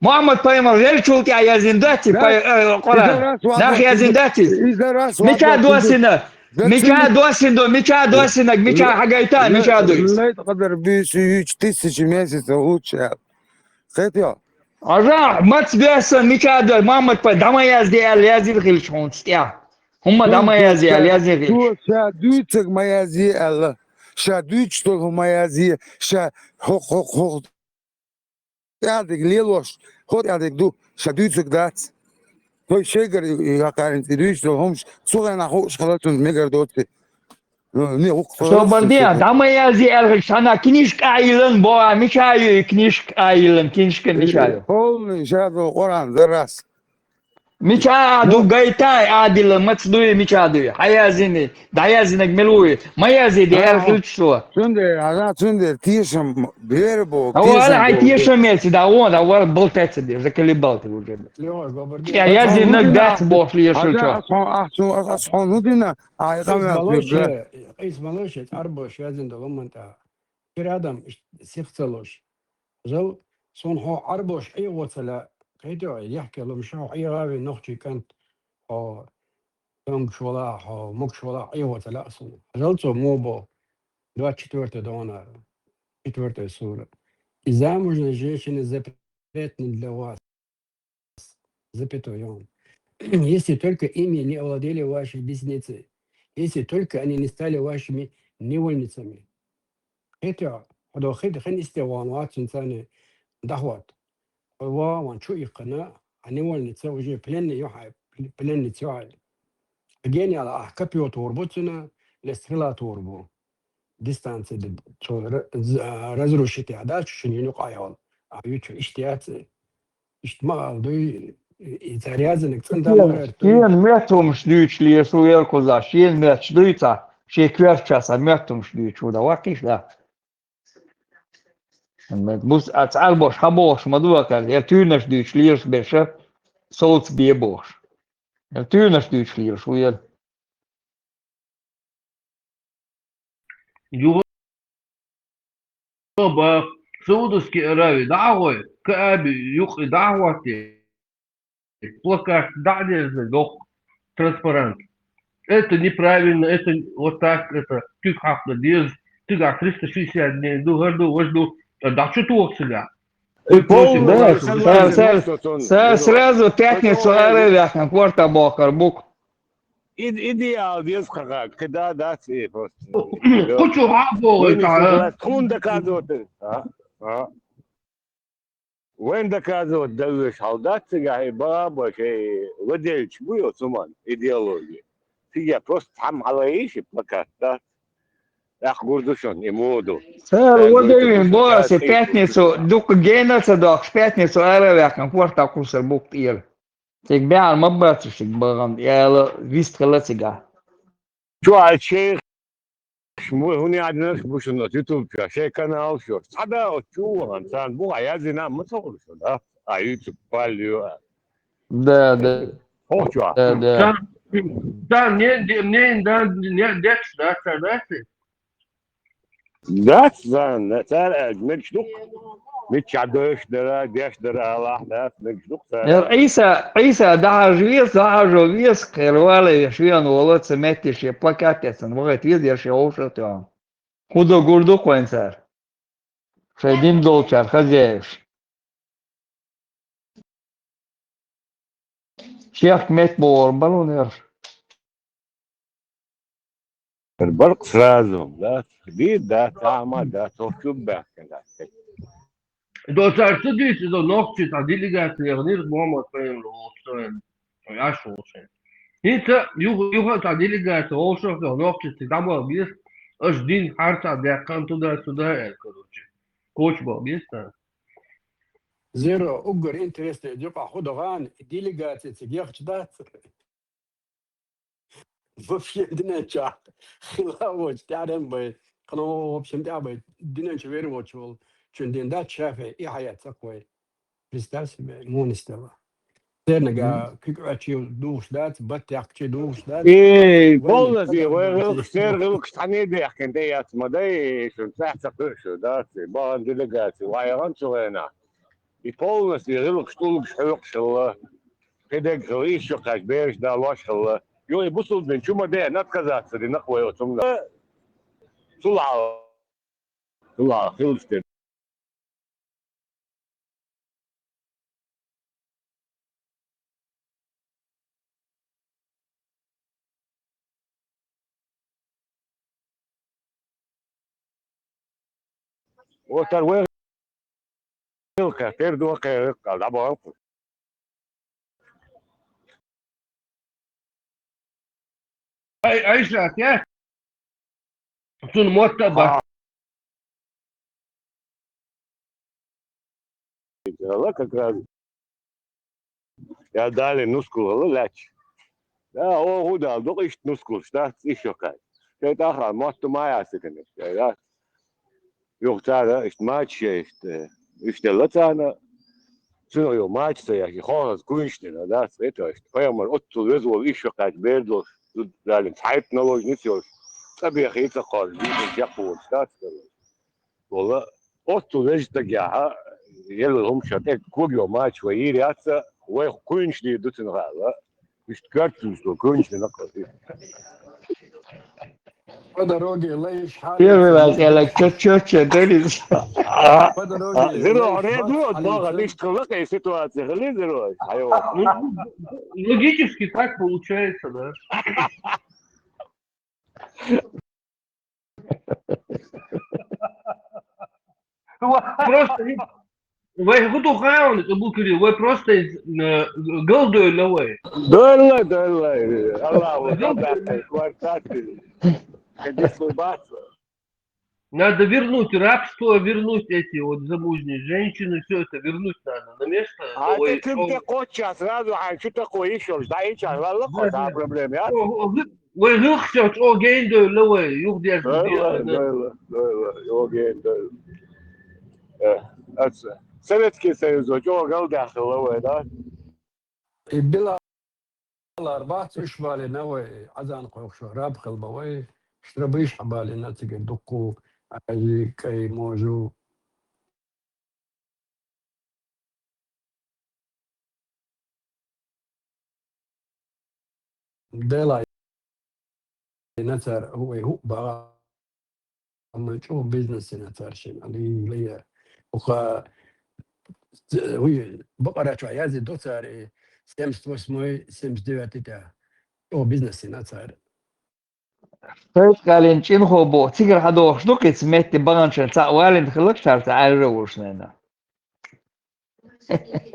محمد Paymar Velčuk ja zindati Qoran. Nach ja zindati. Micha dosina. Micha dosina, Micha hagayta, Micha dois. لا يتقدر بيش تسج месяца лучше. خيط Ага, мац беса, Micha dois. محمد Pay dama yazdi el yazil khilshon stia. Huma dama yazdi el yazil khilsh. تو شادوتك ميازي الله شادوتك تو ميازي شا خو يعطيك ليلوش خد يعطيك دو شادوتك دات تو شيغر يقارن تدوش تو همش صغير نخوش خلاص ميجر دوت не Что барdia, dama yazdi el sana kinishk ayılın boğa Micha kinishk ayılın kinishk Micha. полный жаду Коран раз Micha du gayta adil matsduy Micha du. Hayazini, dayazinek melui. Mayazi de el khilshwa. Sünder, ana sünder, тишем, бербо, هو انا عايز ميسي ده هو ده هو بولتات دي زي اللي بالت وجد يا يازي انك دات بوش لي شو أصحون ودينا قيس مالوش أربعة يازن ده لما أنت كر آدم سيختلوش زل صون هو أربعة أي وصلة كيدو يحكي لهم شو أي غاوي نختي كانت أو يوم شولا أو مك شولا أي وصلة أصلا زل صو موبو два четвертого дона четвертая сура. И замужние женщины запретны для вас, запятой он. Если только ими не овладели ваши близнецы, если только они не стали вашими невольницами. Это подохид хенисте ванват синцаны дахват. Ван чу ихкана, а невольница уже пленница. Гения ахкапио турбуцина, лестрела турбу. Дистанция разрушить отдачу, что не нюкаял. А ючу иштиац, иштмал, дуй и зарязанный центамар. Шен метум шдюч ли суел коза, шен мет шдюйца, ше кверчаса метум шдюч, уда вакиш да. Бус ацал бош хабош мадуакал, я тюнаш дюч лирш беше, солц бебош. Я тюнаш дюч лирш уел. Juba Saudijske Aravije da'voje, ka'abi yuqi da'wati, плакат дали дох транспарант. Это неправильно, это вот так, это ты как надеюсь, ты как 360 дней, ду, вожду, да что ты оксиля? Сразу пятницу арывях на кварта бокар бук. Идеал, детского, когда дать просто. Хочу хабо, это. Тун доказывать. وين доказывать даешь солдат цыгай баба كي وديش بيو سمان идеология. Ты просто там алаишь плакат, да? Ах, гордушон, имоду. Сэр, водевин, боси, пятницу, дук генаса док, пятницу арывях на кварта кусар бук ир. Тик бяр маббатушик багам, я вистхала цыга. شو هالشيخ مو هنا عندنا مش يوتيوب شيء канал شو هذا شو انسان مو عايزنا ما تصور شو ده يوتيوب باليو Да, да. هو شو Да. Да, не, декс, да, ده زين ترى مشدوق مش عدوش ده ديش ده الله ده مشدوق عيسى دعجويس كروالي شوية نولد سمعتش плакатец, وقت видишь я ушел Худо гурду коинсар. Шедим долчар, хозяев. Шех метбор, балунер. البرق سرازو ده جديد ده تعمل ده توكيب ده كده Doçar tu dici do nokti ta delegacija nir Muhammed Payim olsun. Yaş olsun. Hiç yuha ta delegacija olsun do nokti ti damo bis aš din harta da kan tu da el короче. Koç bu bis ta. Zero ugur intereste يقع خدغان ديليغاتي تجيخ جدات وفي عندنا جا خلاوش تعلم بي قالوا بشم تعبي دينا شوير وشول شندين دات شافي اي حياة تقوي بستاس مو نستوى زيرنا قا كيكواتشي دوش دات بطيقتشي دوش دات ايه والله وين خسر غلق ثاني ده كان ده يا اسمه ده شو تحت شو ده بان ديليغاتي وايران شو هنا И полностью рылок штулок шхёк шалла. Педек грыш шокак береш да лош шалла. Ё и бусул бен чума бе над казаться ди нахуй отумда. Сула. Сула хилстер. Вот так вылка, перду калда бо. أي شات يا سون موتبة Ла как раз. Я дали нускул ляч. Да, о гуда, док иш нускул, что еще как. Это ага, может моя секунда. Да. Yok tāda, матч, латана, цену его матч, я хонас гунштина, да, это, поэтому отту вызвал еще как бердо, тут дали хайп наложницы, таби я хейта хор, видно, я пол, да, والله отту лежит тагя, يلا هم شاتك كوبيو матч, ويرياتsa, ويخونشلي دوتن غالا, مش تكارتوس, وكونشلي نقصي. По дороге лаешь Первый раз халица, я like чё, дорис. по дороге Зеро, лаешь red бац wood, бога, халица. лишь какая ситуация, хали зеро, айо. Логически так получается, да. Просто вы гудухаун, это был Кирилл, вы просто голдой ловой. Дорла, Аллаху, да, квартаты, ходи слыбаться. Надо вернуть рабство, вернуть эти вот замужние женщины, все это вернуть надо на место. А Ой, ты кем ты хочешь сразу, а что такое еще, да, и сейчас, ладно, да, проблемы, а? Вы гылхсят, о, гейндой ловой, юхдеш. Дорла, йоген, Советский Союз, о, голдах, ловой, да? بلا 4 شبالي نوي عزان قوخشو راب خلبوي شربيش حبالي ناتيك دقو اي كي موجو ديلا نتر هو بقى اما شو بيزنس نتر شين اللي لي وخا هو بقرا شو عايز دوتر سيمس توسموي سيمس دواتيتا هو بيزنس نتر Pötkalin csinhóból cigarhadós dukic metti bagancsen walin khilaktar ta'alrusnena.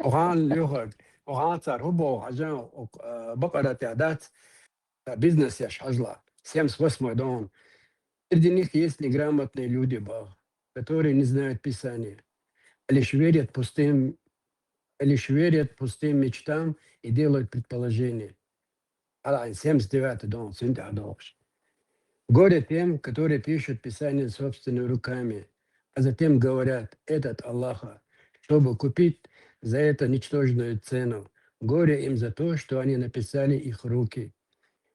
وغان يوغد وغان صار هو عشان بقرا تعداد بيزنس يا шажла. Семь с восьмой дом. Среди них есть неграмотные люди, которые не знают Писания, лишь верят пустым мечтам и делают предположения. А 79-й дом, Горе тем, которые пишут Писание собственными руками, а затем говорят, этот Аллаха, чтобы купить за это ничтожную цену. Горе им за то, что они написали их руки.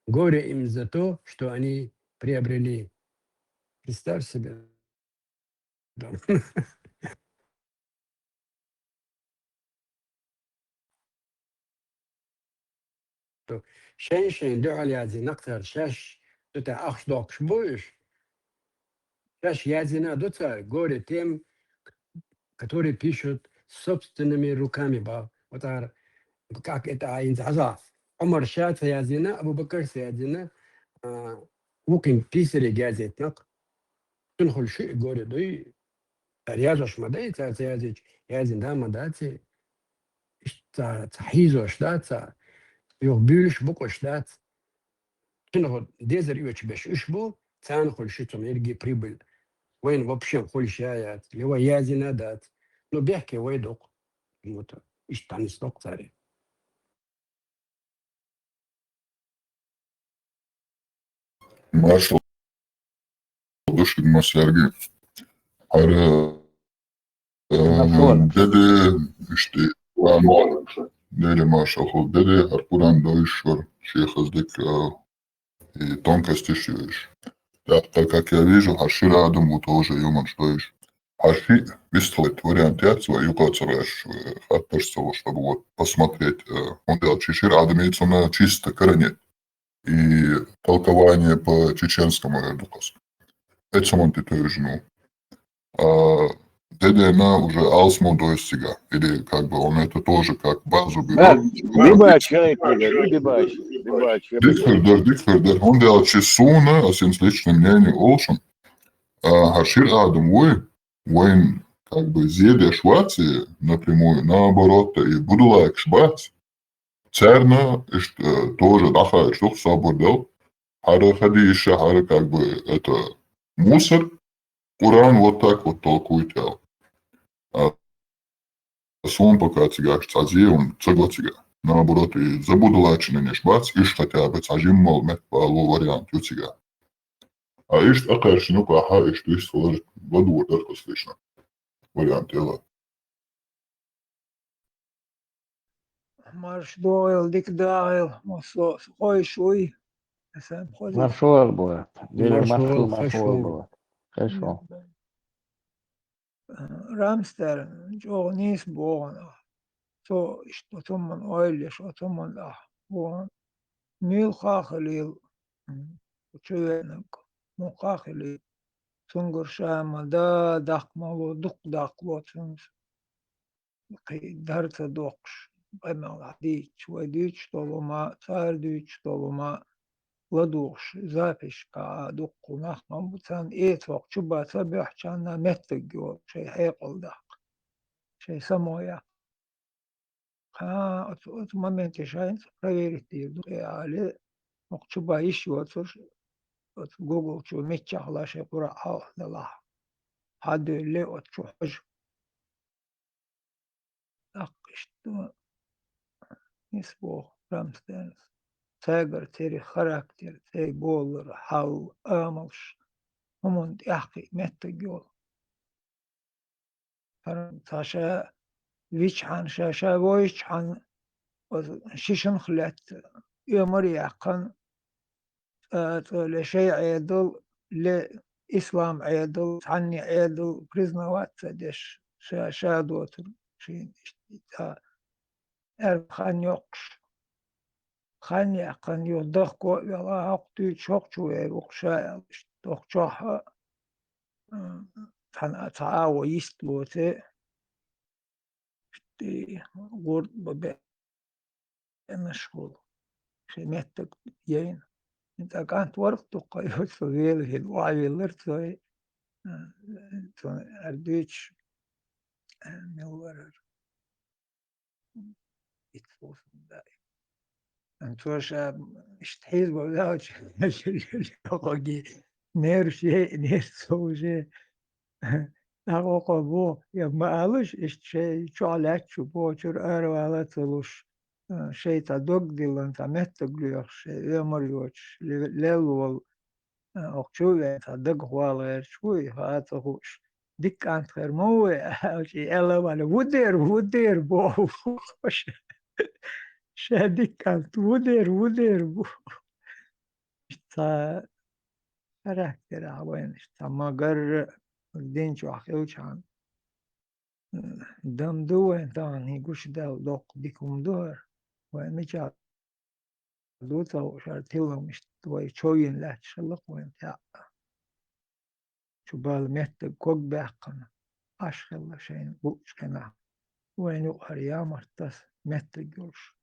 Горе им за то, что они приобрели. Представь себе. Женщины делали один актер, сейчас это ахшдок шбуешь, сейчас ядина доца, горе тем, которые пишут собственными руками. Вот как это инзаза. Умар шат ядина, Абу Бакр ядина, وكين بيسري جازت نق تنخل شيء горе, да и ряжешь мадей, язин да мадати, хизо штаца, يغبيلش بقى شدات كنا ديزر يوتش باش اشبو تانخل شتم يلقي بريبل وين вообще كل شايات اللي هو يازي نادات لو بيحكي ويدق موت ايش تاني ستوك تاري Marshall došli na Sergij. Ar dede işte dede Marshall dede ar Kur'an doişor шейхаздык тонкости шьешь. Так как я вижу, Хашира Адаму тоже юман стоишь. Архи выставить вариант яйца, юкацараш хаттерство, чтобы вот посмотреть, он делал чешир, а имеется на чисто корне и толкование по чеченскому эдукасу. Это самонты тоже, ну. А ДДНА уже алсмо достига, или как бы он это тоже как базу берет. Дебач, дебач. Дикфердер, он делал чесуна, а с личным мнением Олшин, Хашир Адам Уэйн как бы зелье Швеции напрямую, наоборот, и Будулайк Швец, Церна тоже Даха что собордел, Хара Хади еще Хара как бы это мусор, Уран вот так вот толкует. А сон пока цигаш цази, он цигла. Наоборот, и за Будулайчина не Швец, иш хотя бы цажим мол мет по вариант юцига. А иш акаш ну каха иш туис сложит воду вот слышно. Вариант дела. Марш дойл, дик дайл, мосо, хой шуй. Сам ходит. Маршур будет. Или Маршур, маршур хашур. будет. Хорошо. Рамстер, джо нис богана. То, что то man oile, что то man da. Боган. Мил хахалил. Чуенок. Ну хахалил. Сунгур шама, да, дах мало, дух дах вот. Дарта докш. Баймал дич, вайдич, толома, царь дич, толома. ودوش زافش كادوق ونحن بتان إيت وقت شبه تبح كان متجو شيء حيقل ده شيء سمويا أتمنى شيء غير تيدو على وقت شبه يشوى تر جوجل شو متش على شيء قراءة الله هذا اللي أتشو حج أقشت نسبه رمستانس تاجر تري خراكتر تري بولر حال آملش همون يحكي متجول تاشا ويش عن شاشا ويش عن شيشن خلات يمر يحقن لشيء عيدل لإسلام عيدل عني عيدل بريزنا واتدش شاشا دوتر شين خان يقش خان يحقن يضخكو يلا هقتي شوقشو يوقشا تخشوها كان تعاو يستوته غورد ببيع مشغول في مهتك ين انت كانت ورق تقايد صغير في الوعي اللرتوي اردوش ملورر يتفوس داي انتوش اشتحيز بولاوش اللي نير شيء نير سوجي Ako yapma alış işte çoğalet çubuğur arvalatılış şeyta dog dilan tamet gliyor şey yamırıyor lelol okçuve tadık hualer çuy hat hoş dikkat hermo şey elavan vuder bu şey dikkat vuder bu işte karakter havan işte magar الدين وحكيوش عن دم دوه طبعا هيجوش ده دوق بيكم دور ومجا دوتا وشارتيلا مش توي شوين لا تشلق وين تاع شو بال مهت كوك باقنا أشخل شين بوش كنا وين يقهر يا مرتس مهت جوش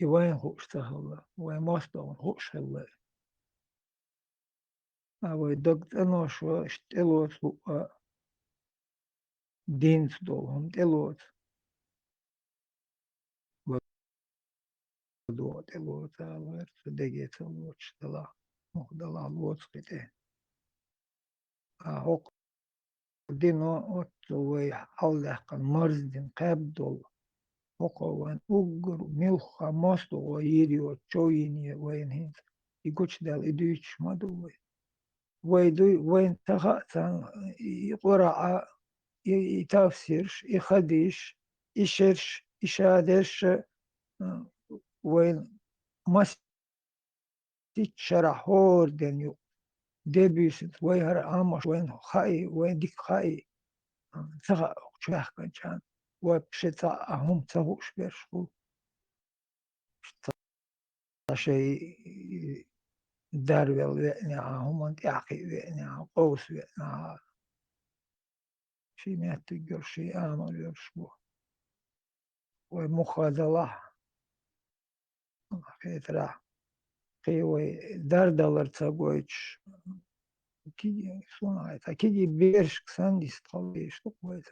وين خوش تهلا وين مصدر خوش هلا أو دقت أنا شو اشتلوت دين دولهم تلوت دوت الوت على دقيت الوتش دلا مخدلا الوتش كده هوك دينو أتوي حول كان مرز دين قاب دول هوك وان أجر ملخ ماستو ويري وتشويني وين هند يقولش دال إديش ما دوي ويدوي وين تخا يقرأ يتفسيرش يخديش يشرش يشادش وين مس تشرحور دنيو دبيس وين أمش وين خاي وين ديك خاي تغا شاخ كان وبشتا هم تغوش بيرشو شيء داربل وإني هم أنت أخي وإني قوس وإني شيء ما تقدر شيء آمل يرشو ومخاذلة في ترى قيوي دردلر تقويش كي صنع كي بيرش سانديس طليش تقوي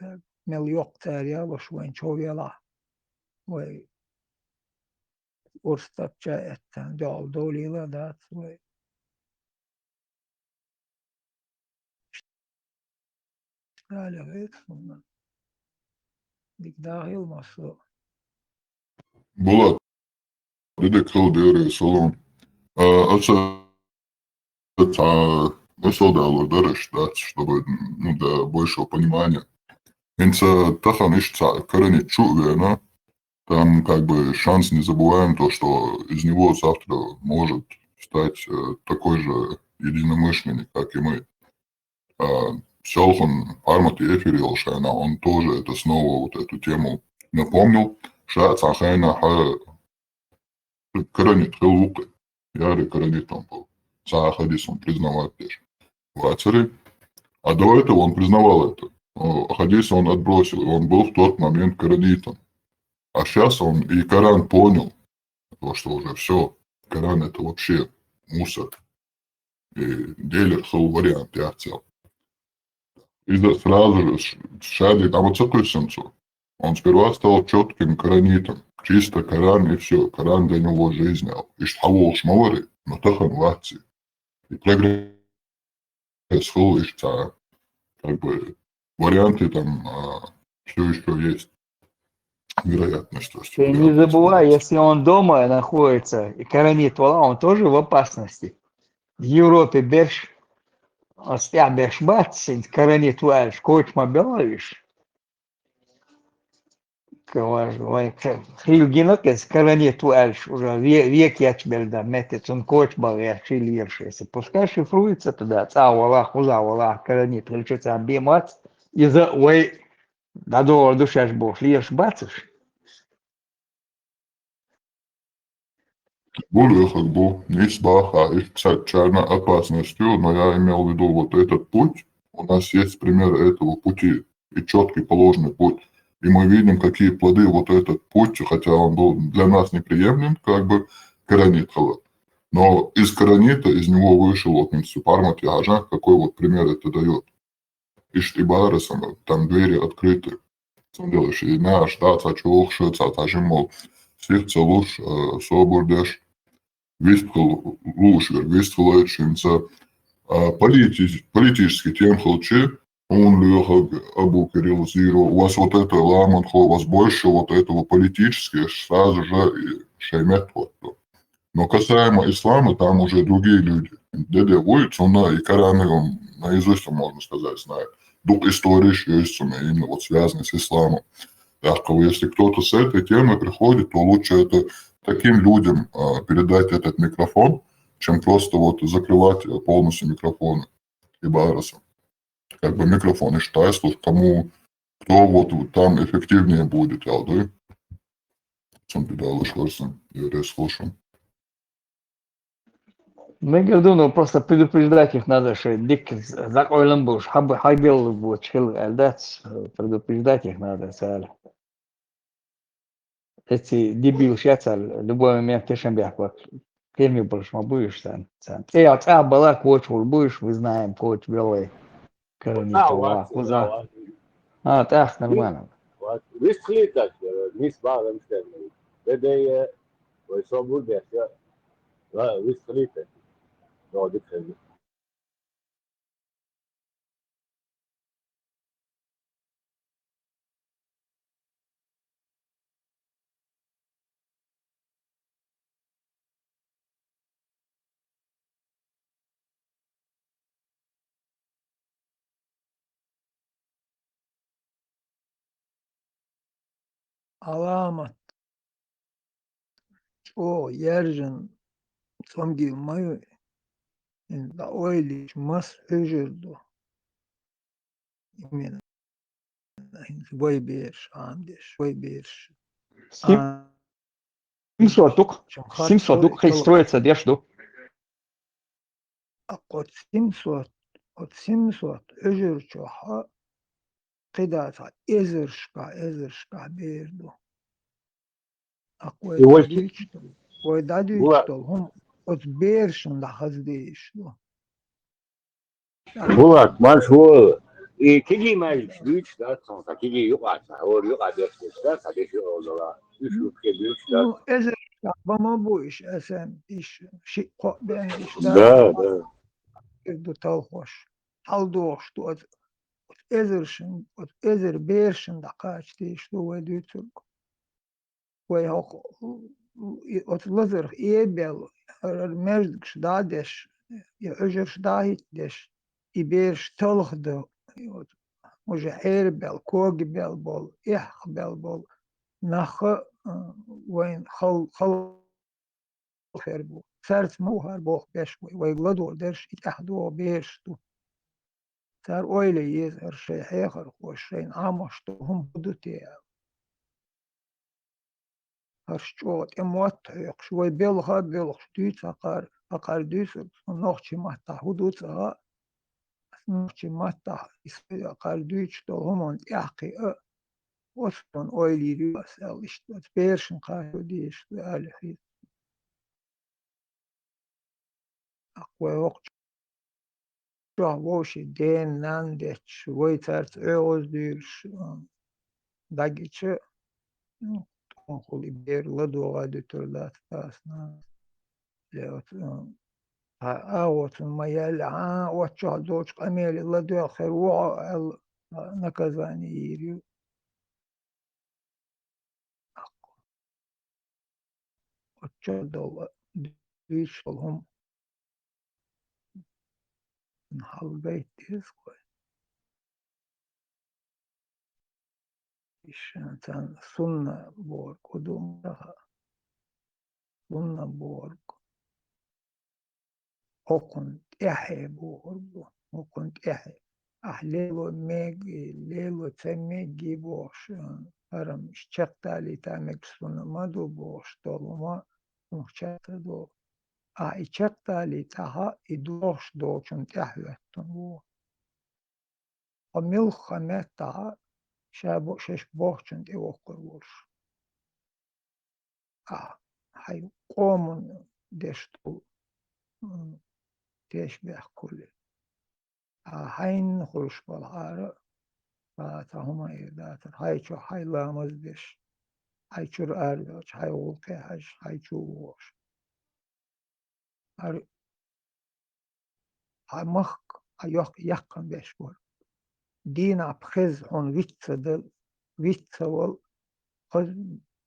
مليوق تاريا وشوين شويلا وي ورستك جاءت دول دولي لا دات وي اشتغل غير صنع ديك داخل مصر Bulat, dedek Halderia Salon. Мысль дарыш, да, чтобы, ну, для большего понимания. Инца тахан ишца коронит чувена, там как бы шанс не забываем то, что из него завтра может стать такой же единомышленник, как и мы. Селхан Армат и Эфирил Шайна, он тоже это снова вот эту тему напомнил. Шац Ахайна коронит Хелвука. Яри коронит там был. Сахадис он признавать лишь. Вацари. А до этого он признавал это. Хадиса он отбросил, и он был в тот момент коранитом. А сейчас он и Коран понял, то, что уже все, Коран это вообще мусор. И делит хол вариант, я хотел. И сразу же шадит, а вот цикл он сперва стал четким коранитом. Чисто Коран и все. Коран для него жизнь. И что шмавари, но тахан ватси. И прогресс хол и как бы варианты там все еще есть. Вероятность. Ты не забывай, если он дома находится и коронит вала, он тоже в опасности. В Европе берешь, остя берешь бац, коронит вальш, кочма беловиш. Хилгинокес коронит вальш, уже век я тебе да, метец, он кочма верши лиршись. Пускай шифруется туда, ца вала, хуза вала, коронит, лечится объемать, и за, ой, да до душаш бог, лирш бацишь. Более как бы не сбаха, и чайно опасностью, но я имел в виду вот этот путь. У нас есть пример этого пути и четкий положенный путь. И мы видим, какие плоды вот этот путь, хотя он был для нас неприемлем, как бы коронит халат. Но из коронита, из него вышел вот Пармат Яжа, какой вот пример это дает. Иштибарасом, там двери открыты. Сам делаешь, и наш, да, цачух, цачимол, всех целуш, собурдеш. Вистхал лушвер, вистхал эчинца политический тем холчи, он лёхал Абу Кирилл Зиро. У вас вот это ламанхо, у вас больше вот этого политического, сразу же и шеймет вот. Но касаемо ислама, там уже другие люди. Дядя Войц, он и Коран, он наизусть, можно сказать, знает. Дух истории есть, он именно вот связанный с исламом. Так что если кто-то с этой темой приходит, то лучше это таким людям передать этот микрофон, чем просто вот закрывать полностью микрофоны и бараса. Как бы микрофон и считай, кому, кто вот там эффективнее будет, да? Сам передал я слушаю. Мы говорю, ну просто предупреждать их надо, что дик закойлен будешь, хайбел будет, чил, эльдать, предупреждать их надо, царь. Эти дебил сейчас, любой момент ты шамбях, вот, кем будешь, мы будешь там. Ты отца была, коч, будешь, вы знаем, коч белый, коронитова, куза. Так, нормально. Вist gelita, nis baan stemmen. Bedeye, we zo goed weg, ja. Wist gelita. Nou, dit is علامة o yerin somgi mayu da oili mas öjürdü. Voi bir amdish, voi bir 700 amdish. дук, 700 дук, хай строится, дешь ду. Akot 700 öjür çoha qidata ezirşka berdu. Akvoy Его dadüçtü. Voy была dadüçtü. Hum ot berşin da haz değişti. Булат, маршрут. И киги мальч, büyük da sonra kigi yok artık. O yok adresler, kardeşi oldular. Üç ülke büyük da. Bu ezirşka bama bu iş esen iş. Ben iş Да, да. berdu tal hoş. Tal doğuştu. Ezir berşin da kaç değişti. Voy dütürk. Voy hok ot lazır ebel merdik dades ya öjer dahit des iber stolgde уже erbel kogbel bol ihbel bol nach وين خل herbu sert mu har boh beş ve glado ders itahdu beş tu sar öyle yez her şey hayır hoş şeyin amaçtu hum buduti Harçot, emot yok. Şuay belha belh düt akar düt nohçi mahta hudut nohçi mahta ismi akar düt dolhumon yaqi oston oyli basal işte perşin karşı işte alihi akwa yok çoğu boşi den nan de şuay tart öz düş dagiçi onhuli berla doğa dütürlat tasna leot вот моя вот что, дочка Амели, ладохер, наказание Ирию. Вот что дала, дышалом, halbeit disko. İşten sunna borg, odumda sunna borg. Okun ehe borg, okun ehe. Ahlelo megi, lelo temegi boş. Aram işçaktali tamek sunna madu boş dolma. Muhçata do. İçaktali taha idoş doçun tehvettun bu. Amil hamet taha şabo şeş bohçun de okur vur. Hay qomun deştu teşbih kulli. Hayn hoş balharı tahuma irdatır. Hayçu haylamız deş. Hayçur ardoç, hay ulke haç, hayçu voş. Hamak yok yakın beş var. Dina pxiz on vitsadıl az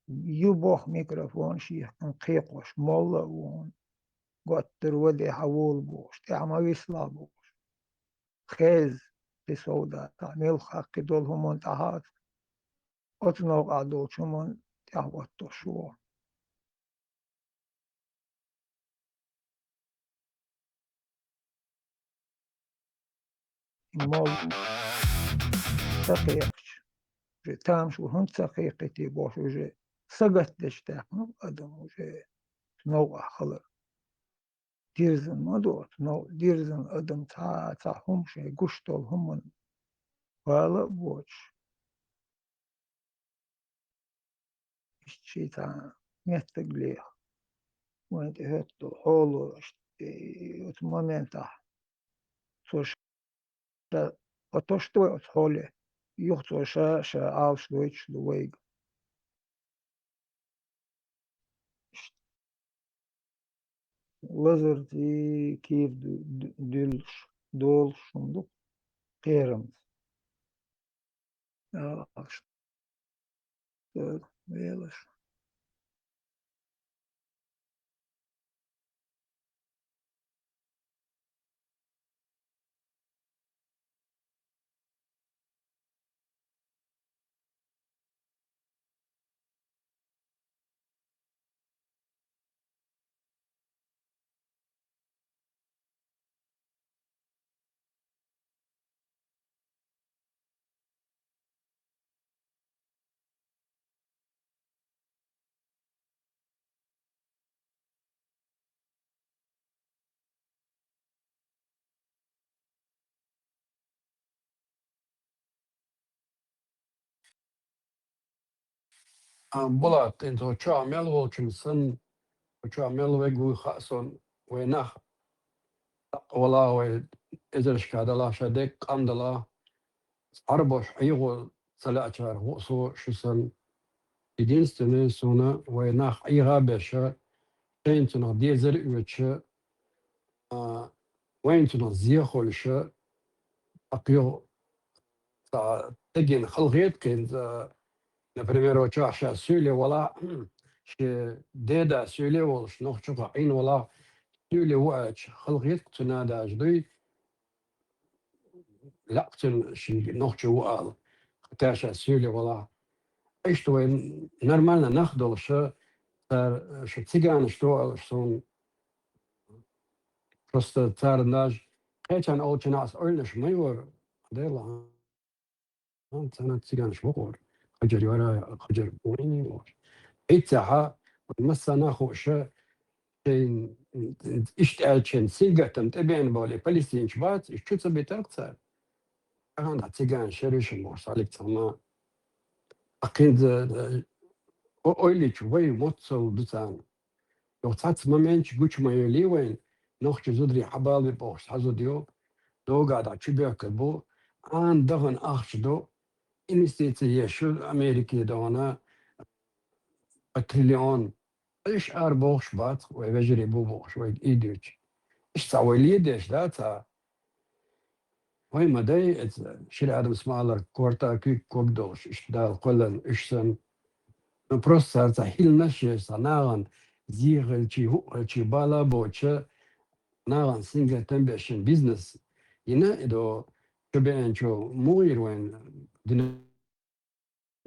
yuboh mikrofon şih qiyqoş molla on gotter wadi hawul boş ama visla boş khiz بسودا تعمل حق دولهم انتهت اتناق عدوشمون دعوت شو مال سقيقش تام شو هم سقيقتي boş уже sagat deştekno adam уже نوع خلق ديرزن مدوت نو ديرزن adam ta hum şey guştol humun bağlı boş işçi ta mettegli وانت هتو حولو от момента сош ото што от холе юхто ша аушлойч дуйг лазер ди кир дулш долшунду керам велаш بلات انتو تعمل وكنسن وتعمل ويقول خاصون وينخ ولا وي إذا كادلا شدك قندلا أربح أيغو سلاتشار وصو شسن единственное сона войнах и габеша тентно дезер үче وينتنا زيخولش أقيو تجين خلقيت كن например وشاشة سولي ولا ش ديدا سولي ولش نخشق عين ولا سولي وعش خلقيت تنادى جدي لا شي نخشق وقال تاشا سولي ولا ايش تو نورمالنا ناخدو شو цыгане что он просто царь наш хотя он очень нас олнеш майор дела он цана цыгане шмогор хажар вара хажар уни итсаха مسنا خوشه این اشتعالشن سيجاتم تبين بالي فلسطين شبات شو بيترقص أنا цыган شريش مورس عليك تما أكيد أوليش وين موتصل بتاعنا لو تصات مامنش قوش ما يليوين نوخش زودري حبالي بوش حزوديو دو قاعد تشبيك بو عن دغن أخش دو إنستيتي شو أمريكي دونا تريليون إيش بوش بات ويجري بو بوش ويد إيديش إيش تسوي لي ديش لا تا وين ما داي شيل آدم سمالر كورتا كي كوكدوش إيش دا قلن إيش سن просто تحيل نشي صناعا زيغ الشي بالا بوشة ناغن سينجا تنبيشن بيزنس ينا إدو شبين شو موير وين دينا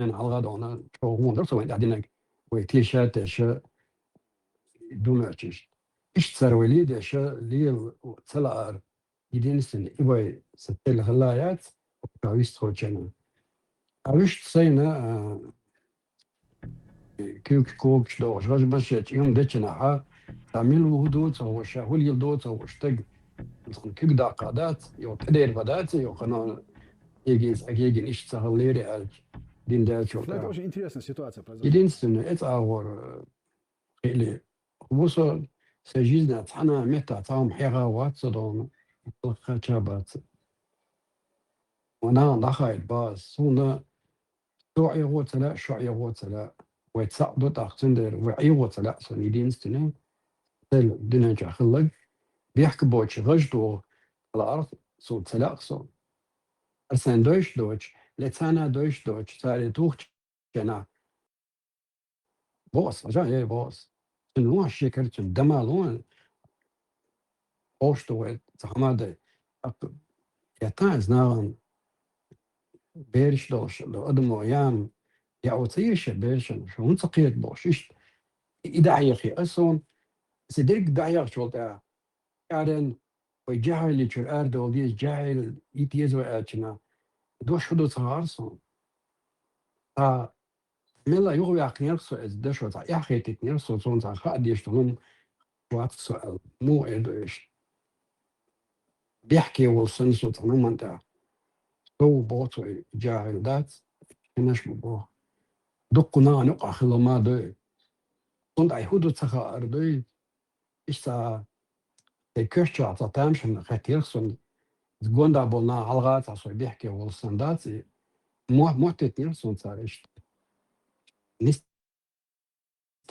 الغادونا شو هون درسوا وين قاعدين ويتيشات شا دومرتش إيش تصير لي شا لي تلار يدين سن إبوي ستل خلايات وكاويست خوشنا عويش تصينا كيف كوكش دوش غاش باش يوم دتشنا ها تعمل وهدوت أو شاهول يلدوت أو اشتق كيك داقادات يو تدير بدات يو قناه يجي إيش تغليري على دين ده شو Это очень интересная ситуация произошла. единственное это اور или وصل سجلنا تحنا متى تعم حيغاوات صدون خشبات وانا دخل باز سونا شوعي غوتلا شوعي غوتلا ويتصعدوا تاختندر وعي غوتلا سن يدينستني تل دينا خلق بيحكي بوش غجدو على الارض سو تلاق سو ارسن دوش لتانا دوش تاري توخ جنا بوس رجع بوس شنو الشكل شن دمالون اوشتو تحمد يتاز نارن بيرش دوش لو ادمو يام يعوتيش بيرشن شو نتقيت بوش إدعي أخي أصلا سيدرك دعي شو تاع كارن ويجعل الأرض وديس جعل يتيزو أتنا دوش خدو صارصون ملا يغوي عقنيرسو إز دشو تاع يحكي تتنيرسو صون تاع خاد يشتغلون وقت السؤال مو إيش بيحكي والسنسو تاع من تاع تو بوتو جاهل دات كناش مبو دقنا نقع خلو ما دو صند عيهودو تخا أردوي إيش تا تكشة تامشن خاتيرسون تقول بولنا علغات عصوي بيحكي والسندات مو تتنيرسون صار إيش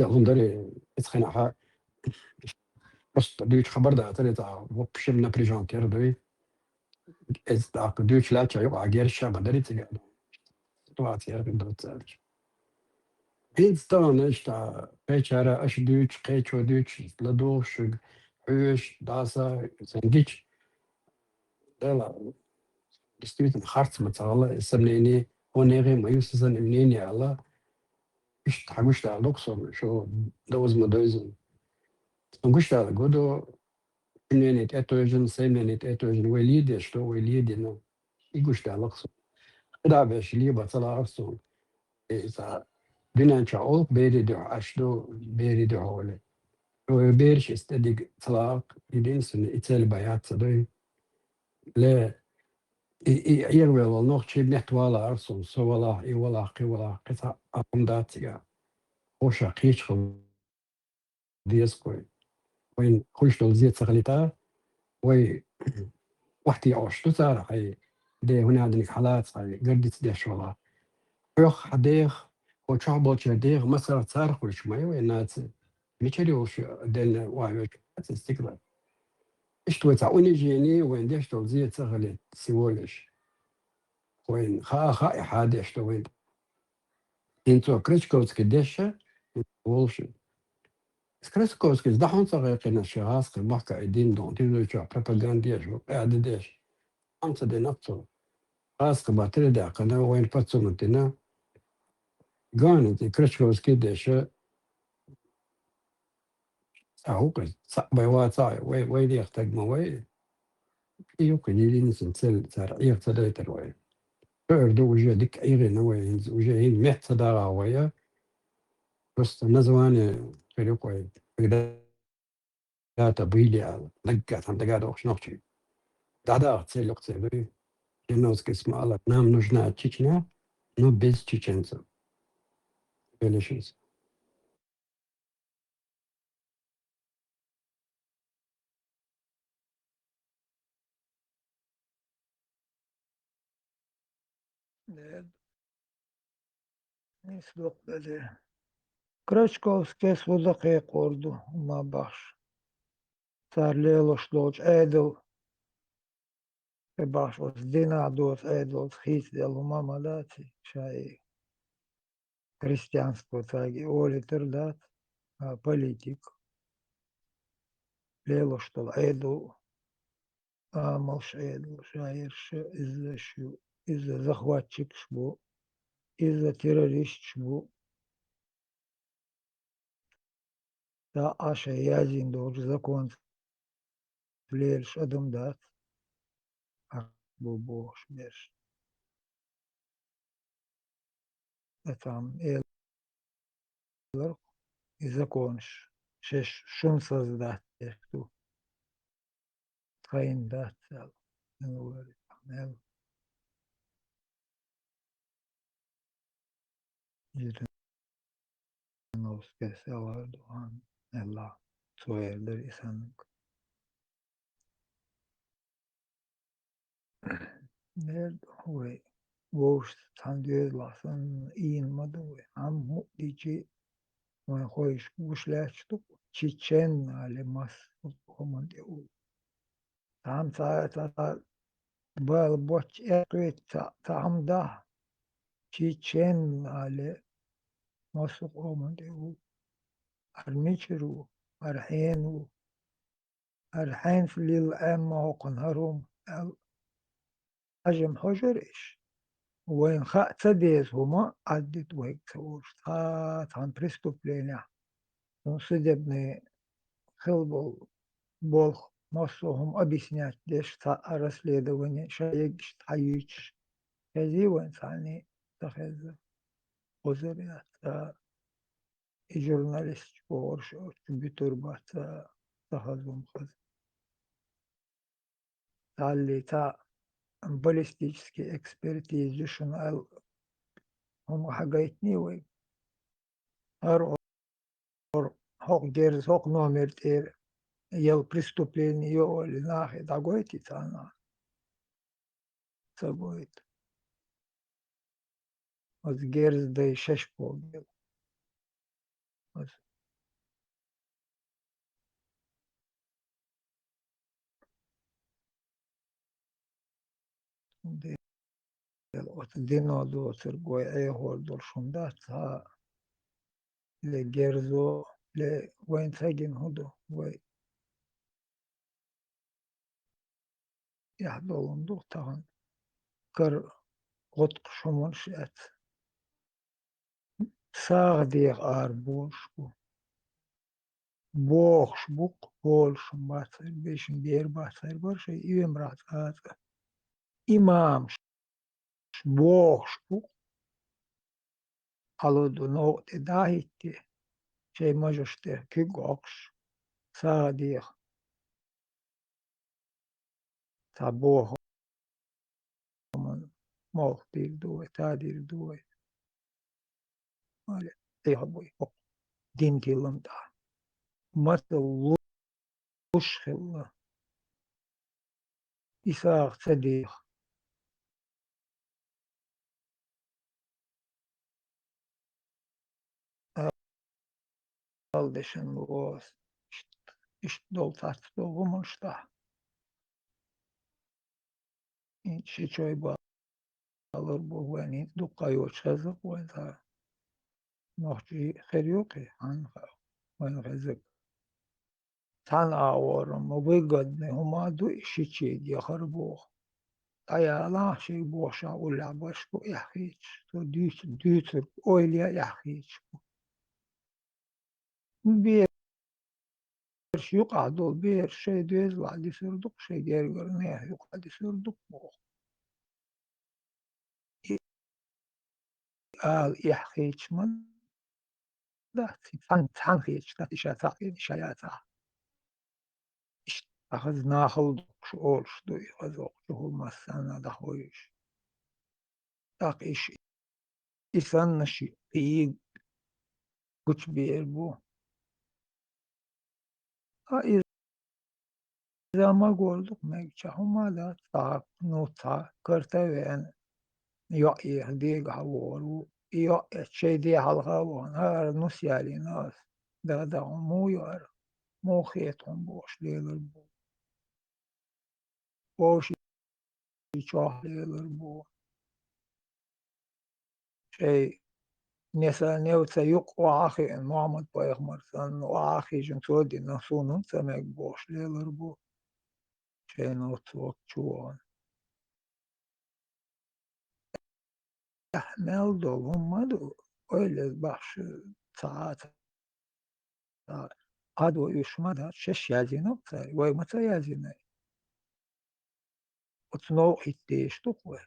هندري اتخنعها بس دوش خبر ده ترى تا وبشمنا بريجانتير دوي از داك دوش لا تشا يقع غير الشاب دري تيجا توات يا رب دوت سالش بين ستون ايش تا بيشارة اش دوش قيتشو دوش لدوش حوش داسا سنديش لا دستويت خارت متعالى سمنيني ونيغي ما يوسسن منيني على ايش تحوش تا لوكسو شو دوز ما دوزن نقولش على جودو إنني تأتوجن سيمني تأتوجن وليد شلو وليد إنه يقولش على لقصو دا باش لي بطلع أرسون إذا بنا شعول بيري دو عشدو بيري دو هولي وبيرش استدق طلاق يدين سنة إتال بيات صدوي لا يروي والله شيء بنحتوى على أرسون سو والله إي والله قي والله قطع أقوم داتيا خوشا قيش ديسكوي وين خش له زيت سغليتا وي وقت يعوش تسار هاي دي هنا عندك حالات هاي قردت دي شغلة يخ حديخ وشعبو شديخ مسار صار خوش ما يوي الناس ميشري وش دين واي استقلال اشتوي تعوني جيني وين ديش تو زيت سغلت سيولش وين خا حادي اشتو وين انتو كريشكوس كديشة وولش سكريسكوس دحون صغير شغاس كالبحكة ايدين دون تيزو شو بروباغانديش وقاعد ديش أمس دي نفسه خاص كباتري دا قنا وين فتسو منتنا قانت كريشكوس كديش أهوك بيوات صاي وي دي يختق ما وي يمكن يلين سلسل سار عيق تدايت الوي اردو وجه ديك ايغي نوي وجه هين ميت صدارة ويا بس نزواني فريق وي داتا بيلي على لقات عند قاعد وش نوتشي دادا تسيل لقت سيبري جنوز كسم الله نام نجنا تشيشنا نو بيز تشيشنسا بلشيز نسلق بله كراشكوفسكيس ودقيق أردو ما باش صار ليلوش لوج عيدل باش دينا دوت عيدل خيس ديالو ما مالاتي شاي كريستيانسكو تاجي أولي تردات политик ليلوش طل عيدل مش عيدل شايرش إذا شو إذا захватчик شبو إذا террорист شبو دا أشا يازين دوج زكون ليلش أدم دات بوبوش بيش أتام إيلر إذا كونش شش شون создать تو تخين دات سال نقول نل جرنوس كسل دوان نلا سويلر إسانك نل هو ووش تاندير لاسن إين مدوي عم مؤديجي ما خويش وش لاشتو تشيتشن على ماس هم ديو عم تا بال بوش إقويت تعم ده تشيتشن على ماس هم ديو أرميشرو أرحينو أرحين في للأمة وقنهرهم أجم حجرش وين خاء تديز هما عدت ويك سوش تان بريستوبلينيا نصدبني خلبو болх массовым объяснять, что расследование шаегш таич хезивен сани тахез озерят и журналист порш битурбат тахазум хаз талли та баллистический экспертиз шунал هم حاجاتني وي ار هوك جيرز هوك نومر تير يل преступление или нахи дагойти тана собой az gers de шеш погил az de ot dino do sergoy e hordor shundat ha le gerzo le وين تاجن هدو وي يحضرون دو تاعن كر غطق شمون شات ساغ ديغ ار بوخش بوق بولش باتر بيشن بير باتر برش يوم رات إمام بوخش بوق على دو نوت داهيتي شيء مجشته كي غوكش ساغ ديغ تابوه من موخ دير دوي تا دير دوي مالي يهبوي دين تيلم دا مثل وش خلا إساق صديق ألدشن لغوص إش دول تحت دول شي شوي بالر بو واني دقا يوشازق وانتا نوحجي خريوقي وان غزق تان آورم وبيقد هما دو إشي تشيد يخربوه أيا لا شي بوشا ولا بشكو يحكيش تو ديت أوليا يحكيش بير يقعدوا بير شي ديز بعد يسردق شي دير قرنيه يقعد يسردق قال يحكيش من ده تان خيش ده إشاتا إشاياتا أخذ ناخل شغل شدو يخذوق شغل مسانا دخويش داق إيش إسان نشي إيق كوش بيربو إذا ما قولدك ميكشا هما دا تاق نوتا كرتوين يوئي ديق هوارو يوئي شي دي هالغاوان هار نسيالي ناس دا مو يوار مو خيطهم بوش ليلر بوش يشوح ليلر بو شي نسا نيوتا يق وآخي إن محمد بايخ مرسان وآخي جنتودي نسونن سمك بوش ليلر بو شي نوتوك شوان أحمل دول هم دو öyle baş saat ado يشمد شش yazını vay mata yazını otno ittiyş tukwe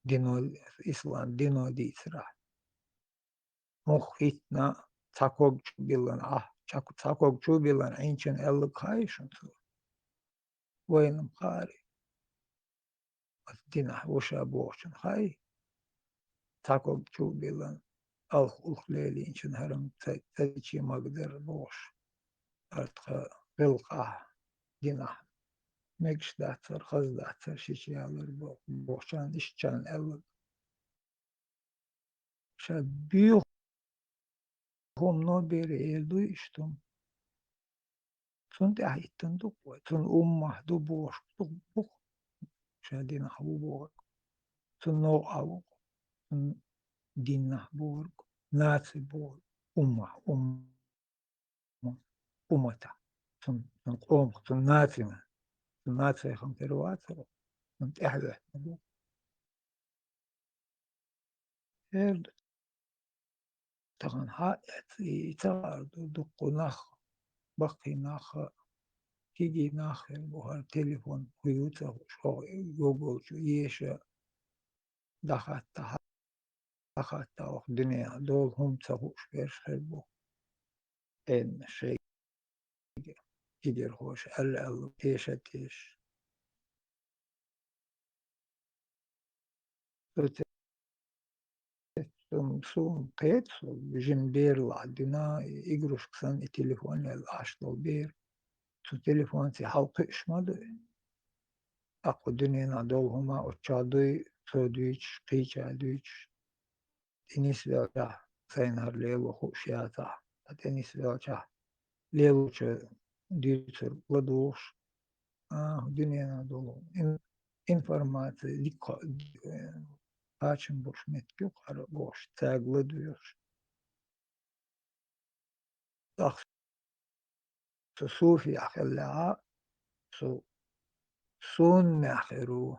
dino İslam dino disra muhitna takog bilan takog bilan inchen el kayşun وين قاري دينا وشا بوشن هاي تاكو شو بيلان الخ ليلي إنشن هرم تيجي مقدر بوش أرتقى بلقاه دينا مكش داتر خز داتر شيشي على بوشان إشتشان أل شبيهم نو بيري إلدو إشتم تون تحيتن دو تون دو بوش دو بوش شادينا حبو بوش تون نو أو دينا بورg, nazi borg, ummata, som قوم som nazierna, som nazier هم كرواتر und إحدى هيرد طبعا هات يتعرض دقو نخ بقي نخ كيجي نخ بوهر تليفون خيوطة شو جوجل شو يشا دخلت الدنيا دول هم تغوش بيرش خيبو إن شيء كبير هوش تيش سوم قيت جنبير لعدنا يقروش كسان التليفون العشلو بير تو تليفون تي حلقة إشمادو أقو دنيا دول هما أتشادوي سودويش قيشا دويش تنيس بيوجه سينهر ليلو خوشياتا تنيس بيوجه ليلو ديتر لدوش دنيا دول informacija kaçın boş met yukarı boş taglı diyor. Sufi akılla sun mehiru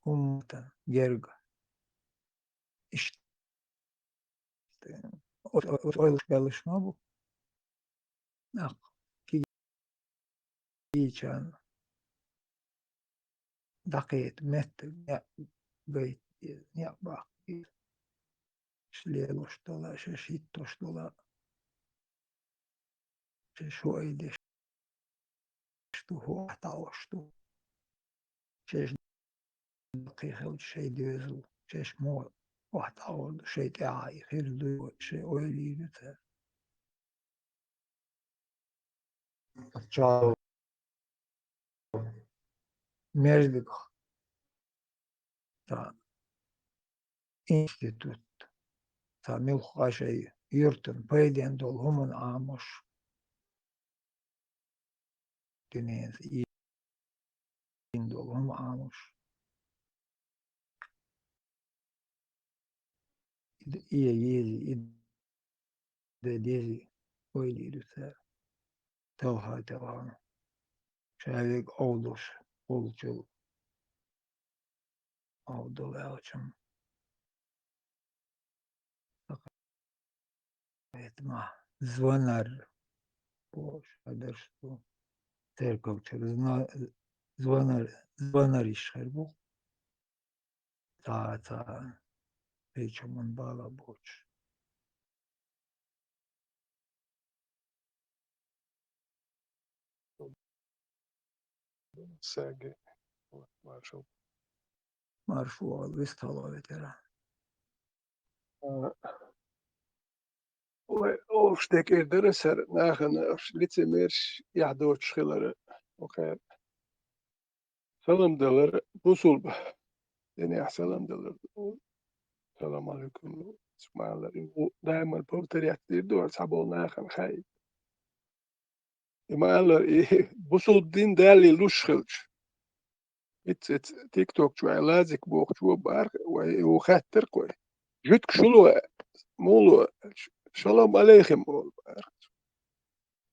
ummatan gerga. İşte o çalışma bu. Ki geçen دقيت مت بيت يبقى شليل شطلا ششيت شطلا شوي دش شتو هو عطاوشتو شش دقيقة وشي دوزو شش مو واحد عود شيء تعاي خير دو شيء ويلي بتاع Ciao. مردك تا institut تا ملخ شيء يرتن بيدين دول هم عامش تنين دول هم عامش إيه يزي إيه ديزي ويلي بتاع توها تبعنا شايك أولوش أولشو أودول أوشم ما زونر بوش أدرسو تركوبتر زونر يشخربو تا بيچو من بالا بوش ساقي ما شوف مرفوع ويستوى ترى Ofstek درسر ناخن ليتي ميرش يحدوت شخلر وكان سلام دلر بوصل يعني احسن دلر السلام عليكم اسمع الله دائما بورتر يحتير دور سابول ناخن خاي ما الله إيه بوصل دين دالي لوش خلش ات تيك توك شو لازك بوخ شو بار وخاتر كوي جدك شلو مولو سلام عليكم مول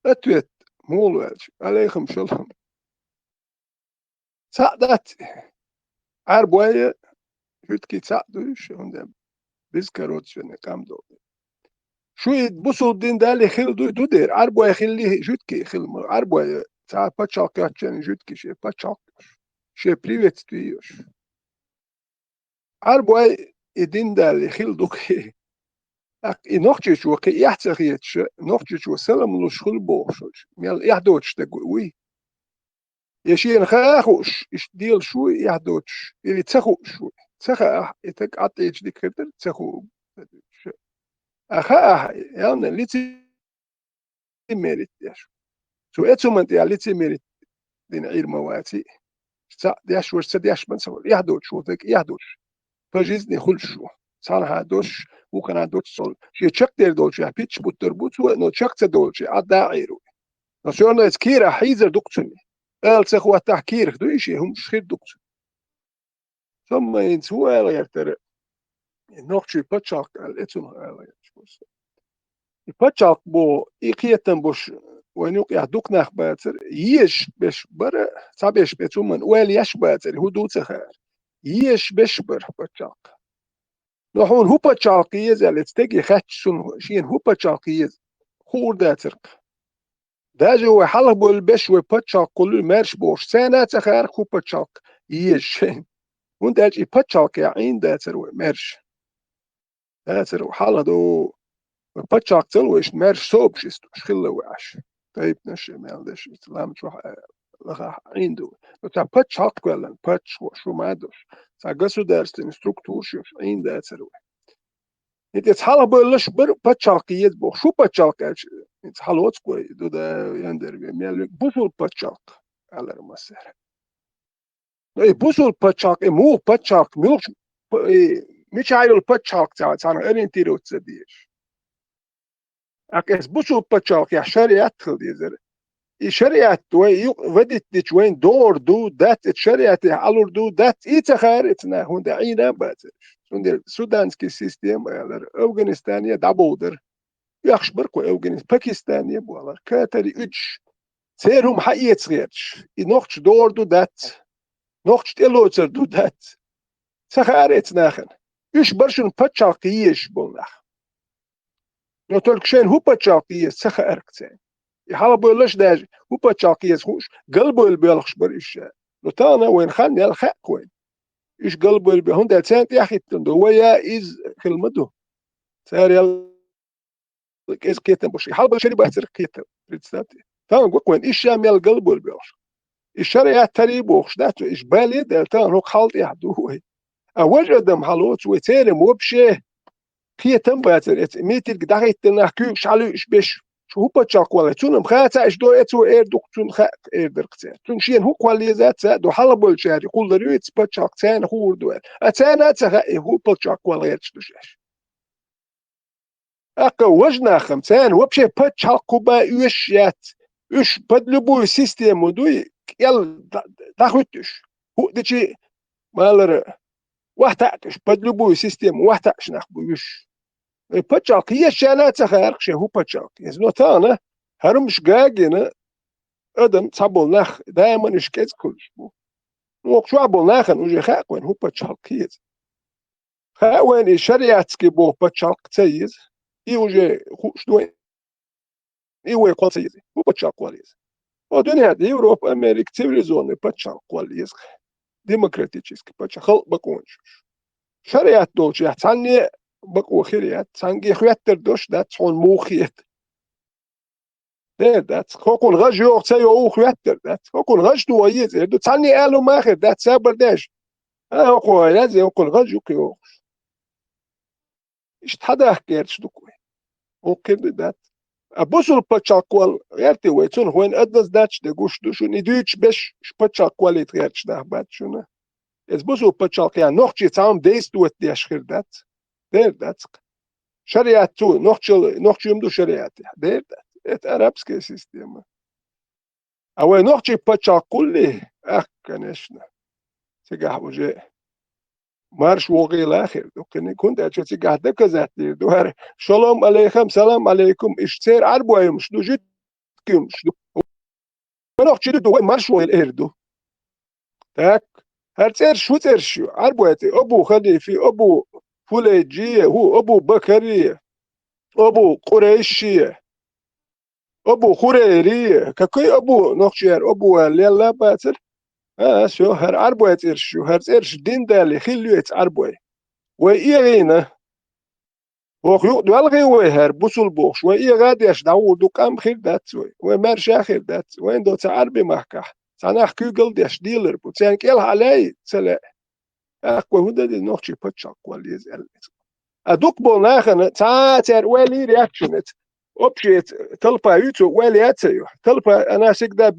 اتويت مولو عليكم سلام سعدت عربوية جدكي سعدوش عندهم بيذكروا شنو كام دول شو يتبصوا الدين ده اللي خيل دو دير عربوية خليه جدكي خيل عربوية ساعة باتشاك ياتشن جدكي شي باتشاك شي بريفيت تيوش عربوية الدين ده اللي خيل دوكي نوختي شو كي يحتخيتش نوختي شو سلام لو شغل بوش ميل يحدوش تقوي يشين خاخوش اش ديل شو يحدوش اللي تسخو شو تسخا يتك عطيش ديك كتر تسخو أخا يعني ليتي ميريت ياشو سو اتسو منت يا ليتي ميريت دين عير مواتي سا دياش وش سدياش من سوال يحدوش شو ذاك يحدوش فجيزني خل شو صار هادوش وكان هادوش صول شي تشك دير دولش يا بيتش بوتر بوتو نو تشك تدولش عدا عيرو نو شو نو اسكيرا حيزر دكتوني قال سخوا تحكير دو شيء هم شخير دكتون ثم ينسوا على ترى نوختي باتشاك الاتسو على باتشاك بو إقيتن بوش ونوق يعدوك ناخ باتر يش بش بر صابيش بتومن ويل يش باتر هدو تخير يش بش بر باتشاك نحون هو باتشاك يزال تستجي خاتش سن شين هو باتشاك يز خور داترك داجي هو حلق بول بش وباتشاك كل مارش بوش سنة تخير هو باتشاك يش وانت اجي باتشاك يا عين داتر ومارش داتر وحلق دو باتشاك تلوش مارش صوبش خله وعش طيب نشي ما عندش اسلام شو لغا عنده تا باتشاك ولا باتش شو ما دوش تا قصو درست ستركتور شو عين داتر انت تحال بولش بر باتشاك يدبو شو باتشاك انت حلوت كوي دو دا يندر ميل بوفل باتشاك على المسير اي بوفل باتشاك مو باتشاك مش مش عايل باتشاك تاع ارينتيرو تسديش اكس بوفل باتشاك يا شريعه تخديزر شريعه ودت ديش وين دور دو دات شريعه علور دو دات ايتخارتنا هون عينا بات سودانسكي سيستم على افغانستان دابودر يخش بركو افغانستان باكستان يبو كاتري اتش سيرهم حقيقة صغيرش نوختش دور دو دات نوختش تلوتر دو دات سخارت ناخن ايش برشن باتشاقيش بولناخ نو تركشين هو باتشاقيش سخاركتين يحاول بولش داج هو باتشاقيش خوش قلبه البيلخش بريش لو تانا وين خان يلخاق وين ايش قلبه البي هون دات سانت يا اخي هو يا از كلمته سار يلا كيس كيتن بوش يحاول بشري باسر كيتن ريتساتي تانا وين ايش يام يل قلبه البيلخش الشريعة تري بوخش داتو إجبالي دلتان هو خالط يحدوه أوجدم حلوت ويتيرم وبشه كي تنباتر ميتر دقيت نحكي شالوش بش شو بتشاق ولا تون مخاتا اش دو اتو اير دكتون خا اير درقتا تون شين هو كواليزات دو حلبول شاري قول دريت بتشاق تان هو دو اتانا تخا هو بتشاق ولا يرتش اقا وجنا خمسان وبشي بتشاق كوبا يوشيات اش بدلبو سيستم دوي يل داخوتش هو دشي مالر وحتاكش بدلبو سيستم وحتاكش نخبوش بتشاق هي شانات خارق هو بتشاق يزنو تانا هرمش جاجنا ادم صابول نخ دائما اشكيت كلش وقت شو عبول ناخن وجي خاق وين هو بتشاق كيز خاق وين الشريعة كي بو بتشاق تيز اي وجي خوش دوين اي وي قول تيز هو بتشاق وليز ودنيا دي اوروب امريك تيفليزون بتشاق وليز ديمقراطيتشيسك بتشاق خلق بكونش شريعة دولش يحتاني بقو خيريات سانجي خواتر دوش دات صون موخيت دات كوكون غاج يوغ تسيو او خواتر دات كوكون غاج تو ويز دو تاني قالو ماخر دات سابر داش ها كو لازم كوكون غاج يوغ اش حدا حكيتش دوكوي اوكي دات ابوسو الباتشاكوال غيرتي ويتون وين ادنس داتش دغوش دوشو نديتش بش باتشاكوال يتغيرش ده بات شنو از بوسو الباتشاك يعني نوختي تام ديست دوت ديش خير دات دات شريعة تو نوختي يمدو شريعة دات ات ارابسكي سيستم او نوختي باتشاكولي كنشنا تيجا وجه مارش وغي الاخر كنت كنت قاعد كذاتي دوار شلom عليكم سلام عليكم اشتير عربو مش دو جيت مش دو انا اختي دو مارش وغي الاردو تاك هرتير شو ترشو عربوتي ابو خليفي ابو فوليجي هو ابو بكري ابو قريشي ابو خريري ككي ابو نوخشير ابو لا باتر شو هر عربوتي شو هرتير دين دالي خليت عربوي وإيغينا وخيو دوالغي ويهر بوصل بوخش وإيه غادي اش داو دو كام خير دات سوي ومارش اخر دات وين دو تعربي محكح تاناخ كيغل ديش ديلر بوتسان كيل علي سلا اكو هدا دي نوخشي بتشاق وليز ادوك بو ناخن تاتر ولي رياكشنت اوبشيت تلبا يوتو ولي اتيو تلبا انا سيكدا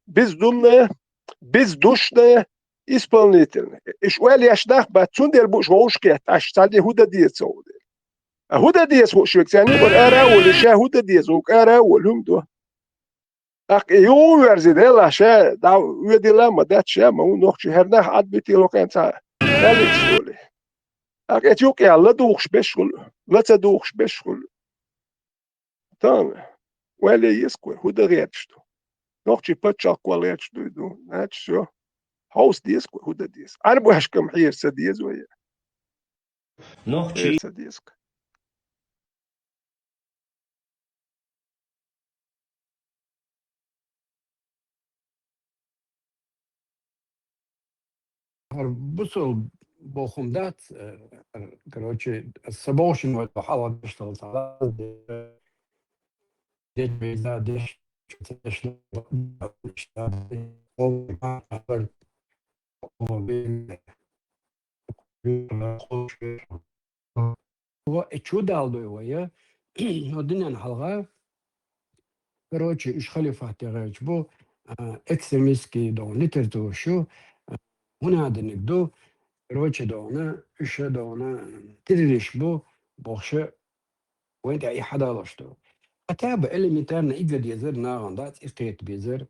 biz dumne biz dushne исполнительный. Ich will ja nach Batun der Busch Roschket, ich zahle Huda Diaz so. Huda Diaz Roschket, ja nur Ara und ich Huda Diaz und Ara und du. Ach, eu verzidela sche, da u dilemma dat sche, ma u noch her nach ad bitte lokanta. Alex Lole. Ach, et juk ja la durch special. Let's durch special. Dann, weil ist gut, Huda redst du. Noch chi patcha qualets du, nat so. Haus disco, Huda Diaz. Arbo hashkam حير سديز ويا. Noch حير سديز. بصوا بوخمدات короче الصبوشن والحالة بيشتغل على ديش هو اتشو دالدو ويا ودنا حلقة короче ايش خليفة تغيرش بو اكسترميسكي دون ليترتو شو هنا دنكدو короче دونا ايش دونا تدريش بو بوخشة وانت اي حدا لشتو أتابع اللي ميتارنا إجد يزر ناغندات إقيت بيزر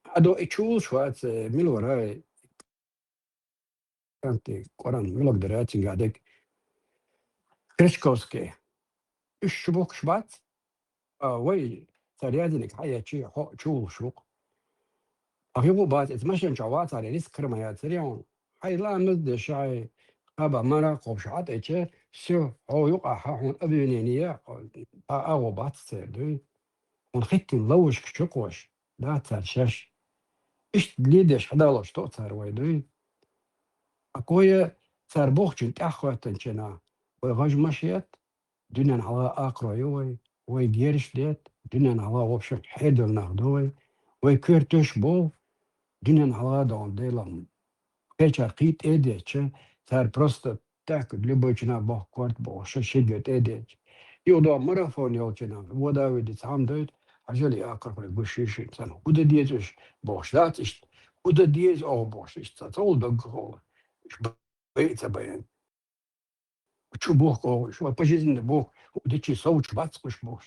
أدو إتشول شوات من وراي كانت قران ملوك دراتي قاعدك كريشكوسكي إيش شبوك شبات وي تريادنك حيا شي حق شول شوق أخيبو بات إتمشن شوات على ريس كرمايات سريعون حي لا مزد شاي أبا مرا قوشعات إيشي سو هو يقع حاحون أبينينية أغو بات سيردوي ونخيتي نلوش كشوكوش لا ترشاش إيش ليدش حدالش تؤثر ويدوي أكوية تربوخ أخوة تنشنا ويغاج مشيت دنيا على أقرأ يوي ويجيرش ديت دنيا على وبشك حيدر ناخدوي ويكيرتش بو دنيا على دون ديلم كيشا قيت إيديتش صار просто так, любой чина бог кварт бог, что шигет эдеч. И удо марафон елчина, вода видит сам дает, а жили акар гушиши, сан. Куда диешь бог штат ist, куда диешь о бог ist, das all the goal. Ich weiß aber, что бог кого, что по жизни бог, удичи соуч бацкуш бог.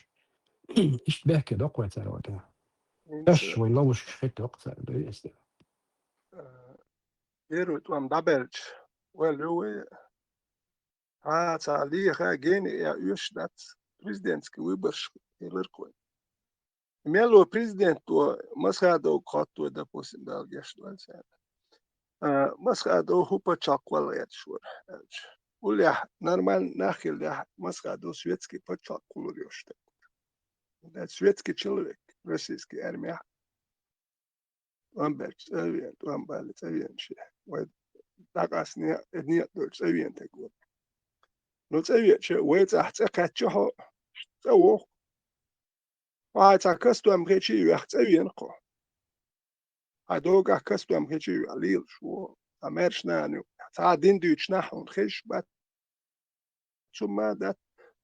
Ich merke doch was er oder. Das إنس schon laus schritt doch sein, du ist. غير توام دابلج ولو تعالي جيني يا يوش دات بريزيدنتسكي ويبرش يلركوي ميلو بريزيدنت تو مسخادو قاتو دا بوسين دا جشوال سان مسخادو هوبا تشاكوال يتشور ولا نورمال ناخيل دا مسخادو سويتسكي بتشاكولو يوشت دا سويتسكي человек российский армия Ламберт, Ламбаль, Цавенши. Так не дочь Цавен такой. Но Цавенши, уйца, цакачо, цаво. А цакастуам речи юах Цавенко. А долго кастуам речи алил, шо, амершнану. Цадин дюч нахун хеш бат. Чума дат.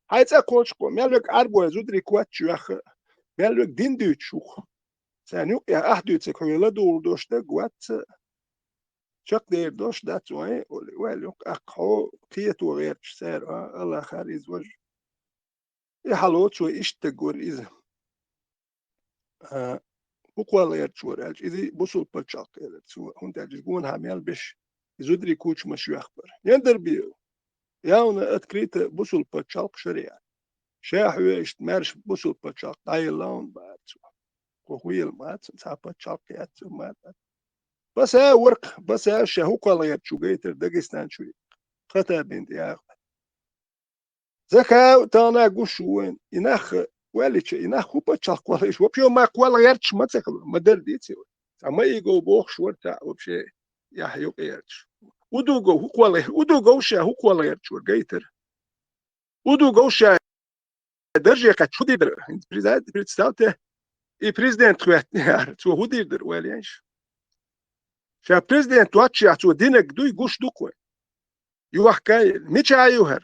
Хайца кочко, мелек арбо зудри квачуах. Мелек дин дючух. Sen ya ahdütse koyla doğurdoşta guat çok değer doş da çoğu ol yok akho kiyet ve gayr ser Allah khariz vaj ya halot şu işte gor iz bu qual çor el izi busul paçak el şu hunta gun hamel beş izudri kuç maşı akhbar yender bi ya ona открыто busul paçak şeria şahwe ist marş busul paçak daylan ba وخوي المات صعبة شاقيات مات بس ورق بس شهو قال شو جيت داغستان شوي خطا بنت يا اخي زكا تانا غشوين ينخ وليش ينخ خوبا شاقوالش وبشو ما قوال يرش ما تخل ما درديتي اما يجو بوخ شورتا وبشي يا حيوق يرش ودوغو قوال ودوغو شهو قوال يرش ورجيتر ودوغو شه درجه كشو دي بريزادت I president kvetnjar, co hudirder ueljens. Še president uatšia, co dinek duj guš dukwe. Juah kaj, miča juher.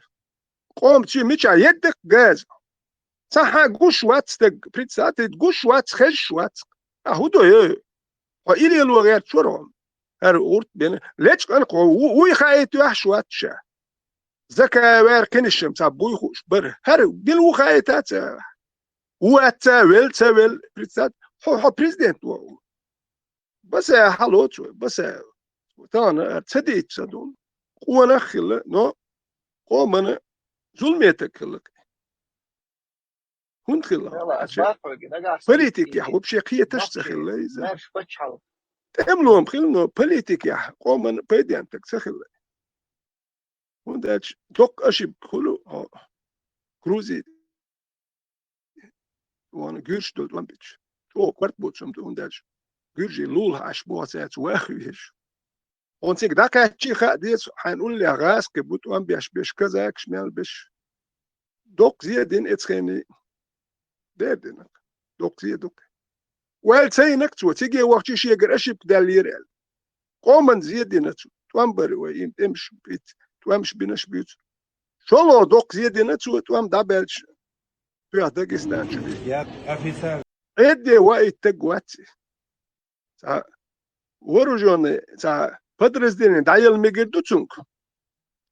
Qom ci miča yeddek gaz. Saha guš watsteg, predstavite guš watsk, hež watsk. A hudo je. Pa ili lu gjer čurom. Her urt bene. Lech kan qo, uj khayet juah watša. Zaka wer kinishim, sa buj khush bar. Her bil u khayetat. واتساول بريزيدنت هو بريزيدنت بس حلوت بس تانا تديت صدون وانا خل نو قومنا ظلمتك لك هون خل بوليتيك يا حبوب شيخية تشتخل إذا تملوهم خلنا بوليتيك يا قومنا بيدينتك تخل هون داش دوك أشيب خلو كروزي وانا جيرش دوت لامبيتش تو kwart botsum to undaj جيرجي لول hash botsat واخيش ونسيك داك تشيخا ديس حنقول لي غاس كبوت وان بيش كذا شمال بيش دوك زيادين اتخيني دادن دوك زيادوك وال سينك تو تيجي وقت شي يقرشب داليرال قومن زيادين توام بري وين امش بيت توامش بينش بيت شلو دوك زيادين توام دابلش في داغستان شوي يا أفيسال ادي وايت تقواتي تا ورجون تا بدرزدين دايل ميجدو تشونك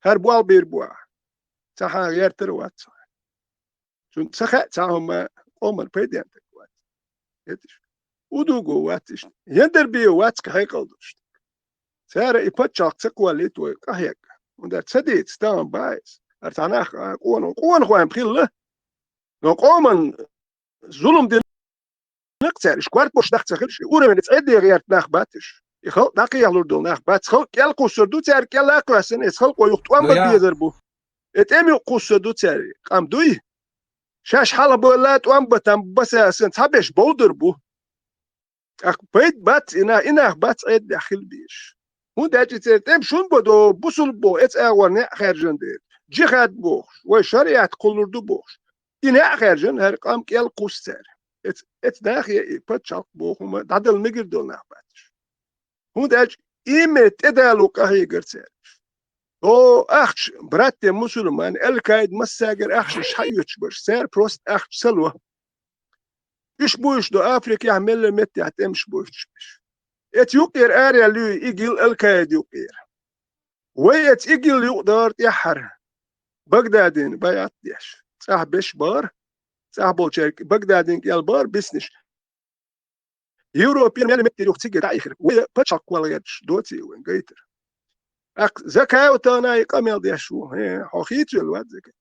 هر بوال بير بوا تا ها غير تروات شون سخا تا هم قومن بيدين تقوات يدش ودوغو واتش يندر بي واتك هيقلدش سارة يبتشاق تقواليت وقهيك ودا تسديت ستان بايس ارتعناخ قوان خوان بخيل لو قومن ظلم دي نقصر شكوارت بوش داخت سخلش اورا من تصعد غيرت ناخ باتش يخل داقي يغلور دول ناخ بات خل كيال قصر دو تار كيال اقراسن اسخل قويوخ توان بالبيزر بو اتامي قصر دو تاري قام دوي شاش حالا بولا توان بتام بس اسن تابش بودر بو اخ بيت بات انا بات عيد داخل بيش هون داجي تام شون بدو بوصل بو ات اغوان خارجن دير جهاد بوخ وشريعه قلور دو بوخ إن خارجن هر قام كيال قوستر ات داخل بتشاق بوخم دادل ميجر دول نخباتش هون داج إيمت إدالو قهي قرسر او اخش برات مسلمان الكايد مساجر اخش حيوش بش سير بروست اخش سلوى ايش بوش دو افريقيا يعمل مت يعتمش بوش بش ات يقير اريا لي يجيل الكايد يقير ويت يجيل يقدر يحر بغدادين بيات ديش صح بش بار صح بولشيك بغدادين يال بار بسنش يوروبيان مل مت يروح تيجي تايخر وي بتشق ولا يدش دوتي وين جيتر اك زكاة وتانا يقامل ديشو هي حقيقي الواد زكاة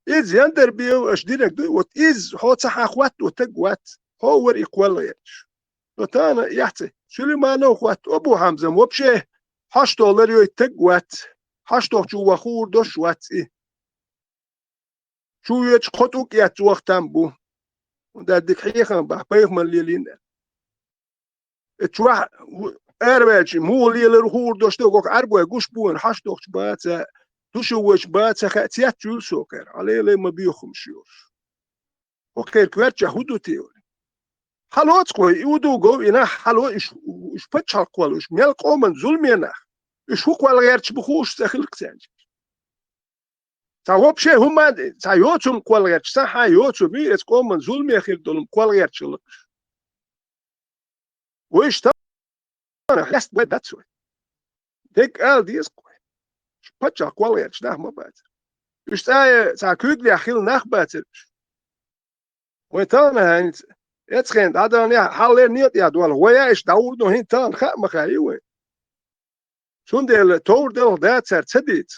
إز يندر بيو أشدينك دو وات إز هو صح أخوات وتقوات هو ور إقواليش وتانا يحتي سليمان أخوات أبو حمزة وبشه $8 يتقوات $8 شو وخور دوش وات إيه شو يتش خطوك يات وقتام بو ودا ديك حيخا بحبيخ من ليلين اتشوح أربعش مو ليل رخور دوش دوك أربعة قوش بوين $8 بات توشوش بات خاتيات جول سوكر عليه لي ما بيخم شيوش وكير كوارتش هدو تيوري حلوات كوي يودو جو إنا حلو إش بتش هالقوال إش ميل قومن ظلمينا إش هو قوال غيرتش بخوش تخلق تانج تعوب شيء هما تعيوتهم قوال غيرتش صح يوتهم إس قومن ظلمي خير دولم قوال غيرتش لقش وإش تانا حست بيت داتسوي ديك آل ديس قوي إش بتش هالقوال غيرتش ناح ما بات إش تعكود لي أخيل ناح باتش ويتانا هانت اتخين هذا نيا حالي نيت يا دول ويا إيش داود نو هين تان خا مخايوه شون ديل تور ديل دات سر تديت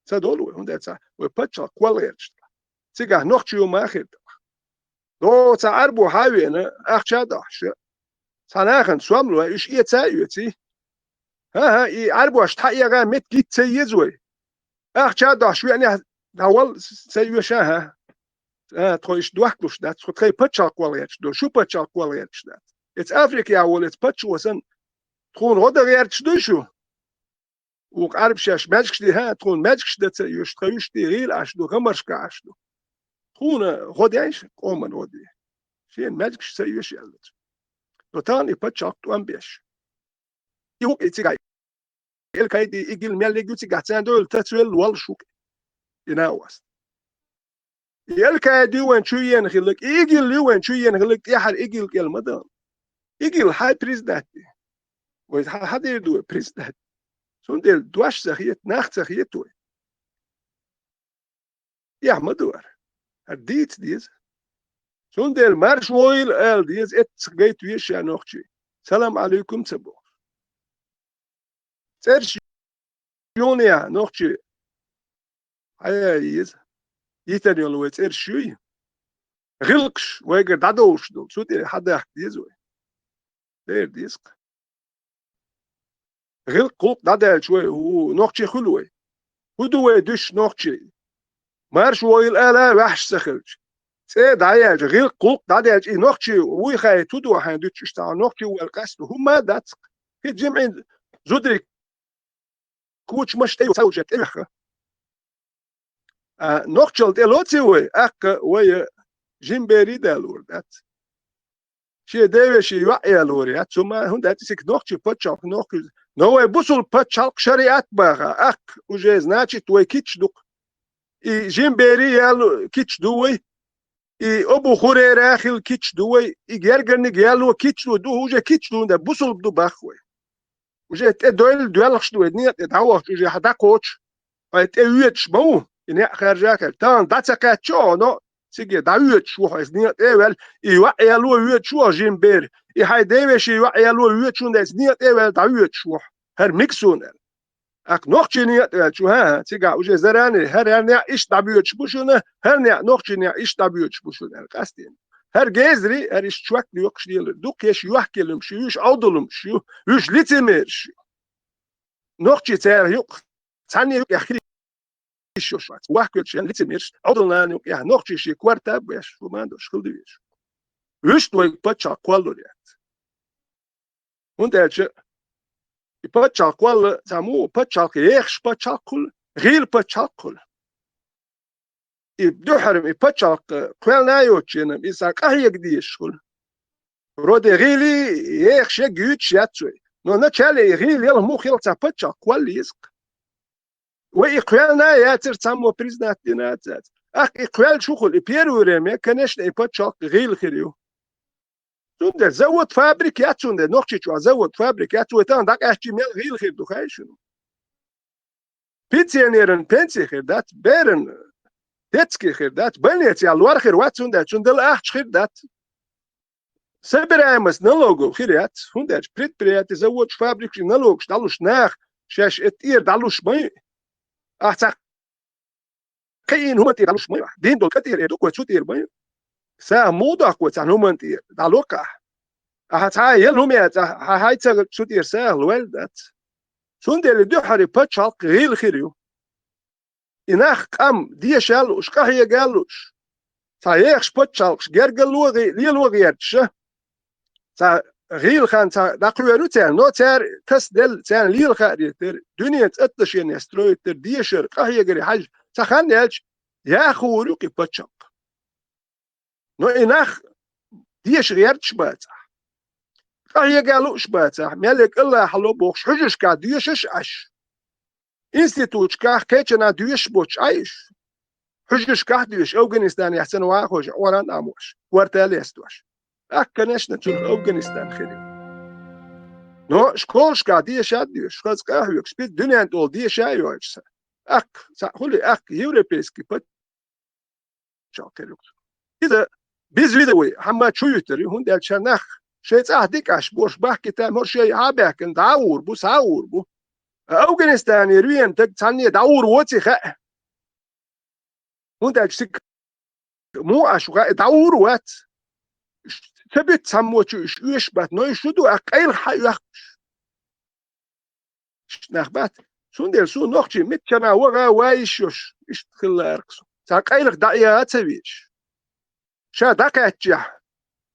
تدولو هون دات وبتش كواليرش تيجا نوختيو ماخد دو تعربو حاوينا اخشا دحش سناخن سواملو إيش إيه تايوتي ها إي عربو أشتحيا غا مت جيت تيزوي اخشا دحش يعني داول سيوشا تخويش دوحكلوش دات تخوي بتش كواليرش دو شو بتش كواليرش دات اتس افريكا ولت بتش وسن تكون غدا غيرتش دوشو وقارب شاش ماجكش دي ها تكون ماجكش دا تيوش تخيوش دي غيل عشدو غمرشك عشدو تكون غدي عيش قومن غدي شين ماجكش تيوش يالت وتاني بتش اكتوان بيش يوك اتيغاي الكاي دي ايجل ميالي جوتي قاتسان دول تتويل والشوك يناواس الكاي دي وين شو ينخلق ايجل وين شو ينخلق يحر ايجل كالمدان ايجل هاي بريزدات وهذا يدو بريزدات شون ديل دواش سخيت ناخت سخيتو يا مدور هديت ديز شون ديل مارش وويل ال ديز ات سقيت ويش يا نوختي سلام عليكم تبو ترش يونيا نوختي هيا يز يتني لو ترشي غلقش ويقر دادوش دول شو ديل حدا يحكي ديزوي دير ديسق غلق قلق دادال شوي هو نوختي خلوي هدوي دش نوختي مارش وويل ال وحش سخلش سيد عياج غير قلق دادال اي نوختي ويخاي تدو حندوش اشتاع نوختي والقصد هما داتق في جمعين زدري كوتش مش تيو سوجت إلخ نوختشل دلوتي وي أك وي جيمبري دالور دات شيء داوي شيء وعي لوريات ثم هون دات سك نوختشي بتشال نوختشي نوي بوصل بتشال شريعت باغا أك وجاز ناتشي توي كيتش دوك إي جيمبري يالو كيتش دوي إي أبو خوري راخل كيتش دوي إي جرجرني يالو كيتش دو وجا كيتش دو ده بوصل بدو باخوي وجا دويل دويلخش دوي نيت دعوة وجا حدا كوتش ويتأويتش بو إن خارجاك تان داتسكات شو نو سيجي دعويتش وحيس نيت إيوال يوعي لو يوتش جيمبير هاي داويش يوعي لو يوتش ندس نيت إيوال دعويتش وح هر ميكسون أك نوختشي نيت شو ها سيجا وجا زراني هر يعني إيش دعويتش بوشونه هر يعني نوختشي يعني إيش دعويتش بوشونه قاستين هر جازري هر إيش شوك ليوكش ديال دوك يش يحكي لهم شو يش أودلهم شو يش ليتمير شو نوختشي تار يوك ثاني يوك يحكي شو شوات واحد شيء ليتمير أودلنا يوك يعني نوختشي شيء كوارتا بيش شو ما عنده شغل ديش يش توي بتشا كوالو ريات وندرش بتشا كوال سامو بتشا كيخش بتشا كل غير بتشا كل يبدوحرم بتشا كوال نايوتشين إذا كهي قديش كل رودي غيلي يخش جيتش ياتوي نو نتشالي غيل يلا مو خيل تبتشا كوال يسق وإقوالنا ياتر تسمو بريزنات دينات ذات أخ إقوال شغل بيرو ريمي كنش نيبات شاق غير خيريو تونده زود فابريكات تونده نوخشي شو زود فابريكات وتان داك أشتي ميل غير خير دو خاي شنو بيتسينيرن بنسي خير دات بيرن تتسكي خير دات بنيت يا الوار خير وات تونده تشندل أخش خير دات سبرامس نلوجو خيرات هونداج بريت بريات زود فابريك نلوج دالوش ناخ شاش اتير دالوش مي أحسن كاين هما تيدالوش مي دين دول كتير إدو كوتشو تير مي سا مودا كوتشان هما تير دالوكا أحسن يلهم يا هاي تسا شو تير سا الوالدات سوندل دو حري باتشال غير خيريو إناخ قام دي شالوش كهي قالوش سايخش باتشالش جرجلوغي ليلوغيرتش تا غيل خان تا دقلو تاع نو تاع كس دل تاع ليل خاري تر دنيا تاتش ينستروي تر ديشر قهي غري حاج تا خان يلج يا خورو كي باتشق نو اناخ ديش غيرتش بات قهي قالو شبات ملك الله حلو بوخش حجش كا ديشش اش انستيتوت كا كيتنا ديش بوش عايش حجش كا ديش افغانستان يحسن واخوش وران اموش ورتال يستوش أكناش نتشوف أفغانستان خير. نو شكولش قاعدية شادية شخص قاهوة كسبت دنيا تقول دي شايو أجسا. هولي يوريبيسكي بات شاكريوك. إذا بيزويدوي حما تشويتري هون دال شناخ شيء أهديك أش بوش بحكي تامر شيء عابك إن دعور بو سعور بو. أفغانستان يروين تك تانية دعور واتي خاء. هون دال شك مو أشوغا دعور وات. ثبت سموتش إيش بات نوي شدو أقيل حيوخ نخبات سوندل سو نوخشي متشنا وغا وايشوش إيش تخل أرقصو ساقيل دعيا تبيش شا دقاتجح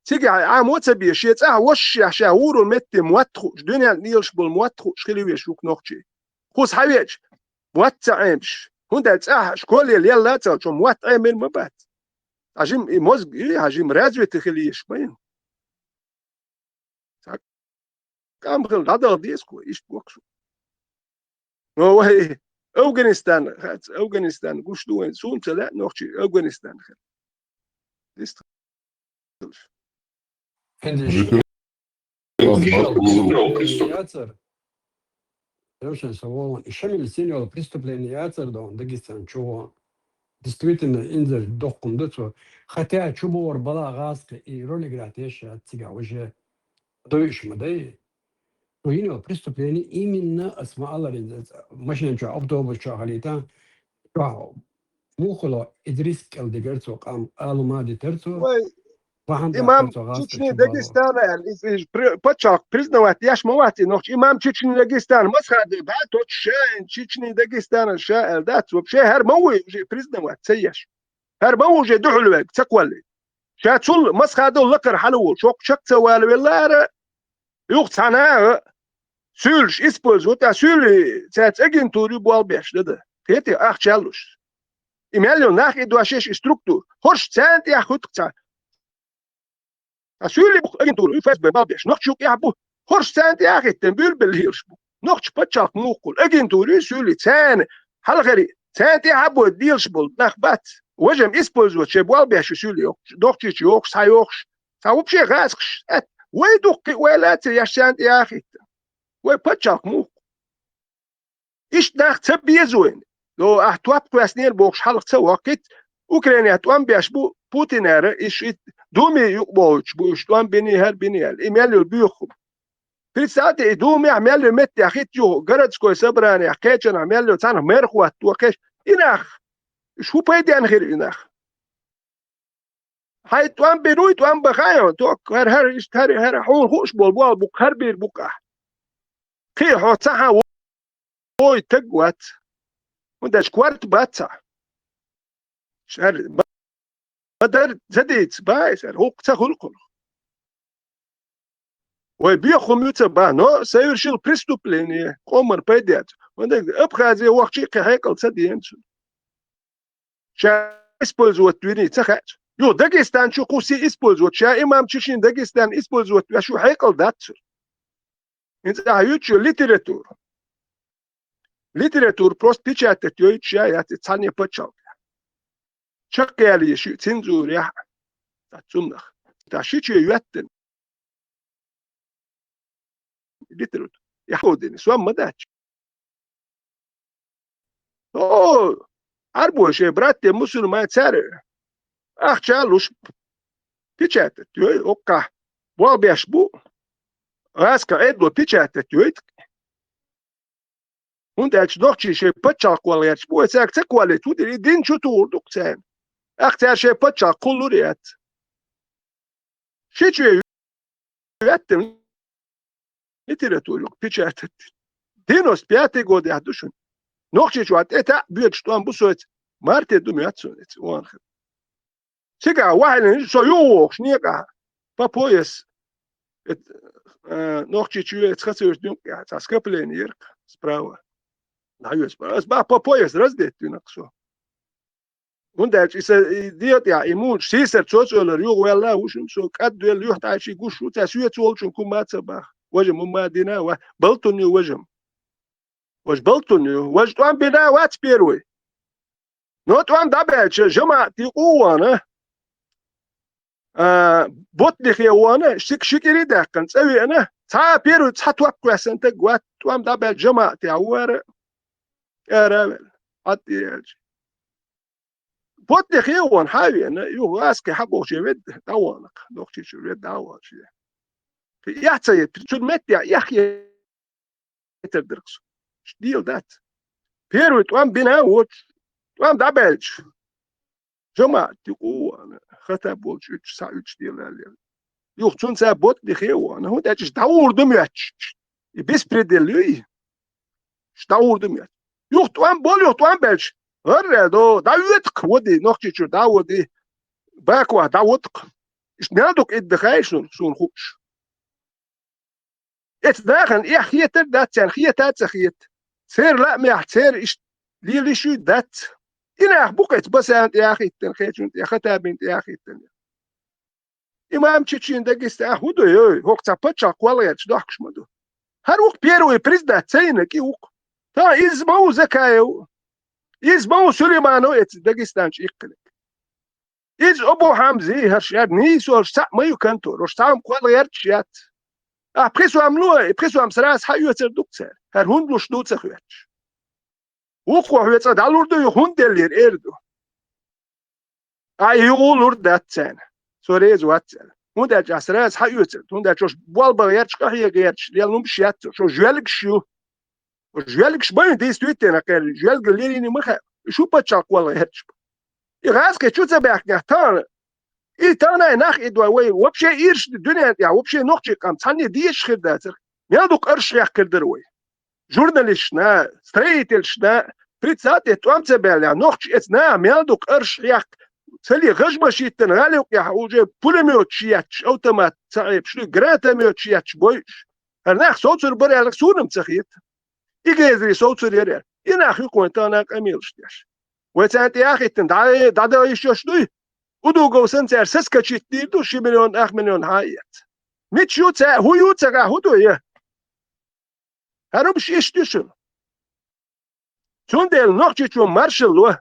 تيجي عام تبيش يتاه وش شاورو المت موتخو دنيا نيلش بالموتخو شخلي شوك نوخشي خوص حبيش موتعمش هوندا تاه شكول يلا تاو موتعم من مبات عجيم مزج عجيم رازوي تخليش بين كم خل هذا ديسكو إيش بوكسو هو أفغانستان قش دوين سوم تلا نوخشي أفغانستان خل ديست Очень соволон. Еще не сильно преступление Дон Дагестан чего действительно инзер документацию. Хотя чубор бала газка и роли гратеш отсига уже доиш мадей. То ино преступление именно اسمع الله ماشي نشوف أبدو شغاليتا مخلو إدريس كالدجرتو قام قالوا ما دي ترتو إمام تشني داغستان يعني باتشاك بريزنوات ياش مواتي نوخ إمام تشني داغستان مسخد باتو تشين تشني داغستان الشائل دات وبشي هر موي بريزنوات سيش هر موي دحلوك تقولي شاتول مسخد لقر حلو شوك شك توال ولا يقتنا سولش اسبوز وتا سولي تات اجنتوري بوالبيش ده تيتي اخ تشالوش إيميلو ناخ إدواشيش ستركتور هرش تانت يا خد تاع سولي اجنتوري فاس ببابيش نخشوك يعبو هرش تانت يا أخي تنبيل بالهيرش نخش بتشاك موقول اجنتوري سولي تان حلغري تانت يعبو الديلش بول نخبات وجم اسبوز وتشي بوالبيش سولي دوختيش يوكس سايوكس ساوبشي غاسكش ويدوك ولا تياشانت يا أخي وبتشاك موق إيش ناخ تبيزوين لو أحتواب كواسنير بوكش حلق سوا كت أوكرانيا توان بيشبو بوتينار إيش دومي يقبوش بوش توان بيني هر بيني الإيميل البيوخم في ساعات دومي عمل مت يا أخي جو جرد سكوي سبراني حكيتشن عمل له تانه مرخوات توكش إناخ شو بيدي أنا غير إناخ هاي توان بينوي توان بخايون توك هر إيش هر حول خوش بول بوك هر بير بوكه كي حوتها وي تقوت وندش كوارت باتا شهر بدر زديت بايسر هو تخلق وبيخم يتبع نو سيرشل بريستوبليني قمر بيديات وندك ابقى زي وقت شيء هيكل سدين شا اسبولز وتويني تخات يو داغستان شو قوسي اسبولز وتشا امام تشين داغستان اسبولز وتشو هيكل دات انت هيوتشو ليتراتور Литература просто печатать ее, я не почал. Чакали еще цензуре. Цумнах. Та шичи юаттен. Литература. Я ходин, суам мадач. О, арбоше, братья мусульмане цари. Ах, чалуш. Печатать ее, ока. Болбеш бу. Аска эдло печатать ее. Hundač dohčišie pačākolietis, poecēk cekolīt, udiri dinču tūrduk cēn. Akcēšie pačākuluriet. Šičie juettim literatūru pičētat. Dinos 5. godi atdušun. Nohčišuat etā biedštuam busoit mārtie dumi atsunīts. Sigā vailin so jūks niekā papojas. Nohčišu juet skacījus dņukā, tā skapelēni irka sprāvā. Es papojas razdēt vinakso. Hundač idiot ja imun sisar sociolar yugo vela ushun so kaddu el yuhta shi gushu ta suyet olchun kumatsa ba. Wajam madina wa baltuni wajam. Waj baltuni waj tuan bina wat perwe. No tuan dabach jama ti uwana. Botlich yawana shikiri dakan tsawi ana. Ta peru tatwak kwasanta gwat tuan dabach jama ti awara. Aravel atiyaj. Botlich yawan hawi ana yu aske habo shewed dawanak. Dokchi shewed dawa shi. Yatsayet tsulmet ya yahye terdirks. Deal that. Peru tuan bina wot tuan dabach. Jama ti uwana. Khatab bolch 3 saat 3 diyorlar. Yok tsunsa botlich yawan. Hu da dawurdum yaç. Bespredeliyor. Dawurdum yaç. Yok tuan bol yok tuan belç. Hırre do davet wodi nohchichu dawodi. Bakwa dawot. Snadok idkhayshun sun khush. Et dagen yahyeter dat zijn khietat zakhiyet. Ser la me ser is li shu dat. Ina buqet basant ya akhi tenkhayshun ya khatabint ya akhi ten. Imam Çiçin de giste hudo yo hokta pacha kwalayach dokhshmadu. Har waq pieru prezdat sayna ki waq. Ta izbau zakayo. İzbau Süleymano et Dagestanç iklik. İz Abu Hamzi herşer niso sa'mayu kanto rostam kwalayarchat. Preso am sras hayuter dukser. Her hundlu stutzer hört. Ukwa hört dalurdu hundelir erdu. Ay yulur datsen. Sorez watsel. Hunda jasras hayuter. Hunda çoş balba yarçkahiye gerç. Yalnum şiyat. Şo jwelik şu. Жвелик шбай действуете на кер жвел галерини маха шупа чаквала херч. И газка чуца бахня тан. И тана нах идва way вообще ирш dünya ya вообще нохчи кам цани диеш хирдатер. Мядук арш яхкердер way. Журналистна, строительшна, прицате туамца беля нохчи эцна мядук арш ях цели гажбашитен галюк я уже пулемет чияч автомат цаиб шлю гранатомет чияч бойш. Арнах соцур баралык сунам цахит. İgezri soğutur yere. Yine akı kontana kamil işler. Ve sen de akıttın. Daha iş yaşlı. Udu govsan ser ses kaçıttı. 2 milyon, 8 milyon hayat. Mit yutsa, hu yutsa ga hudu ya. Her bir şey düşün. Tundel nokçu marşallu.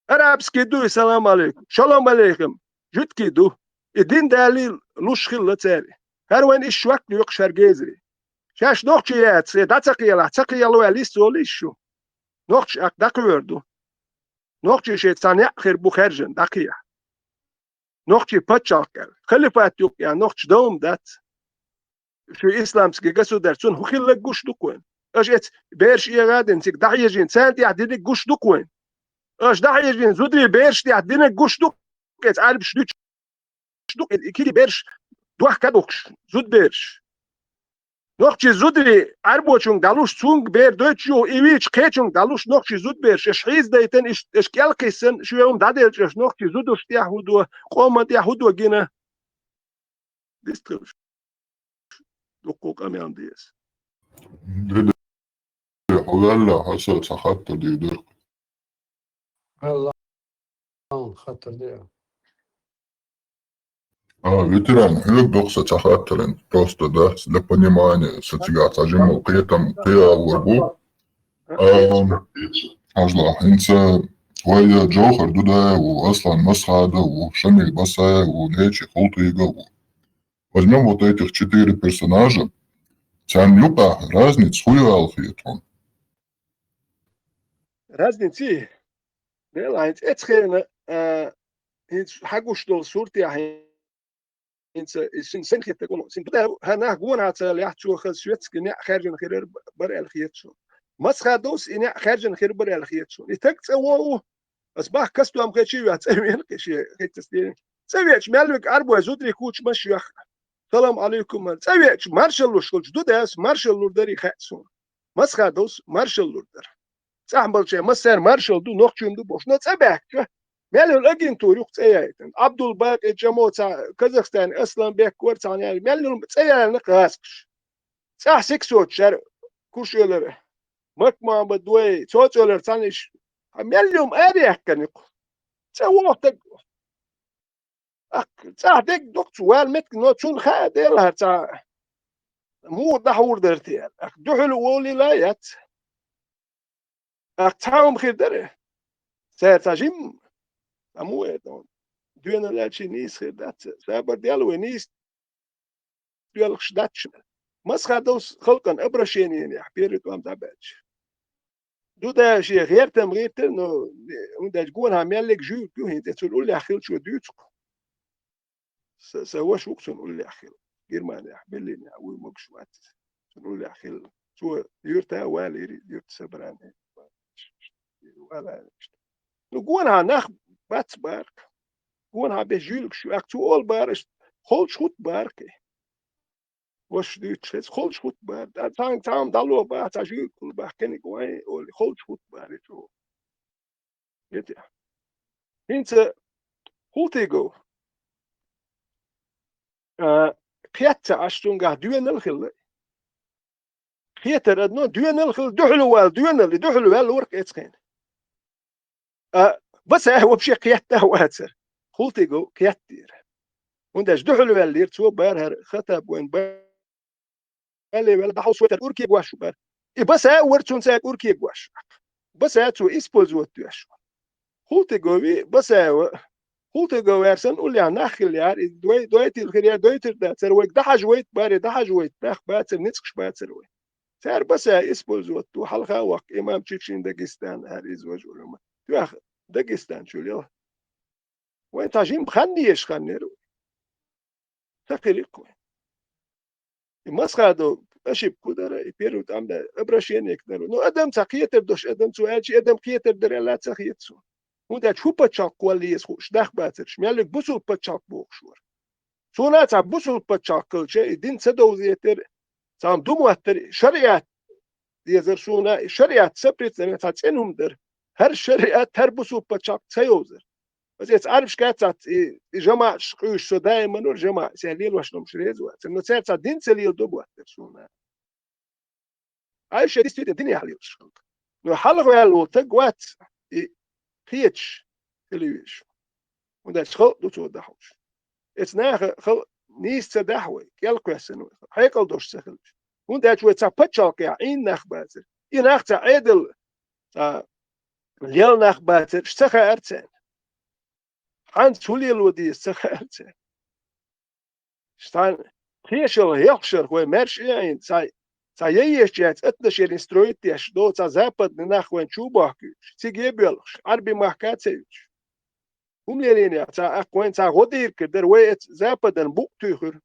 Arabski du selam aleyküm. Shalom aleyküm. Jutki du. Din dalil luşkhil tsari. Her wen iş vakti yok şergezri. Şaş nokçiyat, datsakiyala ve lisolişu. Nokç ak dakverdu. Nokçi şey sani akhir bu kharjan dakiya. Nokçi paçakal. Khalifat yok ya nokç dom dat. Şu İslamski gasudarsun hukhilla gushdukwen. Ajet berş iraden sik dahiyajin santi adini gushdukwen. Aş dahiyajin zudri berş di adini gushduk. Et alb shduk. Shduk ikili berş duah kadokş. Zud berş. Nochchi zudri arbochung dalush zung ber deutschu iwich kechung dalush nochchi zudber shiz deiten is kelkisen shweum dadelch nochchi zudu stia hudu qoma dia hudu gina district dokok amyan dies Dede Hollalla hasa sahatta diyor. Allah'ın hatırlıyor. Ветеран, хлеб дохса цахаттарен просто, да, для понимания, сатигата жему, при этом ты авурбу, هجلع انت وهي جوهر دودا واصلا مسخادة وشمل بصا وليتش خلطيقة وزمن وطيتك 4 персонажа كان يبقى رازني تسوية الخيطون Разницы, да, heinz etschene, heinz hagushtol surti heinz sin senchit تكون sin بدا هنا جون على يحشو خسويتس كنا خارجن خير برا الخيطشو مسخا دوس إن خارجن خير برا الخيطشو يتكت أوه أصبح كستو أم كشي واتسوين كشي خيتستين سويتش مالك أربعة زودري كوتش مش يخ سلام عليكم سويتش مارشال لوشكولش دوداس مارشال لوردري خاتسون مسخا دوس مارشال لوردر صاحب شيء مسار مارشال دو نوختشم دو بوشنا تسبك ماله الاجين توريق تسيايتن عبد الباقي جمو تاع كازاخستان اصلا بيك ورتان يعني ماله تسيا نقاسكش صح سكسوت شر كوشيلر مك ما بدوي توتولر تانيش ماله اريح كنق تسوقتك صح ديك دكتور متك نو تشون خادلها تاع مو دحور درتي دحل ولي لايت تعاهم خير دره سيرتاجيم أموه دون دونا لاتشي نيس خير دات سابر ديالو نيس ديال خشداتش مسخا دوس خلقا أبرشيني يعني حبيرت وام تابعش دو دا شي غير تمغير نو وندا تقول مالك جو كو هي تقول لي أخيل شو دوتك سواش وقت نقول لي أخيل غير ما نحبل لي نعوي مقشوات نقول لي أخيل شو يرتا والي يرت سبراني ولا نقولها نخ بات بارك نقولها بجيلك شو أكتوال بارش خل شوت بارك وش ديت شيء خل شوت بار تام دلوا بار تجيل كل بحكي قوي أو خل شوت بار شو يتيا أنت هو تيجو قيادة أشتون قاعد دوين الخل قيادة ردنا دوين الخل دحلوا والورك إتقين بس هو بشي قيادته واتر خلتيجو قيادتير ونداش دحلوا واللير تو بار خطب وين بالي ولا بحوس وتر أوركي قواش بار بس ورتون ساق أوركي قواش بس تو إسبوز وتوش خلتيجو بس خلتيجو ورسن قول لي ناخل يار دويت الخير دويت ده تر وك دحج ويت بار دحج ويت باخ باتر نسكش باتر وي سار بس إسبوز وتو حلقة وق إمام تشين داغستان هاريز وجولما تواخ داغستان شو اليوم وين تاجين بخنيش خنيرو تقريبا مسخادو اشي بكودر يبيرو تعمل ابرشين يقدروا نو ادم تقيت بدوش ادم سؤالشي ادم قيت در لا تخيتسو ودا تشوبا تشاق ولي يسخوش داخ باترش مالك بوسو بتشاق بوخشور سونا تا بوسو بتشاق شيء دين سدو زيتر تام دوموتر شريعه يزر سونا شريعه سبريت زي تاعتهم در هر شريعه تربسو بتشاق تيوزر بس يتعرف شكات جماعة شقوش سو دائما والجماعة سهليل واش نمشي ريزوات انه ساعات دين سليل دوبوا ترسونا عايش دي الدنيا حليل شغل لو حلقوا يالو تقوات خيتش تلويش ودا شغل دو تو دحوش اتنا خل نيس تدحوي يلقوا سنو هيقل دوش سخلش ودا شوي تابتشاك يا عين نخباتر ينخت عدل اليل نخباتر اشتخى ارتين عن سولي الودي استخالته شتان خيشل يخشر هو مرش يعني سايش جات اتنشر انسترويت يش دو زابد نخوين شوباك تيجيبلش عربي محكاتش هم لينيا تا اقوين تا غدير كدر ويت زابدن بوقتيخر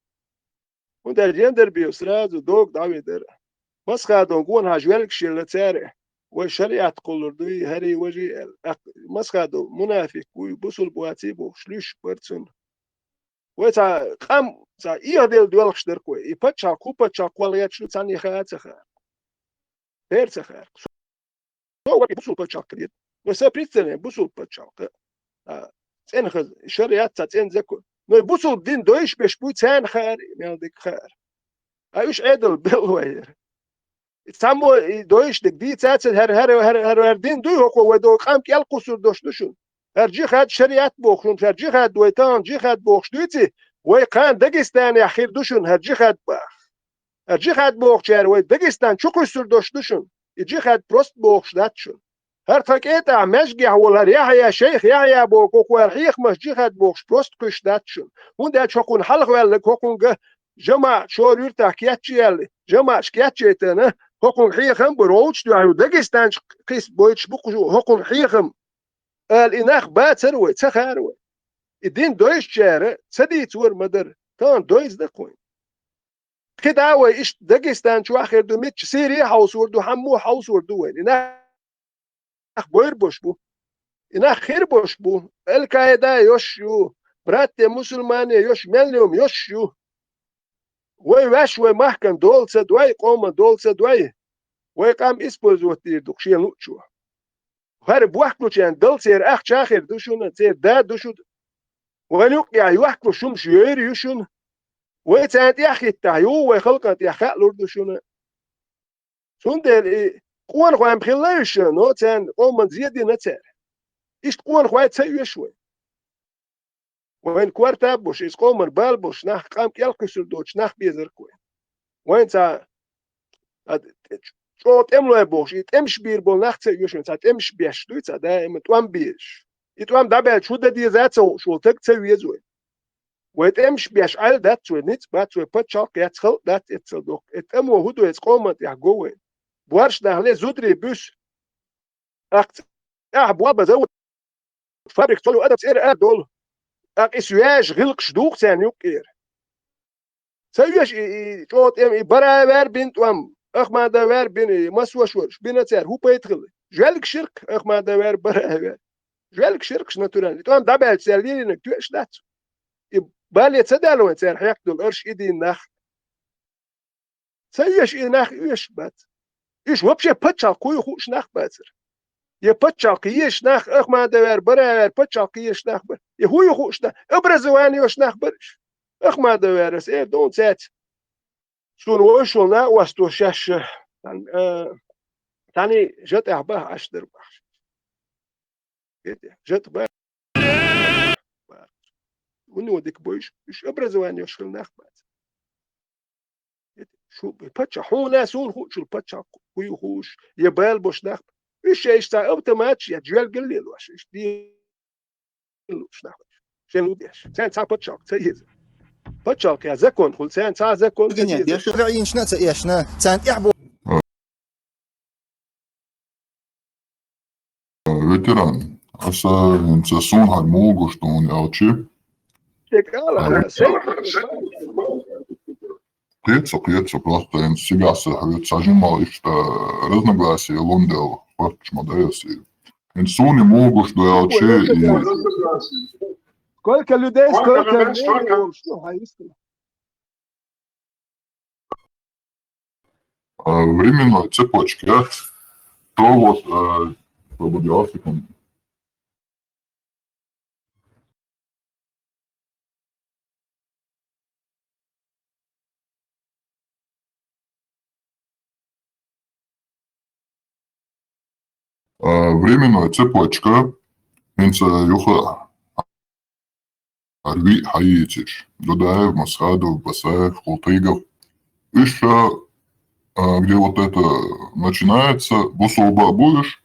وندر جندر بيسراز دوغ داويدر بس خادون قون هاجوالك شيلتاري والشريعة تقول دوي هري وجي مسخادو منافق ويبصل بواتي بوشلوش برتون ويتا قام تا إيه ديل دولخش دركوي يبتشا كوبتشا كواليات شو تاني خاتخا بيرتخا سو بوصل بتشا كريت وسابريتن بوصل بتشا تنخذ الشريعة تنزكو نو بوصل دين دويش بيش بو تان خار مالدك خار ايش عدل بالوير تامو دويش دك دي تاعت هر دين دوي هو ودو قام كيل قصور دوش دوشون هرجي خد شريعت بوخون هرجي خد دويتان جي خد بوخش دويتي وي قام دغستان اخير دوشون هرجي خد باخ هرجي خد بوخ چر وي دغستان چو قصور دوش دوشون الجهاد بروست بوخش داتشون هر تكيتا مشجع ولا يحيى شيخ يحيى بوكو والحيخ مش جهاد بوخش بروست كش داتشون هون دا تشكون حلق ولا كوكون جماعة شور يرتاح كياتشي يلي جماعة كياتشي تنا هكون حيخم بروتش دو داغستان قيس بويتش بوكو هكون حيخم الاناخ باتروي تخاروي الدين دويش شارع سدي تور مدر كان دويز دكوين كداوي ايش داغستان شو اخر دو ميتش سيري هاوس وردو حمو هاوس وردو وين اناخ بوير بوش بو اناخ خير بوش بو القاعده يوشيو برات مسلمان يوش مليوم يوشيو وي واش وي محكم دولسة دوي قوم دولسة دوي وي قام اسبوزوتي دوكشي لوتشو هر بوحكو كان دولسير اخ شاخر دوشون تير دا دوشو ونوقع يوحكو شوم شيري يوشون وي تانت ياخي التعيو وي خلقت ياخا لوردوشون سوندل قوان خوام بخلايش نو تان قوم زيادي نتار ايش قوان خواه تسيو شوي وين كوارتا بوش إس قومر بال بوش نح قام كيالكسر دوش نح بيزر كوين وين تا شو تملو بوش يتمش بير بول نح تسيوشن تا تمش بيش دوي تا دائما توام بيش يتوام دابل شو دا دي ذات شو تك تسوي يزوي ويتمش بيش عيل دات شو نيت بات شو باتشاك يتخل دات يتسل دوك اتمو هدو إس قومت يحقوين بوارش دهلي زودري بوش اخت بوابا زود فابريك تولو أدب سير دول اسواج غلق شدوق سان يوكير سيوش شوت برا وار بنت وام اخ ما دا وار بين مسوش ورش بين تسار هو بيتخل جالك شرك اخ ما دا وار برا وار جالك شرك ناتورال توام دابل سالين انك توش دات بالي تسدالو تسار حياك دول ارش ايدي نخ سيوش نخ يش بات ايش وبشي باتشا كوي خوش نخ باتر يا باتشاقيش ناخ اخ ما دوار برا باتشاقيش ناخ بر يا هو يخوش ده ابرزواني وش ناخ برش اخ ما دوار اس ايه دون سات شون وشونا واستو شاش تاني جت احبه اشتر بخش جت بقى ونو ديك بويش مش ابرزواني وش ناخ بات شو باتشا حونا سون خوش الباتشا كوي خوش يبال بوش ناخ ايش يشتا اوتوماتش يا جوال قال لي واش ايش دي واش ناخذ شنو ديش سان تا باتشاك تيز باتشاك يا زكون قول سان تا زكون Genial. Ja się wydaje, że na jest na cent ihbo. Ветеран, аса инца сон хар могу, что он ялчи. تكالا Прица, просто ин себя сахавит сажимал, что разногласия лондел, фактично дается. Ин сон не могу, что ялчи и... сколько людей, сколько что хаискало. Временной цепочки, то вот, побудил секунду. Временная цепочка, инца юха, арви хаитич, Дудаев, Масхадов, Басаев, Хултыгов. Еще, где вот это начинается, бусолба будешь,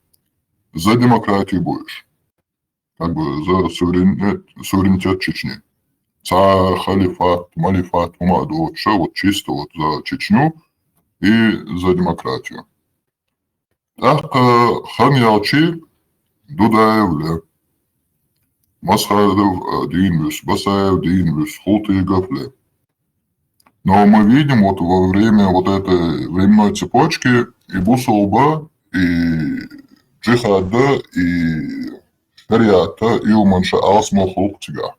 за демократию будешь. Как бы за суверенитет Чечни. За халифат, малифат, умаду, вот что, вот чисто вот за Чечню и за демократию. Так, хан ялчи, Дудаев, Масхадов, Динвис, Басаев, Динвис, Хултыгов. Но мы видим вот во время вот этой временной цепочки и бусолба, и джихада, и шариата, и уманша асма хултига.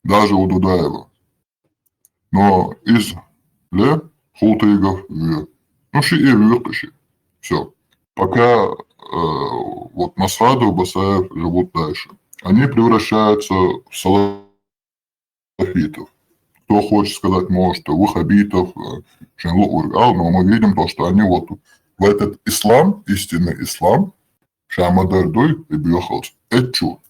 Даже у Дудаева. Но из ле Хултыгов, ну ши и выркаши. Все. Пока вот Масхадов, Басаев живут дальше. Они превращаются в салафитов. Кто хочет сказать, может, ваххабитов, но мы видим то, что они вот в этот ислам, истинный ислам, Шамадардуй и Бьехалс, Эчу.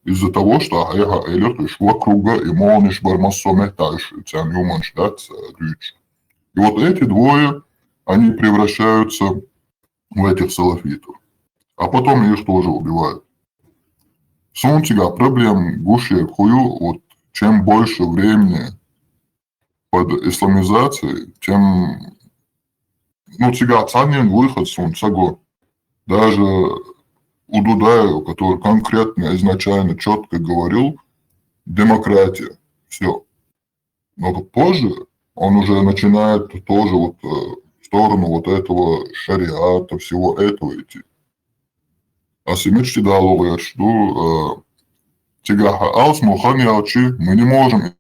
Из-за того, что Айга Элертыш вокруга и Молниш Бармассоме Тайш, Тян Юманш Дац Рюч. И вот эти двое они превращаются в этих салафитов. А потом их тоже убивают. Сунтига проблем гуще хую, вот чем больше времени под исламизацией, тем, ну, тига цанен выход сунцаго. Даже у Дудаева, который конкретно изначально четко говорил, демократия, все. Но позже он уже начинает тоже вот в сторону вот этого шариата, всего этого идти. А семечки дало, что тигаха алсмухани алчи, мы не можем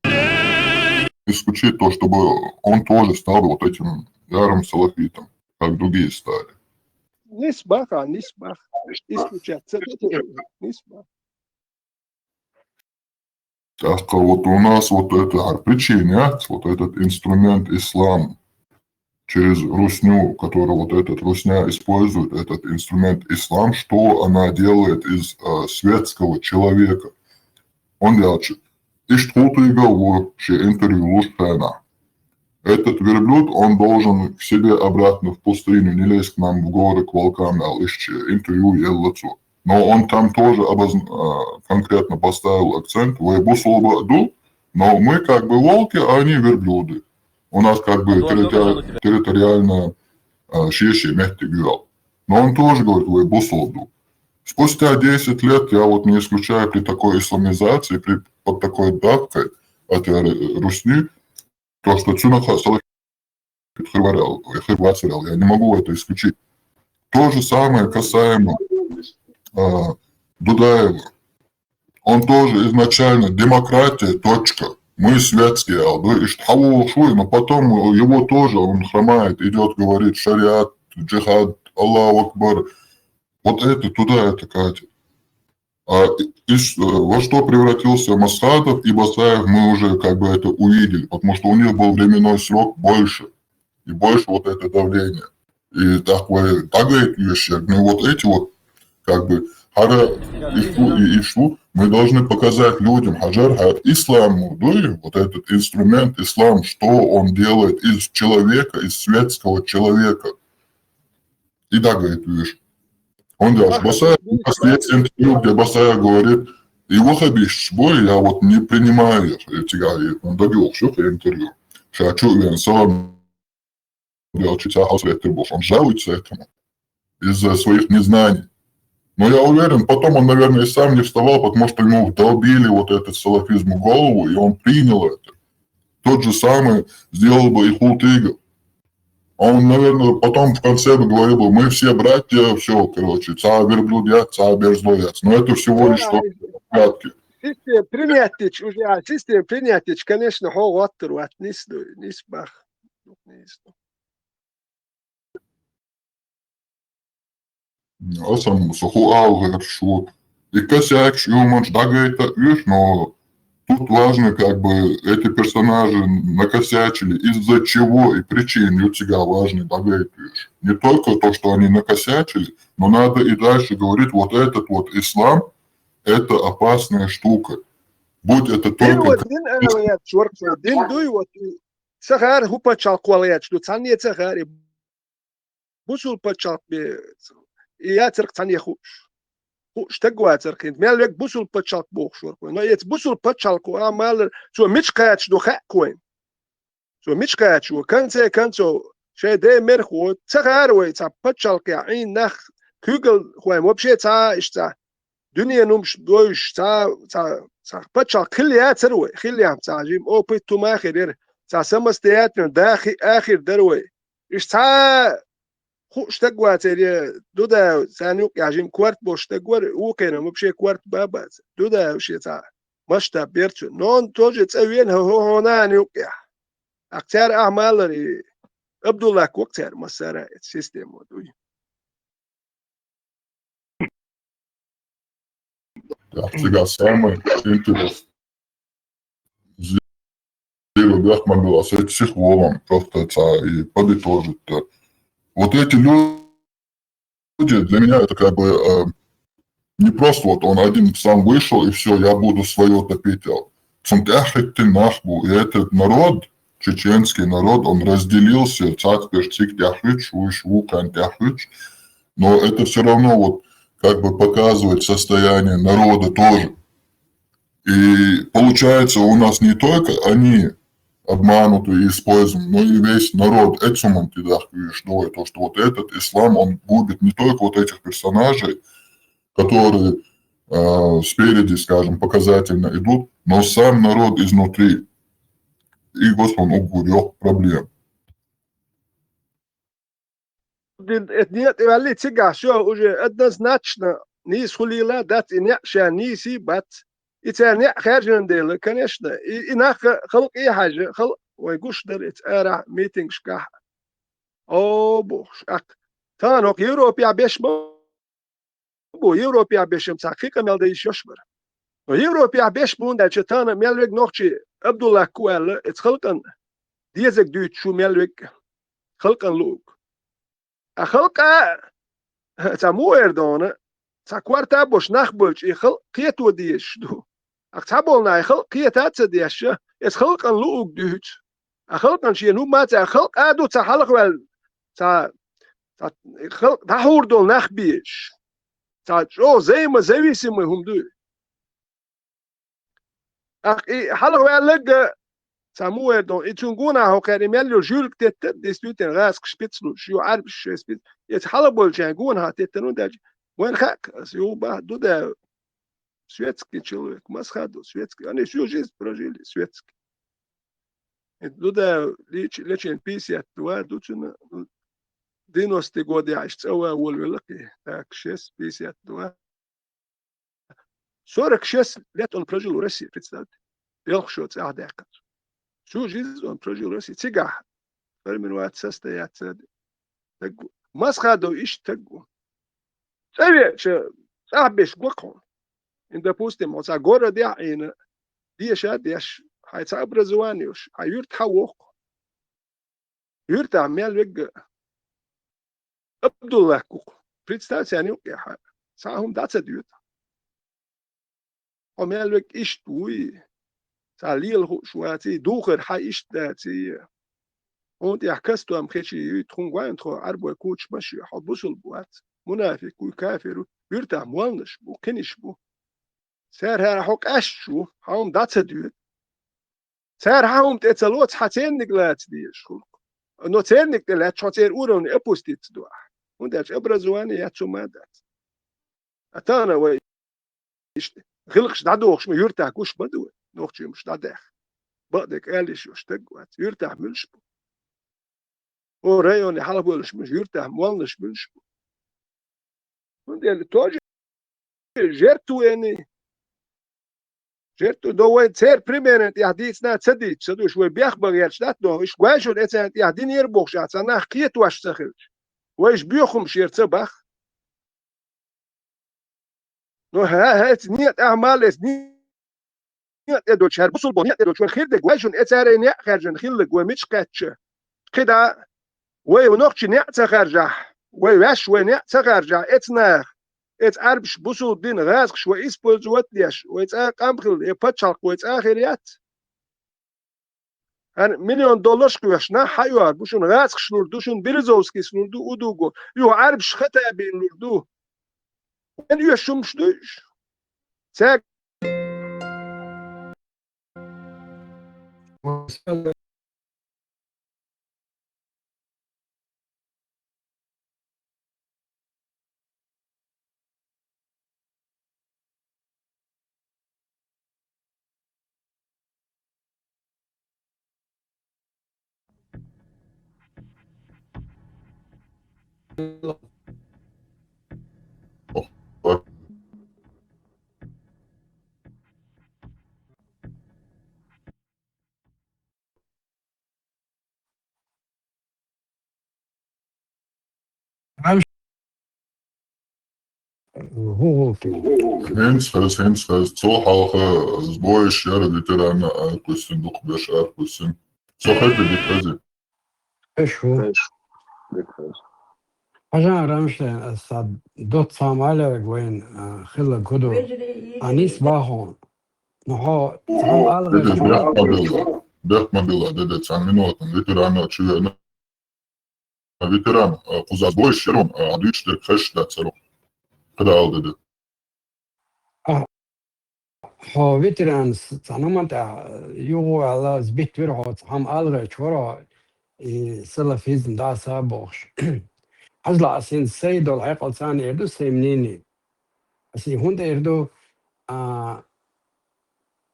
исключить то, чтобы он тоже стал вот этим ярым салафитом, как другие стали. نسبة исключать. Нисбах. Так что вот у нас вот это причина, вот этот инструмент ислам через русню, который вот этот русня использует, этот инструмент ислам, что она делает из светского человека. Он делает, и что ты говоришь, интервью лучшена. Этот верблюд, он должен к себе обратно в пустыню, не лезть к нам в горы, к волкам, а лишь интервью ел лицо. Но он там тоже конкретно поставил акцент, но мы как бы волки, а они верблюды. У нас как бы территориально шире мягкий гюал. Но он тоже говорит, вы бусолду. Спустя 10 лет, я вот не исключаю при такой исламизации, под такой давкой от русни, то, что Цунаха хрвацерял, я не могу это исключить. То же самое касаемо Дудаева. Он тоже изначально демократия, точка. Мы светские, но потом его тоже, он хромает, идет, говорит шариат, джихад, Аллаху Акбар. Вот это туда это катит. Во что превратился Масхадов и Басаев, мы уже как бы это увидели, потому что у них был временной срок больше, и больше вот это давление. И такое, ну вот эти вот, как бы, мы должны показать людям, исламу, вот этот инструмент ислам, что он делает из человека, из светского человека. И да, говорит, видишь. Он делает Басаев, последствия интервью, где Басаев говорит, его хабиш, бой, я вот не принимаю их, он добил все интервью. Хочу, я сам делал он жалуется этому из-за своих незнаний. Но я уверен, потом он, наверное, и сам не вставал, потому что ему вдолбили вот этот салафизм в голову, и он принял это. Тот же самый сделал бы и Хултыгов. Он, наверное, потом в конце бы говорил бы, мы все братья, все, короче, ца верблюдят, ца берзлоят. Но это всего лишь что порядки. Систем принятич, конечно, ховаттер, вот нисбах. А сам суху алгер, что и косяк, юманш, да, это вещь, но тут важно, как бы, эти персонажи накосячили, из-за чего и причин ютига важны, да, вещь. Не только то, что они накосячили, но надо и дальше говорить, вот этот вот ислам, это опасная штука. Будь это только... Дин дуй вот, сахар хупачал куалеч, тут санье сахари, бусул пачал бе... И я церк цан ехуш. Штегуа церкин. Мелвек бусул пачалк бохшур. Но jetzt бусул пачалку, а мелер so mitschkaach do hakkoin. So mitschkaach wo kan so шеде мерху цахарой ца пачалк я и нах kügel хоем вообще ца ишца. Дүния нумш дойш ца пачалк хилия церой. Хилия ца жим опит тумахер ца самостеят дахи ахир дерой. Ишца Штегуа церия, дуда санюк яжим кварт бо штегуар укена вообще кварт бабац. Дуда вообще ца масштаб берчу. Но он тоже цевен хона нюк я. Актер амалери Абдулла коктер масара систему дуй. Да, сега самое интересное. Зело Бяхман была с этих волом просто и подытожить. Вот эти люди, для меня это как бы не просто вот он один сам вышел и все, я буду свое топить. И этот народ, чеченский народ, он разделился, цик тяхыч, вукан тяхыч, но это все равно вот как бы показывает состояние народа тоже. И получается, у нас не только они обмануты и используют, но и весь народ. Этим ты что вот этот ислам, он губит не только вот этих персонажей, которые спереди, скажем, показательно идут, но сам народ изнутри. И вот он угурел проблем. Нет, вали цыга, все уже однозначно, не схулила дать и не шаниси бат. И це не خارجن دل конечно. И нах خلق اي حاجة خلق ويقوش در اتقارع ميتينج شكاح. او بوش اك. تانوك يوروبيا بيش بو يوروبيا بيش مساقيقا ميل ديش يشبر. ويوروبيا بيش بون دا چتانا ميلوك نوخشي عبدالله كوال ات خلقن ديزك دوت شو ميلوك خلقن لوك. خلقا تامو اردونه تا كوارتا بوش نخبلش يخل قيتو ديش دو اكتابولنا يخل قيتات ديش اس خلقن لوك دوت خلقن شي نو ما تا خلق ادو تا حلق وال تا خلق تحور دول نخبيش تا جو زي ما زويسمه هم دو حلق وال لق تامو اردون اتونغونا هو كاريميلو جولك تت ديستوتن غاسك شبيتسلو شو عارف شو سبيت يتحلق بولجانغون ها تتنو داج وين хак, сюба, туда светский человек, масхаду, светский, они всю жизнь прожили светский. И туда лечен 52, дучина, 90-е годы, аж целая улвелки, так, 6, 52. 46 лет он прожил в России, представьте. Белхшо, цахдекат. Всю жизнь он прожил в России. Цигах. Формировать состоять. Масхаду ищ тагу. Че, беш глакон. И, допустим, вот за город я и деш, хайца образование, а юрт хавок. Юрт амел вег Абдуллах кук. Представьте, они сахум дацет юрт. Амел вег иштуи. Салил шуати духер ха иштати. Und я касту am хечи ютрун тро арбо куч маши хабусул буат. منافق وكافر يرتع مولنش بو كنش بو سار هر حق أشو هم دات ديوت سار هم تتلوت حتين نقلات ديش خلق نو تير نقلات شاتير أورون أبوستيت دوا ونداش أبرزواني ياتشو مادات أتانا وي خلقش دادوخش ما يرتع كوش بدو نوخش مش دادخ بعدك قالش يشتقوات يرتع ملش بو وريوني حلبولش مش يرتع مولنش ملش بو ele toje жерtu do we ser primeren ja dit na tsadit so do we biach bagert stat do ich gwash und et ja din hier bochshat nach kiet was sagel we ich biachum shirtsa bach no het niet amal es niet edo char busul boniat edo char khir de gwash und et sare ne kharjan khil we mich qatch kida we noch chi ne kharja ويش وين تغرجع اتنا ات اربش بوسو دين غازق شو اسبولز واتليش ويت قامخل يباتشالق ويت اخريات ان $1,000,000 شكوشنا حيوار بوشون غازق شلوردوشون بيرزوسكي سلوردو ودوغو يو اربش خطا بين لوردو ان يشمش دوش ساك Hens, so hauche, zboje šere veterana arkusin, duk beš arkusin. So hajde dikazi. شو عشان رمشة صاد دوت صامالة وين خلا كدو أنيس باهون نحو صام Hajde ألغ biach padela. دات مبيلا دات عن منوت فيتران تشي فيتران قزاز بويش شرم عديش دك خش دات سرو قدا أو دات ها veterans sanamanta yugo ala zbit virhot ham alre chora sala fizm da sabox hazla asin saydol aqal san erdo semnini asi hunda erdo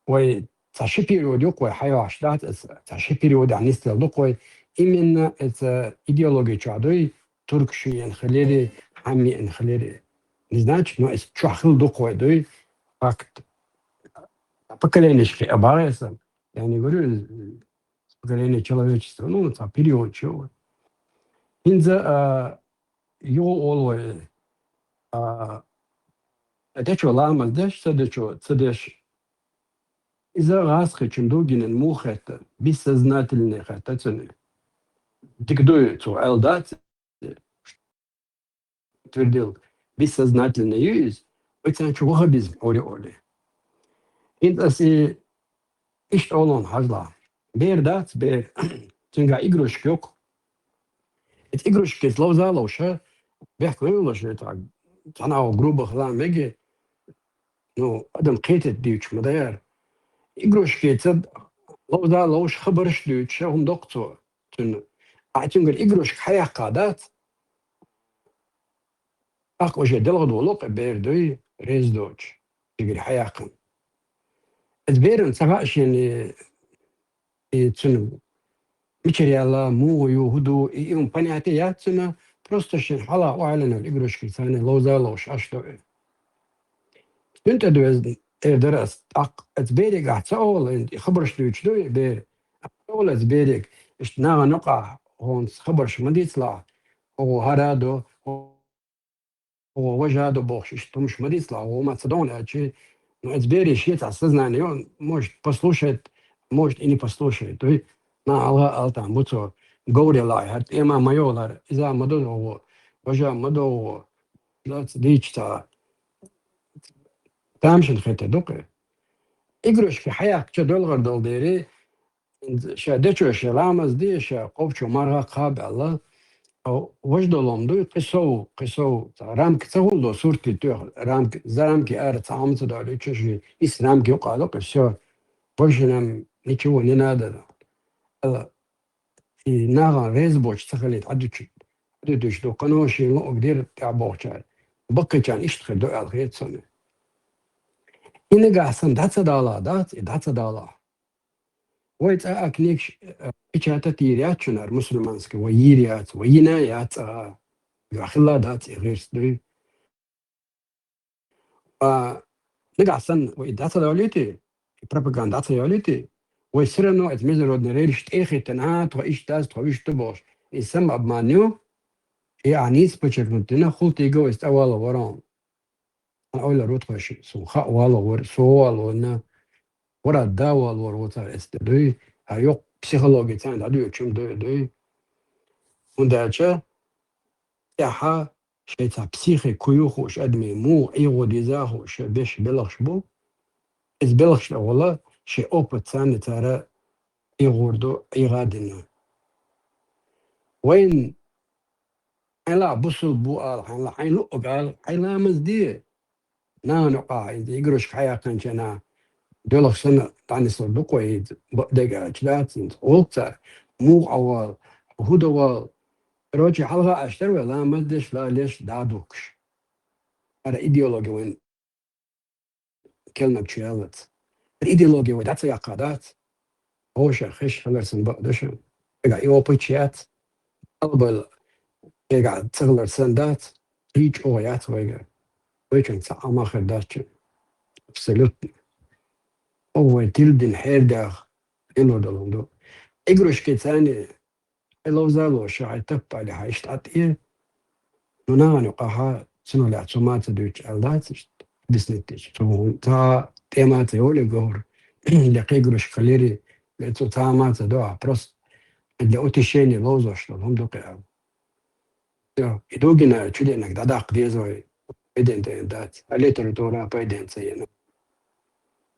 way tashi period yokoy hayo ashdat tashi period anistel dokoy imin et ideologi chadoy turk shiyen khaleri hami en khaleri значит но es chахil dokoy doy fakt поколение оборется, я не говорю поколение человечества, ну, это период чего. Инза его олой, это что лама, дешь, цедеш, из-за расха, чем дугинен мух это, бессознательных, это цены. Диктует, что элдат, твердил, бессознательный есть, это что вахабизм, оли-оли. Инза си, İşte olan hazla. Bir dat bir çünkü igroşk yok. Et igroşk slov zaloša, behkvilo že tak. Sana o grubo hlan vegi. No, adam qetet diuç madayar. Igroşk sad lov zaloš khabarsh diuç hum doktor. Tün çünkü igroşk haya qadat. Ak oje delgdolok bir doy rezdoç. Çünkü hayaqın. Et berin savaşın تنو ميشريالا مو يهودو يوم بنياتياتنا بروستشن حلا وعلنا الإجروش كيساني لو زالوش أشتو أنت دوز درس أق أتبيرك أحتول أنت خبرش دوش دوي بير أحتول أتبيرك إشتنا نقع هون خبرش مديتلا هو هرادو هو وجهادو بوش إشتمش مديتلا هو Macedonija أشي но أتبيري شيء сознание он может послушать может и не послушает. То есть на Алла там буцо говорила, hat ема майолар иза мадово, вожа мадово, лац дичта. Тамшин хете доке. Игрош في حياة كدول غردول ديري شادچو شلامز دي شا قوبچو مرها قاب الله او وجدولم دو قصو رام كتهول دو صورتي تو رام زرام كي ار تعامت دالو چشي اسلام كي قالو قشو وجنم نيچو نينادا في ناغا ريزبوش تخليت عدوش دو قنوشي لو قدير تاع بوخشال بقى كان يشتغل دو الخيط سنة إنك أحسن داتsa دالا ويت أكنيكش إيشاتا تيريات شنر مسلمانسك ويريات وينايات يخلا دات غير سدري نك أحسن ويداتsa داليتي propaganda داليتي ويسرنو اتمزرود نريرشت إخي تنعات وإيش تاز تويش تبوش يسمى أبمانيو يعني سبتشكنتنا خلطي جو استوالا ورام أنا أولا روت وشي سوخا والا ور سوال ونا ورا داوال وروتا استدوي هيوق بسيخولوجي تان دادو يوچم دوي ونداچا ياها شيتا بسيخي كيوخوش أدمي مو إيغو ديزاخوش بيش بلغش بو إز بلغش أولا شي أوبت تاني تارا يغوردو يغادنا وين لا بصل بو لا حين لو قال حين مزدي نا نقع يقروش حياة كان جنا دولار سنة تاني صار بقوي دقة جلات قلت مو أول هو روجي حلقة أشتري لا مدش لا ليش دادوكش هذا إيديولوجي وين كلمة شالت الإيديولوجي وين داتس يقادات هوش خش خلصن بقدش قاعد يوبيتشات قلب قاعد تغلر سندات هيج أويات ويكن ساعة خداتش absolut هو تلدن هيرداغ إنه دلوندو إجروش كتاني لو زالو شاعر تبع اللي هايشتات إيه نونانو قاها سنو لا تسمات دوش ألداتش بسنتش تا تيمات يولي جور لقيجروش كليري لتو تامات دوا بروس اللي أوتشيني لوزوش لهم دوقي إدوجنا تشيلي إنك داداق ديزوي بدين دات أليتر دورا بدين سينا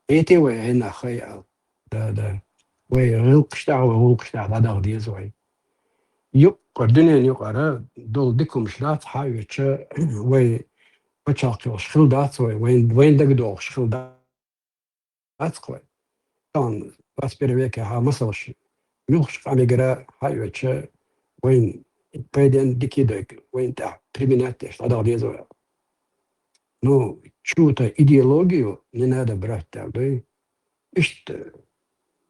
إيتي وهنا خيال دا وغلق شتاع وغلق شتاع هذا غدي زوي يب قدنا يقرا دول ديكم شلات حاجه وي بتشاقي شخل دات وين دق شخل دات قوي كان بس بيريك ها مسلش يوخش عم يقرا حاجه وين بعدين ديكيدك وين تاع تريمينات هذا غدي زوي نو شو تا ايديولوجيو لنهذا برات تاع دي اشت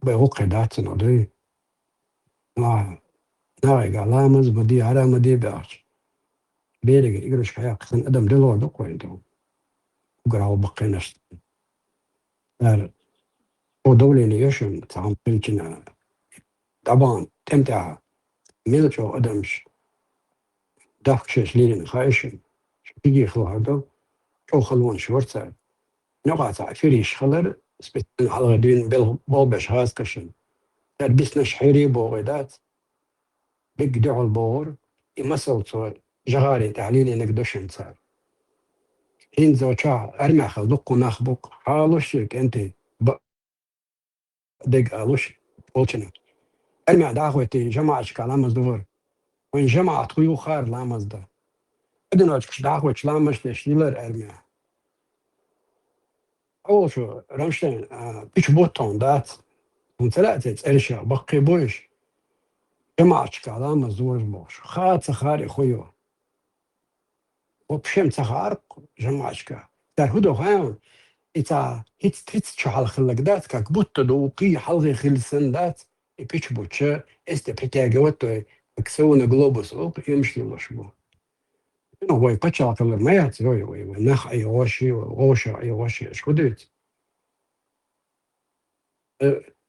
بوقع داتنا دي ما ناوي علامز بدي على مدي باش بيرك يقرش حياة قسم أدم دلو دقوا عندهم وقرأوا بقيناش هو دولة نيشن تعم بلجنا طبعا تمتع ميلتو أدمش دافكشش لين خايشن يجي خلو هذا شو خلون شورتها نقع تعفيريش خلر سبتن على غدين بالبوبش هاز كشن تلبسنا شحيري بوغيدات بيقدعوا البور يمثل صور جغاري تعليلي نقدوشن صار حين زوجها أرمع خلقو نخبق حالوشك أنت دق ألوش بولشنا أرمع داخوتي جماعة كلامز دور وين جماعة خويو خار لامز دا أدنى داخوت لامز تشيلر أرمع أول شو رمشتين بيش بوتون دات وثلاثة أرشا بقي بوش جماعة كلامز دور بوش خاط خاري خويو وبشم تخارق جماعة تهدو هاون إتا هيت شحال خلق دات كاك بوت دوقي حلغي خلصن دات بيش بوتشا بتاجوتو بكسونا جلوبوس أوب يمشي لشبو إنه هو يبتشا كل ما يعتزوي ونخ أي واشي وغوشة أي واشي إيش خديت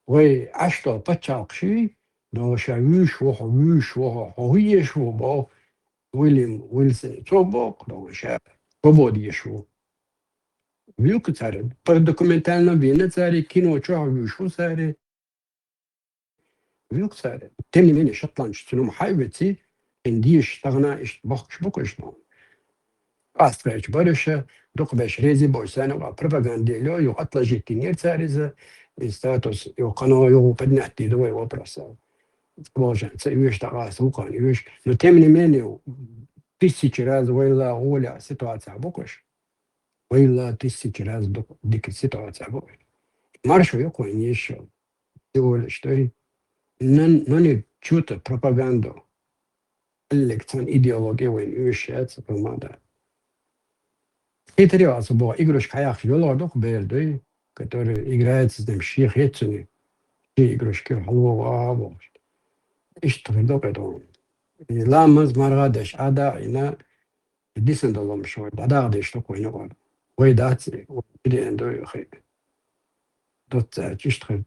وي عشتو بتشا قشي دوشا ويش وحو هي شو بو ويليام ويلسون توبوك دوشا بودي شو ويوك تاري بالدوكومنتالنا بينا تاري كينو تشوها ويشو تاري ويوك تاري تاني مني شطلانش تنو محايبتي انديش تغنى اش بخش بكش نو أستريش برشة دوك باش ريزي بوسانو بروباغاندي لو يو أطلع جيتينير تاريزا ستاتوس يو قنو يو بدنحتي دوي وبرسا بوجان تسيوش تغاس وقان يوش نو تمني مني تسيش راز ويلا غولي سيتواتسا بكش ويلا تسيش راز ديك سيتواتسا بكش مارشو يقوين يشو يقول اشتري نوني تشوت بروباغاندو اللي كان ايديولوجي وين يوشيات سبرمادا Хитрый особо игрушка я хвела док бельдой, который играет с ним шихетсами, игрушки халва абош. И что вы допетон? И ламаз маргадеш ада ина дисен долом шо, ада деш что кой не вар. Ой дати, или эндой хэ. Дот чиштрэ.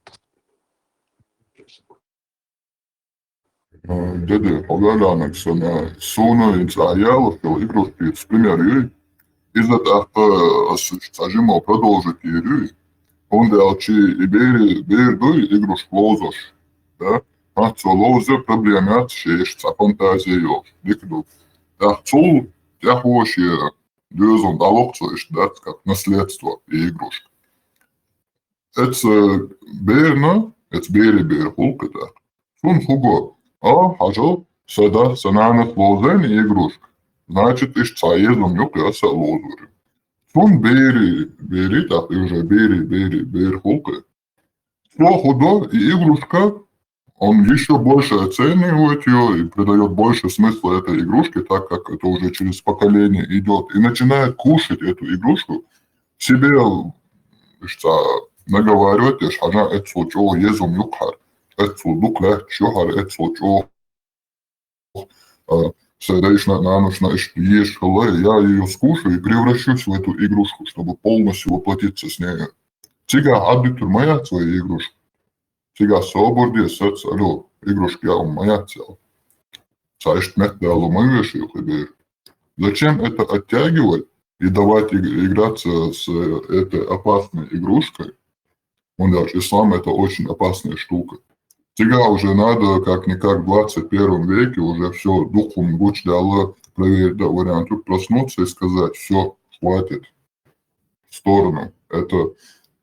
Dede, pogledajnak sam Sunović Ajalo, što igruški s primjeri, izdata sažimo продолжiti igri, onda će i beri igruš lozoš, da? Maco loze problemat šeš sa fantazijoš, dikdu. Da cul, ja hoš je dözom dalokcojš, da, как наследство и игрушка. Ец бери hulkata. Sun hugo, hažal, sada sanānas lozen i игрушка. Значит, иш цаезом юк яса лозури. Сун бери, так и уже бери hulka. Что худо и игрушка, он еще больше оценивает ее и придает больше смысла этой игрушке, так как это уже через поколение идет, и начинает кушать эту игрушку, себе наговаривать, что она это случило езом юкхар, это случило чухар, это случило следующая на ночь ешь халай, я ее скушаю и превращусь в эту игрушку, чтобы полностью воплотиться с ней. Сега аддитур моя своя игрушка. Сега собордия сърца, алло, игрушки я моя цел. Цаишь металлу мою решил, зачем это оттягивать и давать играться с этой опасной игрушкой? Он даже ислам это очень опасная штука. Сега уже надо, как-никак, в 21 веке уже все духом гуч дало проверить вариант. Тут проснуться и сказать, все, хватит, в сторону. Это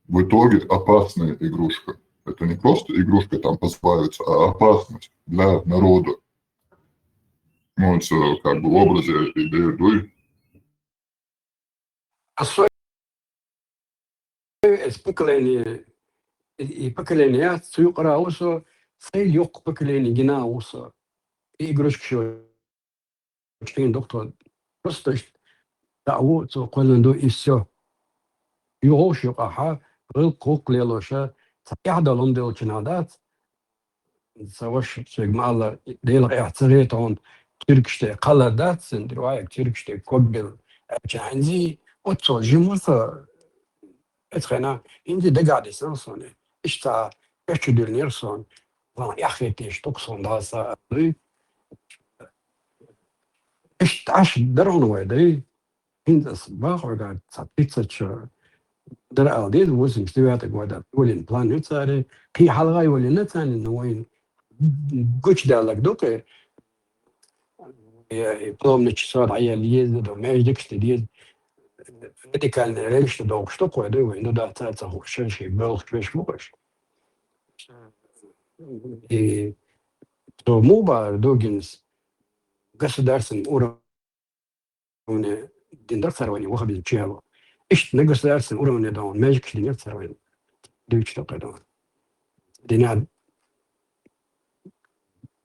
в итоге опасная игрушка. Это не просто игрушка там позбавиться, а опасность для народа. Ну, это как бы в образе идеи дуй. поколение сuyuqra olsa sayl yok поколение гена olsa игрушки что доктор просто дعوة قلنا и все يغوش يقحا غير قوق ليلوشا يحضر لندو كنادات سواش مع الله ديل احتريتون تركشتي قلادات سندروايك تركشتي كوبل جانزي اوتو جيموسا اتخنا عندي دقعدي سنسوني اشتا اشتدل نيرسون وانا يخيتيش تقصون داسا اشت عش درون ويدي عند الصباح وقعد صبيتش در ديد وزن استويات قعدت ولين بلان نتساري هي حلقة ولين نتساني انه وين قوش دالك دوكي بلوم نتشساد عيا ليز دو ماش دكست ديز ادي كان ريلش دوك شتوكو يدو وين دا تاتا هو شنشي بلوخ كوش موش и то муба догинс государственном уровне дендерцарования выходит чело. Ищет на государственном уровне да он мэжик дендерцарования. Дучь только да. Динад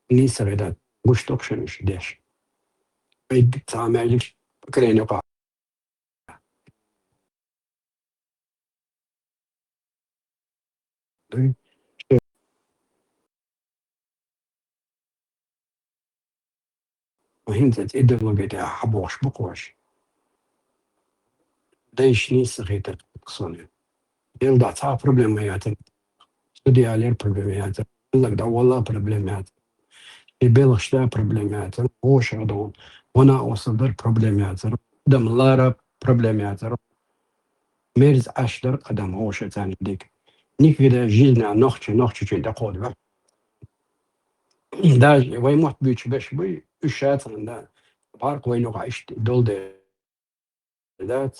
не среда гушток шенеш деш. Эйд та мэжик поколение па. وهنزت إدلوجة حبوش بقوش. دايش نيس غيتر قصوني. يلدا تا проблемаят. Студиалер проблемаят. لك دا والله проблемаят. يبيلغ شتا проблемаят. وش عدون. وانا أصدر проблемаят. دم لارا проблемаят. ميرز أشدر قدم وش تاني ديك. نيكدا جينا نوختي جدا قود. داج ويموت بيش باش بي الشات عندنا بارك وينو عايش دول ذات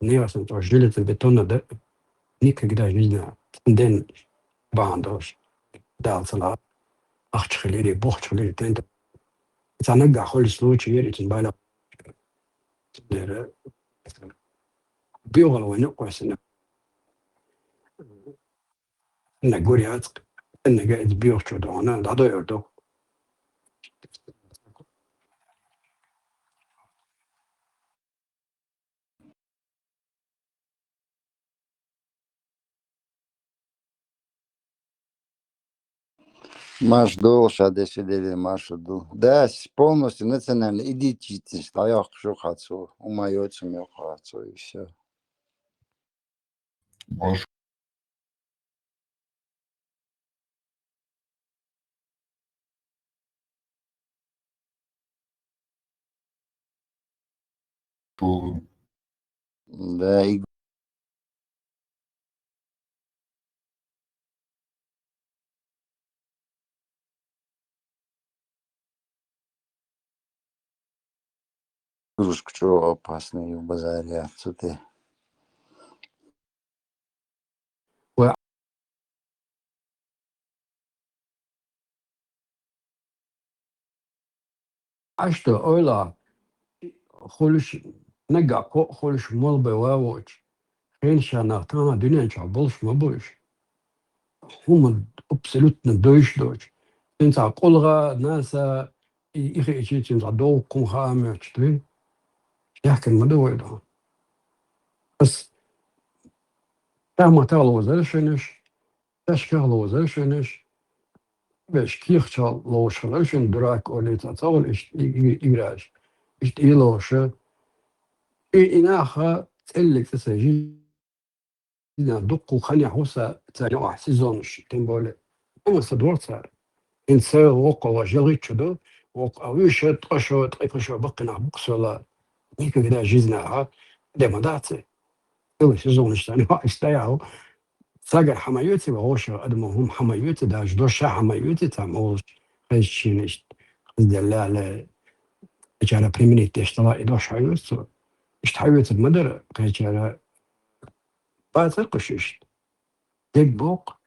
نيرس جلت البتون ده نيك كده جينا دين باندوش دال صلاة أخت خليلي بوخت خليلي تنت تنقع خل سلوك يري تنبالا بيوغل وينو قوسنا نقوليات إن قاعد بيوغ شدونا ده يردو Маш дол, шаде сидели, Маша дол. Да, полностью национально идентичность. А я хочу хацу, умоется мне хацу и все. Может, что Да, и игрушка, что опасный в базаре, что ты. عشتو أولا خلش نقع كو خلش مول بواوش خين شاناتانا دنيا شعبولش مبوش هم absolutно دوش تنسى قلغة ناسا إخي إشي تنسى دو كون خامش تي يحكي المدوي ده بس تاما تالو زرشنش تشكالو زرشنش باش كيخشى لو شغلشن دراك أولي تطول إيراج إيلوشة إناخا تقلك تسجيل دقو خاني حوسا تاني واحد سيزونش تنبولي أما صدور صار إنسان وقع وجلغي تشدو وقع ويشت قشو تقشو بقنا بقسولا نيكا كدا جيزناها ديما داتي أول سيزونش تاني واحد استيعو ساقر حمايوتي وغوشا أدمو هم حمايوتي داش دوشا حمايوتي تاموش خيشينش دلالة جانا بريمينيتي اشتراء دوش حيوتو اشتحيوت المدر قيجانا باتر قششت ديك بوق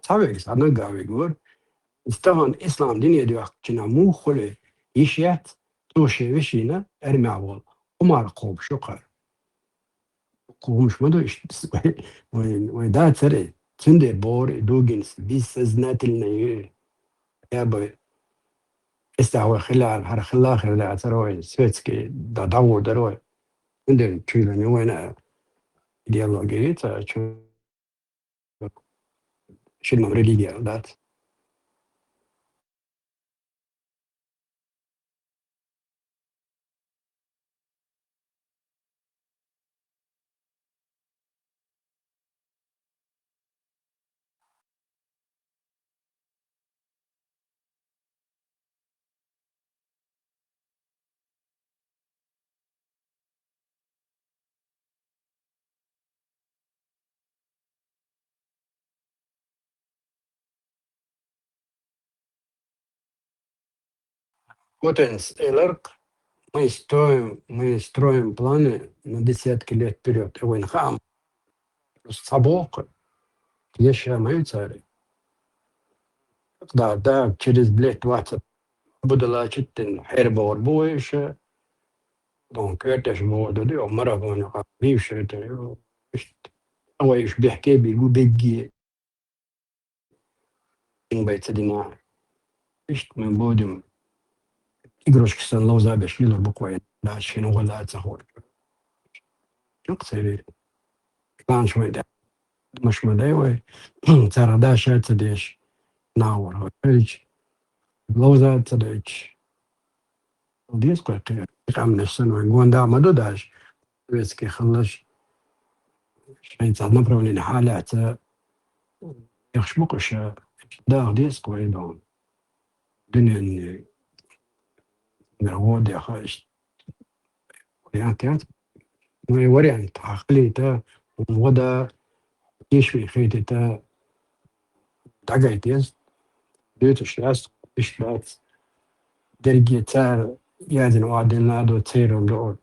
Saveks, anagavigur. Istavan İslam dini diyor ki mu khole işyat toşevişine ermavol. Umar komşukar. Komşma da işte ve da tere. Tünde bor dogins biz seznatilne ya bu استعوى خلال هر خلال خلال تروي سويتسكي دا داور دروي عندن تشيلن وين ideologi شو شنو ريليجيا ذات Потенс элерк мы строим планы на десятки лет вперед. И войн хам сабок еще мои цари. Да, через блядь 20 буду лачить хербор боише. دونك ارتش مودودي ومرة بيمشي هو ايش بيحكي بيقول بيجي بيت دينا ايش من بودم يقروش كسان لو زابش يلو بقوي لا شنو ولا تخور يقصيري كان شوي ده مش مداوي ترى ده شات ديش ناور ايش لو زاد تديش ديس كويس عم نفسنا وين دا ما دوداش بس كي خلص شيء صار نبرون حالات يخشبقش ده ديس كويس دون دنيا نعود يا خايش يعني كانت وريان عقليته ودا يشوي خيتته دعايتيز ديتش لاس إشبات درجة يادن وادن لادو تيرم دور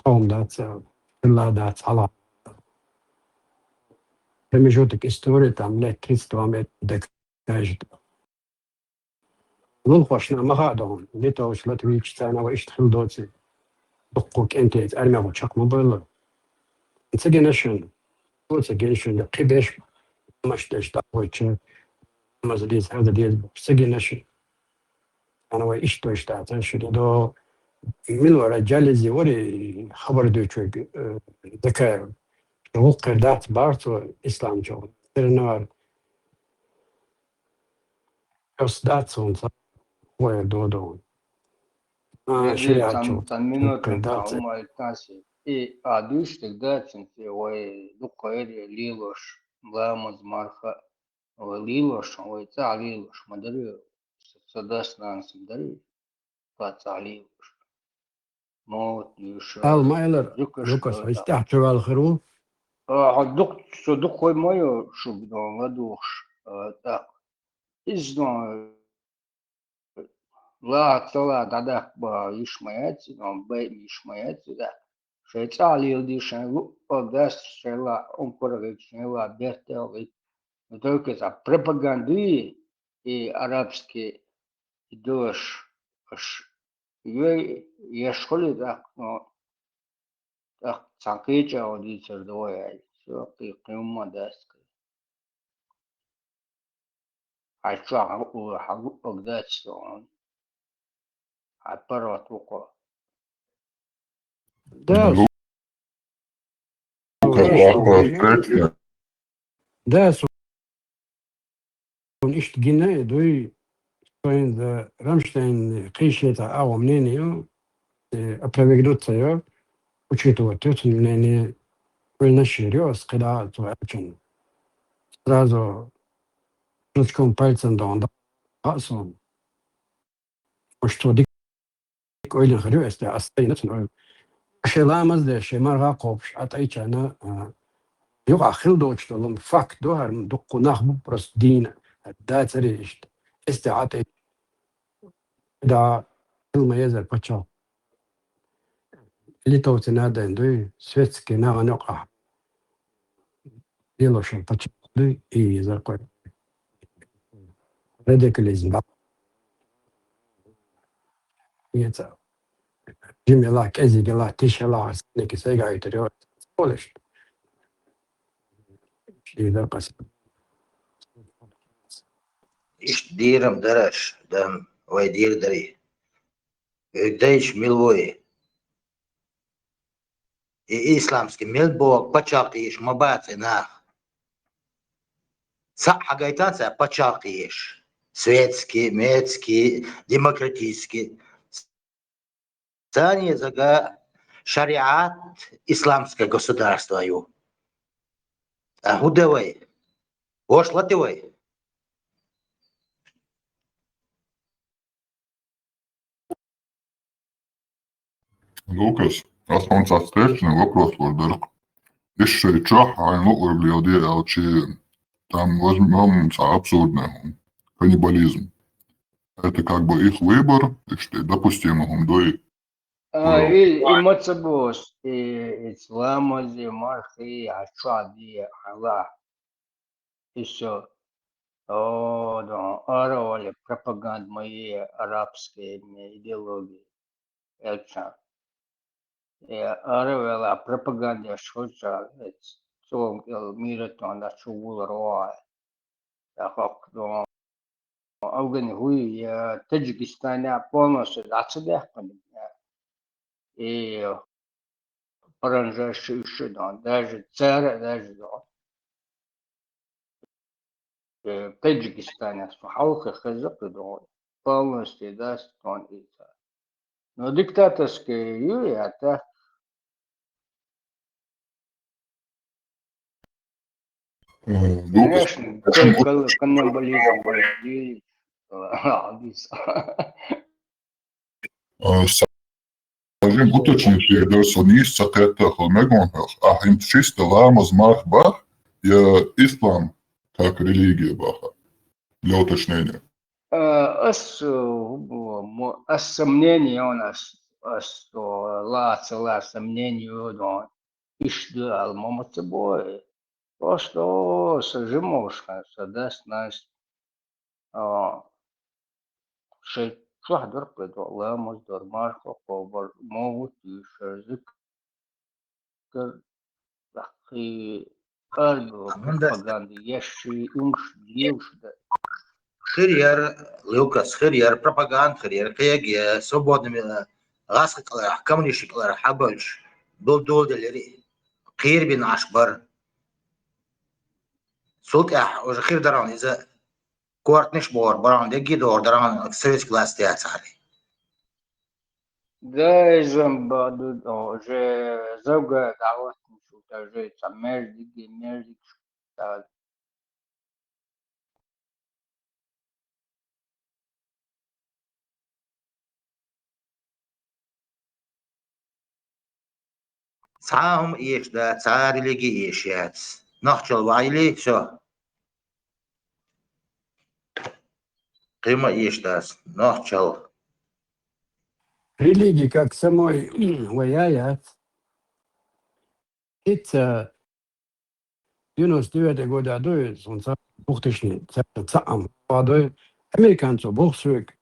قوم دات الله دات على رمجوتك استوري تعملت كريستو عملت دكاجت نلخوشنا مغادون ليتوش لا تويتش تانا وإيش تخل دوتي بقوك انت ارمي ابو تشاك موبايل انسجنشن انسجنشن قبش مش داش داويتش مزديز هذا ديز انسجنشن انا وايش توش تاعتش دو من ورا جالزي وري خبر دوتشوك ذكاء وقر ذات بارتو اسلام جو ترنار بس ذاتون وير دو شريعة جو Tan minut وقر na ذات uma tasi e a duștic dațin te oi ducă ere liloș blamaz marfa oi liloș oi ța liloș madari să das nan simdari pa ța liloș mot niș المايلر ducă لوكاس ștă يستحتر على الخروج a duc să duc oi moio șub don la duș ta izdon la țăla dadak ba išmajaci don bai išmajaci da Швейцария дишен одаст шела онкоречнела бертели. Но только за пропаганды и арабские идешь я школе так но так цакича одицер двое все ты кема даст. А что хагу огдать что он аппарат уко. ده Lukas Vahva ده سون إيش تجينا دوي سوين ذا رامشتاين قيشة أو منين أبلغدوت سير وشيتو توتن منين قلنا شيريوس قراءة وأكشن سرازو تشكون بايتسن دون أصلا مش توديك قيل خريوس ده أصلا شلا مزد شمار راقوبش أتأيش أنا يقع خل دوتش لهم فاك دوهر دقو نخبو برس دين دات ريشت استعاطي دا كلمة يزر بچو اللي توتن هذا اندوي سويتسكي ناغا نقع يلوشن بچو دوي يزر قوي radicalism. Jetzt Jimmy Ezigala, Tishala, Nick Sega, Polish. İşte diyelim deraş, dem vay diyer deri. Ögdeyiş milvoy. İslamski milbo paçaqiş mabatına. Sa hagaytansa paçaqiş. Светский, медский, демократический. Сани зага шариат исламское государство ю. А худевай. Ошлатевай. Лукас, основной встречный вопрос вардер. Еще и чах, а ну урблиоди, а чи там возьмем абсурдно. Каннибализм. Это как бы их выбор, и что допустимо гумдой. И мацабос, и исламази, мархи, ачади, Аллах. И все. О, да, аровали пропаганд мои арабские идеологии. Эльчан. И аровала пропаганда шуча, цом миротон, да чугул роа. Да хак, да. Афгани хуй, Таджикистане полностью отсюда. И оранжевый шидан, даже царь, даже да. В Таджикистане сухалка хазак да, полностью даст он это. Но диктаторские юри, это Лукас, конечно, только каннибализм будет. Скажем, уточнить, да, сонist это холмегонхах, а им чисто ламаз мах бах, я ислам как религия баха. Для уточнения. Сомнение у нас, сомнение, да, и что, алмама собой. Просто сожимошка, даст нас, что шахдор предвала, моздор марко, повар, могут и шазык, и пропаганды, ящи, умш, девушка. Хырьяр, Лукас, хырьяр, пропаганд, хырьяр, каяге, свободными, غاسق كمنيش كلار حبلش دول دلري قير بين عشبر سلط وش خير دران إذا كورت نش بور بران دقي دور دران سويس كلاس تيات علي ده زنبادو دو جه زوجة دعوت نشوف تجي تمر دقي مر دقي ساهم إيش ده سار لقي إيش يات نخشل وايلي شو قيمة إيش ده نخشل Религии как самой ваяят, это 99 года до солнца бухтышни, цаам, водой, американцу бухсук,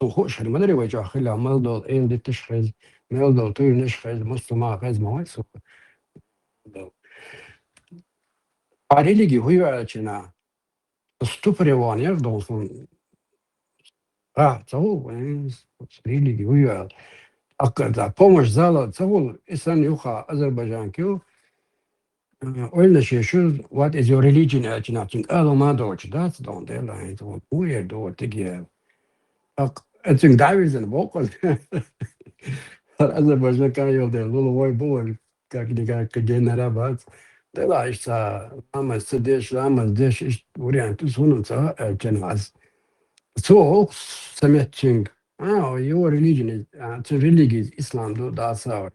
وخوش المدري وجه خلا ملدول إل دي تشخيز ملدول توي نشخيز مسلمة غيز مويس ريليجي هو أجنا استوبريوان يردون تقول ريليجي هو أكثر помощь зала تقول إنسان يخا أذربيجان كيو قلنا شو what is your religion أجنا تين قالوا ما دوتش that's don't they lie تقول هو دوت تجي أتين دايفز البوكل أذربيجان كان يودي لولو واي بول كأكيد كجنرا بس ده لا إشتا أما سديش أما سديش إيش وريان تسونن سا جناز so سمعتين your religion is religion is Islam do that's our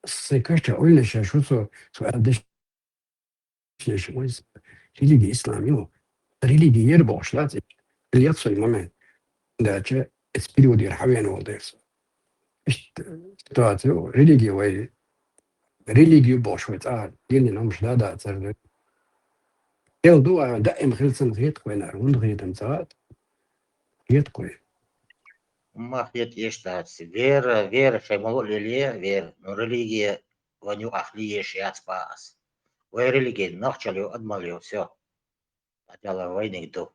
سكشة قلنا شو أدش شو religion Islam يو religion يربوش لازم اللي يتصل المهم ده شيء اسبيريو دير حوين وديرس إيش تاتو religion وي religion boş وتعال يلي نمش لا ده تر Heel doe دائم خلصن غيت كوين أرون غيت مزاد غيت كوين. ما خيت يشتات вера شيء ليه вера но религия ваню ахли ешьяц пас. Вы религия нахчалю адмалю все. Атяла войны то.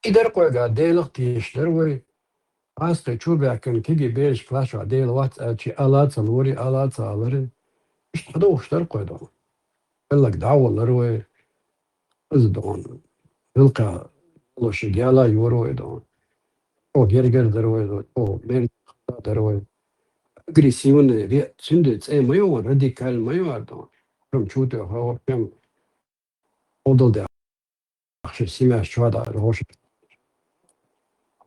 إدار كوي قاعد ديل تيش دروي أصل شو بيكن كيجي بيش فلاش عديل وات شي آلات صلوري آلات صالري إيش تدو اشتر كوي دون لك دعوة لروي دون تلقى لو شجالا يوروي دون أو جرجر دروي دون أو مير دروي أجريسيون ريت سندت أي ما يوم راديكال ما يوم دون كم شو ده هو كم أودل ده أخشى سمع شو هذا روش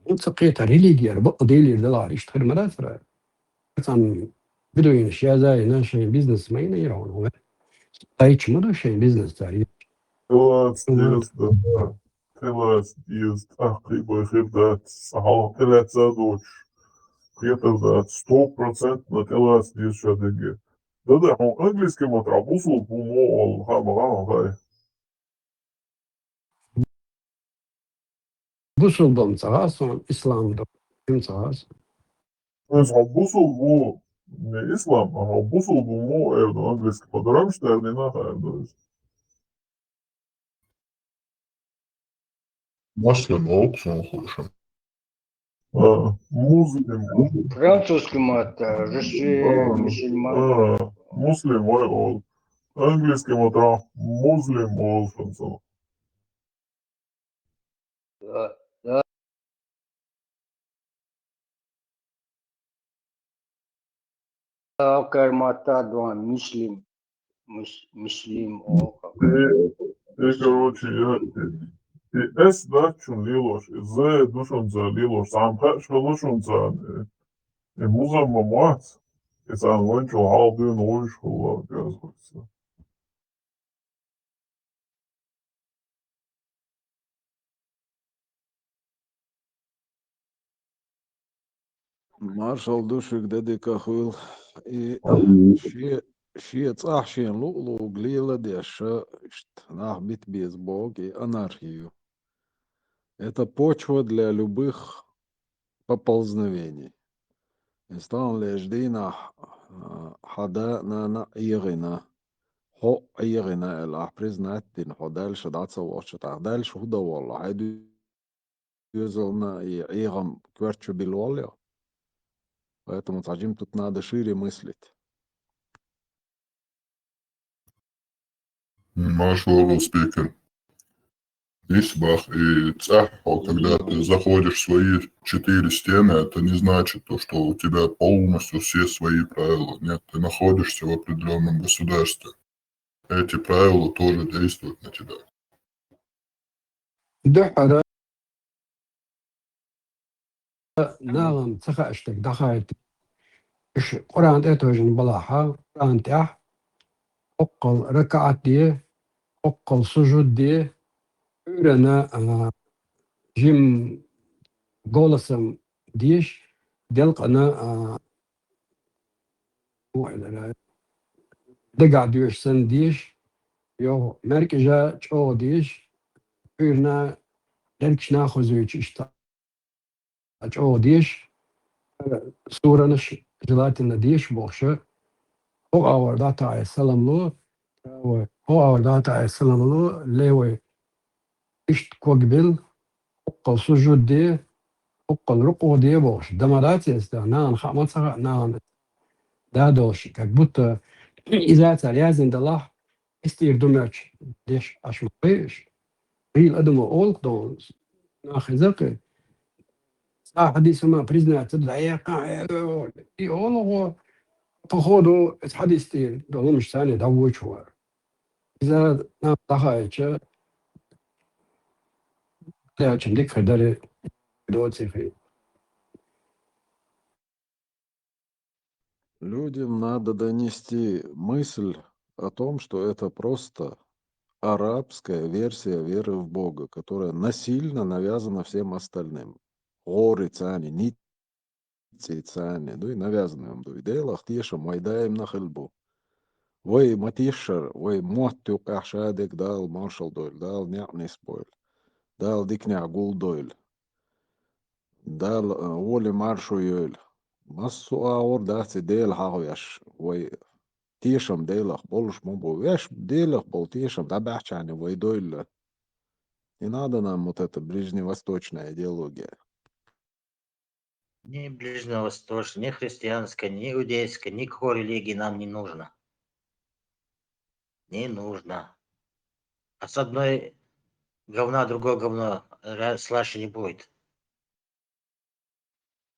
وتسقيت ريليجيا بقى ديلي دلار يشتغل مرات مثلا بدون اشياء زي ناشئ بزنس ما ينيرون هو ايش ما شيء بزنس تاريخ Cilvēks jest atkarīgs no savu cilvēku pietuvināts 100% cilvēks jest šādīgi. Tad angliski man tā būs un vai. بوصل بمصاص اسلام ده بمصاص Es būsu ne islam, būsu no angliski padarāmštērni nahēdojis. Muslim augstnākošana. Muslim. Французский мат, je suis musulman. Muslim vai ol. Angliski man tā muslim olšanas. Да, Акар мата дуан мислим, мислим о как. Короче, es daču lieloši, z dušanca lieloši, sām pēška dušanca, muzam mamāc, es ān vančo haldi un oišu lākas. Marshall dušik dedika huil и шie цахшien луглу глила деша нах бит без бог и анархию. Это почва для любых поползновений. Стан леждина хада на ирина. Хо ирина элах признать тин ходаль шадаться вошат ахдаль шуда والله هيدو يزلنا يغم كверчу билолио. Поэтому Таджим тут надо шире мыслить. Маршал спикер. Исбах и цахал, когда ты заходишь в свои 4 стены, это не значит то, что у тебя полностью все свои правила. Нет, ты находишься в определенном государстве. Эти правила тоже действуют на тебя. دحرة ناغم تخاشتك دخايت إيش قرآن تأتوجن بلاحة قرآن تأح أقل ركعت دي أقل سجود دي أنا جيم قولسم ديش دلق أنا دقع ديش سن ديش يو مركجة جو ديش أنا دلكش ناخذ ويش جو ديش سورة نش جلاتنا ديش بوخشة هو أول داتا على السلام له هو أول داتا على السلام له ليه إيش قبل أقل سجود دي أقل ركوع دي بوش دمرات يستعنان خامات نان دادوش كبوت إذا تلازم دلاه استير دمرش ديش أشمعيش هي الأدم أولك دونز ناخذك حديث ما признать الدعية и он его походу حديث تير دولو مش ثاني دوش هو إذا نفتحها لا عندك خداري دوتي في Людям надо донести мысль о том, что это просто арабская версия веры в Бога, которая насильно навязана всем остальным. Горы цани, ници цани, и навязаны им дуидейлах тиша майдаем на хельбу. وي ما تيشر وي موت توقع شادك دال مارشال دويل دال نعنس بويل دال ديك نعقول دويل دال ولي مارشو يول مسو اور دات ديل هاويش وي تيشم ديلخ بولش مبو ويش ديلخ بول تيشم да бахчане وي دويل не надо нам вот это ближневосточная идеология. Ни ближневосточная, ни христианская, ни иудейская, никакой религии нам не нужно. Не нужно. А с одной говна, другое говно слаще не будет.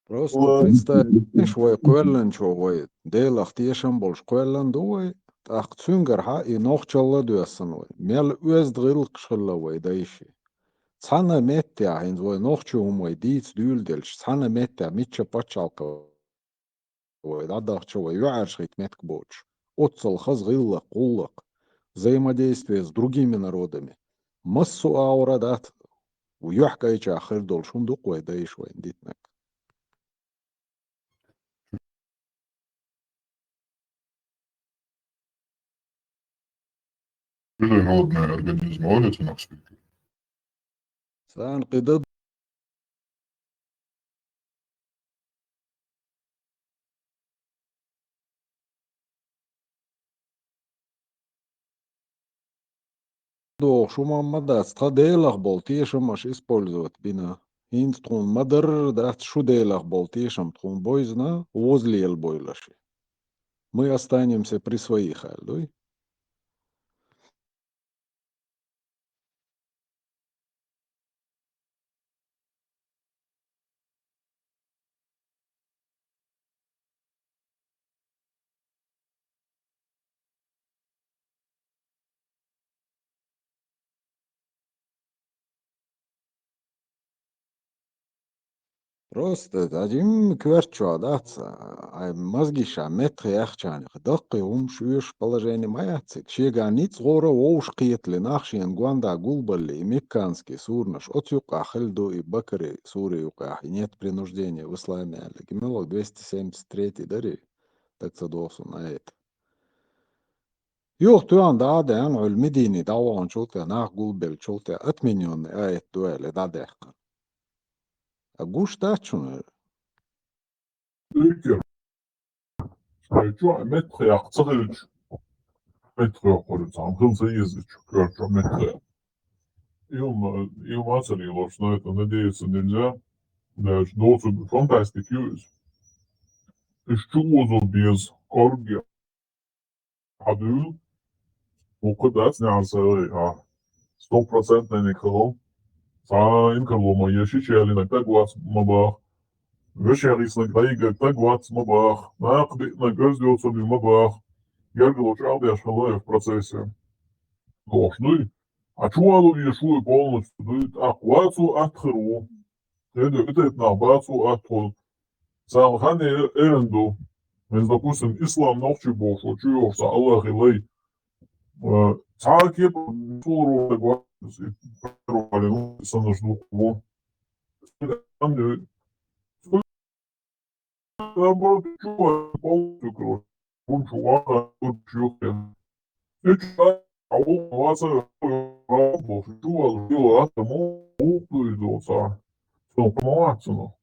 Просто представь, وي كويلن شو وي ديلخ تيشم بولش كويلن دوي تاخ تسونجر ها и нохчалла дуясан وي мел үез дгылк шылла وي дайши цана меття хин وي нохчум وي диц дюлдэлш цана меття митча пачалка وي дадах чо юаршит метк боч отцол хазгылла куллак взаимодействие с другими народами массу аурадат ويحكي آخر دول شندق وي دايش وين ديتنك Природные организмы, олите на спике. سان قدد دو شو ما مدى استخديلخ بولتيشم مش использовать بنا هين تكون مدر دات شو ديلخ بولتيشم تكون бойзна возле елбойлаши. Мы останемся при своих, альдой. Просто один кверчу адаться, а мозги ша метры яхчаних, докы шуешь положение маяцик, чега ниц гора оуш киетли нахшин гуанда гулбали и мекканский сурнаш, отюк ахельду и бакари сури юках, и нет принуждения в исламе, але гимелок 273 дари, так цадосу на это. Юх туан даде ану المديني داوان شوتة ناخ гулбел شوتة أتمنيون آية دوالي دادехkan. أقوش تاتشون Ülke, şu metre yaktırıcı. Metre yapıyoruz, hızlı yazıcı, görçü metre. Ilma atcerīlos, no это надеяться нельзя. Даже доцу фантастик jūs. Es čūzu bez korgi hadul. وقدرت نعرسها 100% نكرو. فإنكرو ما يشيش يالي نكتاقوات مباخ. وشيريس نكتاقوات نكتاقوات مباخ. ناقدي نكاز ديوصل المباخ. يرجلو شعبي أشخلاء в процессе. Должны. А чуалу ешу полностью дают ахвацу атхру. Это на бацу атхру. Самхане эренду. Если, допустим, ислам ночью больше, чуешь, Аллах илей. Царки фуру говорят, ну, санажду его. Наоборот, чува полностью кровь. Он чувака, он чухен. И чувак, а он вас работал, чува, сделал, а тому уплывался. Что, помолаться, ну.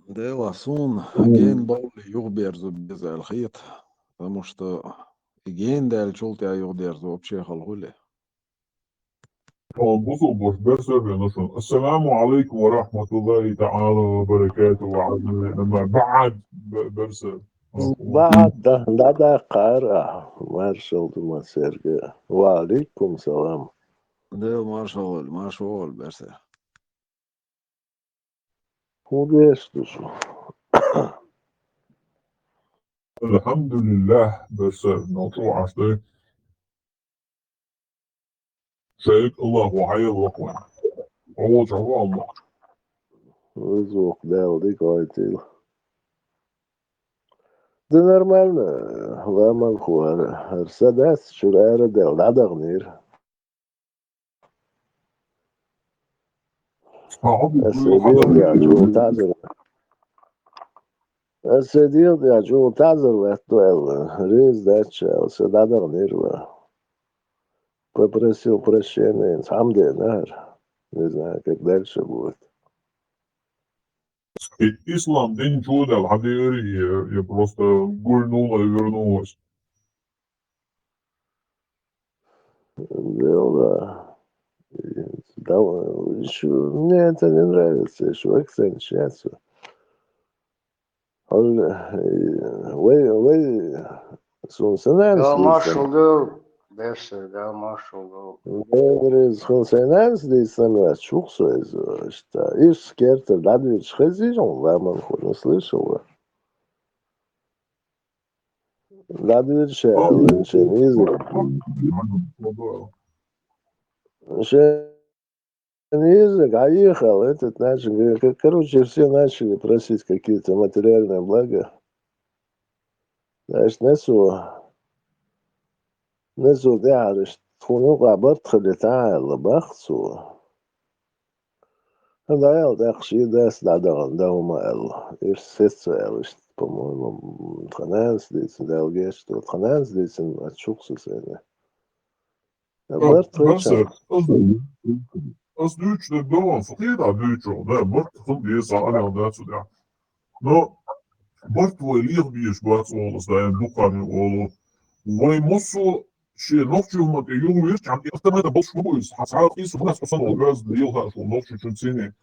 Дела сун, ген баули югберзу без алхит, потому что ген дал чултя югдерзу вообще халгули. بصوا بوش برسل نشون السلام عليكم ورحمة الله تعالى وبركاته لما بعد برسل بعد ده قارة مارشال دوما سيرجي وعليكم سلام ديل ما شغل برسل هو بيشتشو الحمد لله برسل نطلع عشتي شايك الله وحي الله هو جوا الله وزوق داو دي قايتيل ده нормально. Ламан хуара. Арсадас шурайра дел. Надагнир. Асадил я джун тазер. Асадил я джун тазер вестуэл. Рез дача. Асадагнир ва. Попросил прощения. Сам денар. Не знаю, как дальше будет. Ислам день чуда, я просто гульнула и вернулась. Да. Да, еще, мне это не нравится, еще акцент сейчас. Вы сунсенанс Gal дийсem. marshal Berser, gal marshal Devres sунсенанс дийсem, я чухсу что иш скертер дадвич хазижон, ваман хуй, слышал. Дадвич язык. Язык, а ехал, этот начал, короче, все начали просить какие-то материальные блага. Знаешь, نزل داعش تخونو قابرت خليتها لبخصو هذا يل داخشي داس دادان داوما ال إيش سيسو إيش по-моему تخنانس ديسن دالجيش تو تخنانس ديسن أتشوكسو سيني برت خليتها Als Duits de dan vergeet dat Duits al, ne, Bart van die is aan en dat soort ja. Nou, Bart wil leer wie is Bart alles daar en doe kan je wij moesten شيء نوتشي هم يوم يرجع عم يختم هذا بوش بويس حسعاد قيسو الناس أصلا الغاز دليلها شو نوتشي شو سنة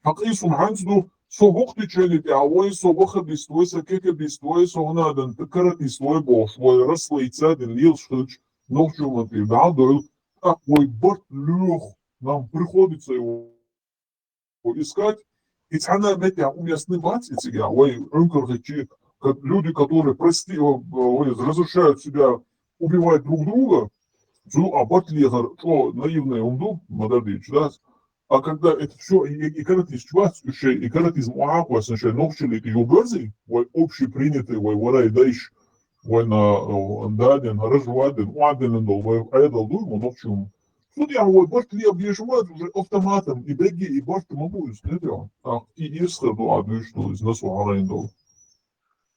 حقيسو عنده سو وقت تشيلي تعوي سو وقت بيستوي سكيك بيستوي سو هنا دن تكرر بيستوي بوش ويرسل يتساد الليل شتش نوتشي هم بعدل أقوي برت لوخ нам приходится его искать. И цена метя уместны бацить себя, ой, люди, которые разрешают себя убивать друг друга, а батлегар, что наивные умду, мададыч, да? А когда это все, и когда ты чувствуешь, и когда ты змагуешь, что новчили ты юберзи, ой, общепринятый, ой, варай дайш, ой, на даден, рожваден, уаден, ой, айдал дуйму, новчум. Тут я ой, башт ли объезжать уже автоматом, и беги, и башт могу, знаете, и исходу, а ты что, из нас уарайндал.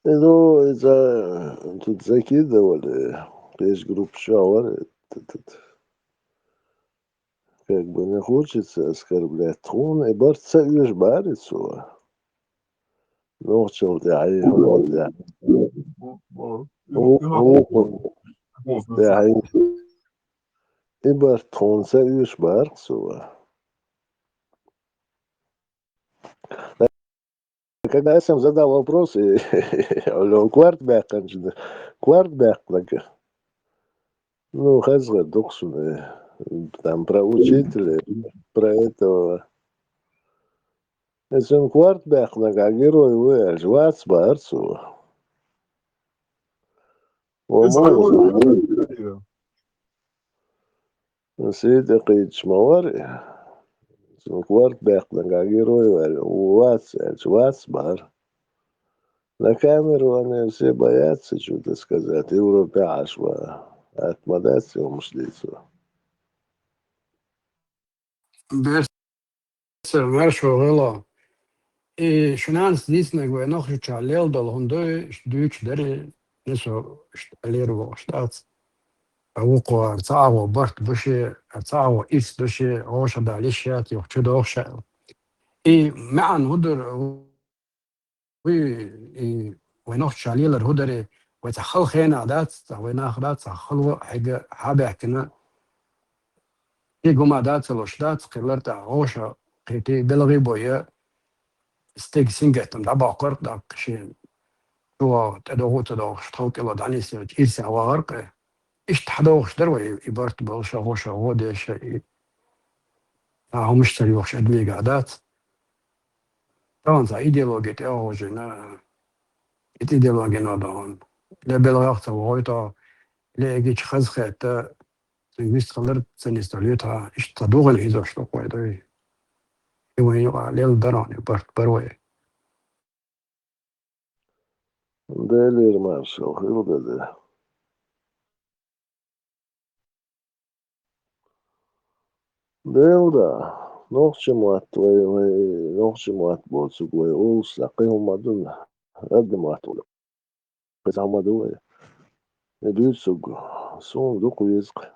Ну, это тут закидывали, есть группа шауэр, как бы не хочется оскорблять трон, и борца лишь барицу. Ну, что ты, а я вот я. И бортрон лишь барицу. Когда я сам задал вопрос, и он квартбэк, ну, хазга, доксуны, там про учителя, про этого. Если он квартбэк, а герой вы, жвац, барцу. Сиди قيتش مواري كوارت باقنا герой вац бар на камеру они все боятся что-то сказать европеашва отмодать его мышлицу Berser marshal غلا شنانس ديسنا جو نخش تشاليل دول هندو دوش دري نسو اشتاليرو شتات أوقو أرتاعو برت بشي أرتاعو إيس بشي أوشا داليشيات يوحشد أوشا معن هدر وينوخ شاليل الهدري ويتخل خينا دات ويناخ دات تخلو حاجة حابة كنا قوما دات لوشدات قلرت أوشا قيتي بلغي بويا ستيك سينجتم دابا قرق داك شي هو تدوغ شتوك إلا دانيس إيسا وغرق إيش تحدوغ دروي إبارت بوشا غوشا غودي شيء هم مشتري وخش أدمي قعدات طبعا za ideologije te ovože na ideologije nadon le belgacht heute le gich khazkhat wist khalar sanistolita ish tadogal hizo shto qoyday ewen yo lel daran bart barwe Дейлер маршал, хилдеде. Дейлда. Нохчемат твой, нохчемат боцу твой улс, лаким мадун. Адмат улы. Песамадуэ. Эдюцуг. Сон дуку язык.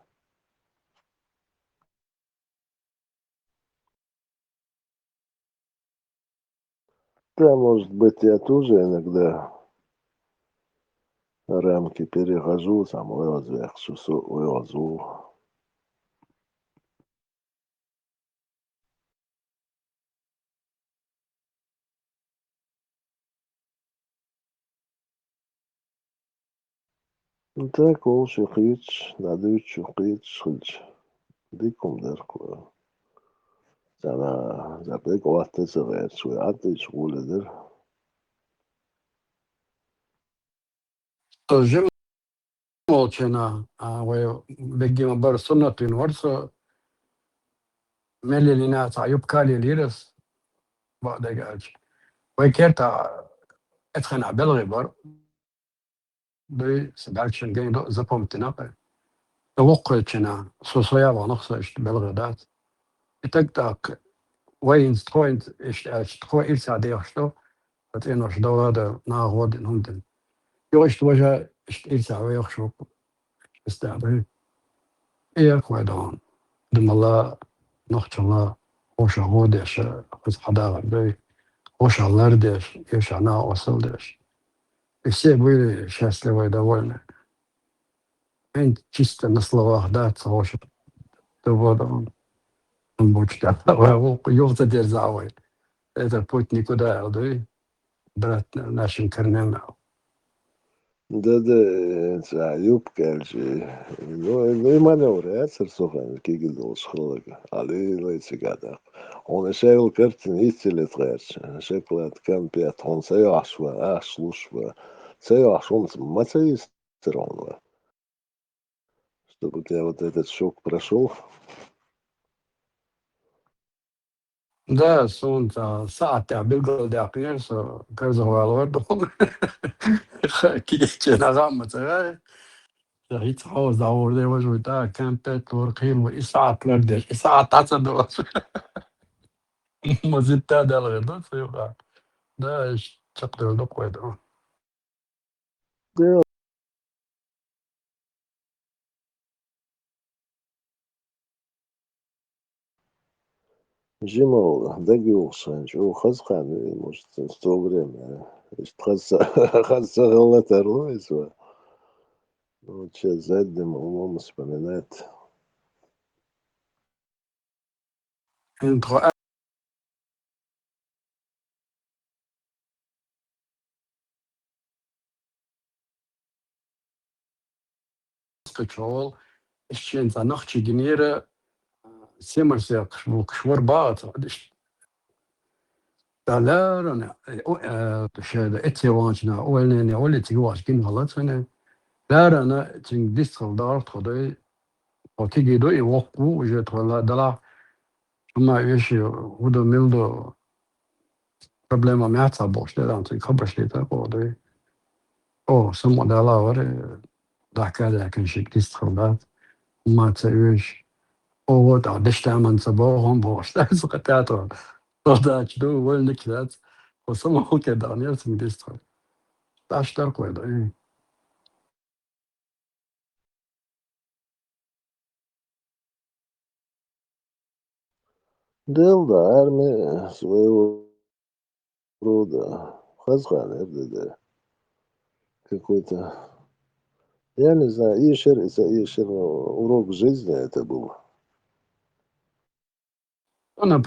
Да, может быть, я тоже иногда рамки перехожу, там уйозу. Ну так, лучше хич, надычу, хич, хич. Дикум дерку. Sana запрек вахты сывет, свой атыч уледер. Жим молчана, а вы бегима бар суннатин ورثة ملي لنا تعيب كالي ليرس بعد جاج ويكيرتا اتخن بلغي بر بي سبالشن جاي دو زبوم تناقل توقعتنا سوسيا ونقصة اشت بلغي دات اتكتاك وين ستوينت اشت تخو إلسا دي اشتو فتين اشتو هذا ناغود نهمتن يو اشت وجه اشت إلسا ويخشو استعبي إيه كويدون دم الله نقش الله وش غودش خز حدا بي وش الله ردش يش أنا وصلدش все были счастливы и довольны. И чисто на словах, да, целошит. То вот он будет ёлта дерзавый. Это путь никуда, да, брат нашим корням. Да, عيوب كالشي. Ну, маневр, я церцохан, кигел шхолага. Али лейцы гада. Он шел картин истилет гэрч. Шеклад кам пят, он саяшва, слушва. Саяш, он мацаистеронва. Чтобы у тебя вот этот шок прошел. Да, солнце, саатя, билгал дякнер, со казахвал вардом. Киче нагамма царай. هيت حوز داور دي وجو تا كان تات ورقيل وإسعات لردش إسعات عصد مزيد تا دالغي دو سيوغا دا تقدر دو قويدو Жимал, дагиулсан, жо хазхан, может, в то время. Хазса галатарлойсва. Вот сейчас задним умом вспоминать. انتو أسكتشول الشين تنخشي جنيرة سيمر سيق وكشور باط دالار أنا تشهد إتي وانشنا أولني أولي تيواش كين غلط أنا دار أنا تين ديستخل دار تخدي أو تيجي دو يوقو وجت ولا دلا ما يشي ودو ميلدو problema med att ta bort det där till kopparslita på det. Och som modella var det där det kanske distribuerat ما تسويش och då det stämmer så bra hon bort det så att det då där då väl nixat och så må det där ner som distribuerat. Där står det. Делда, армия своего рода. Хазхан, это какой-то, я не знаю, Ишер, урок жизни это был. أنا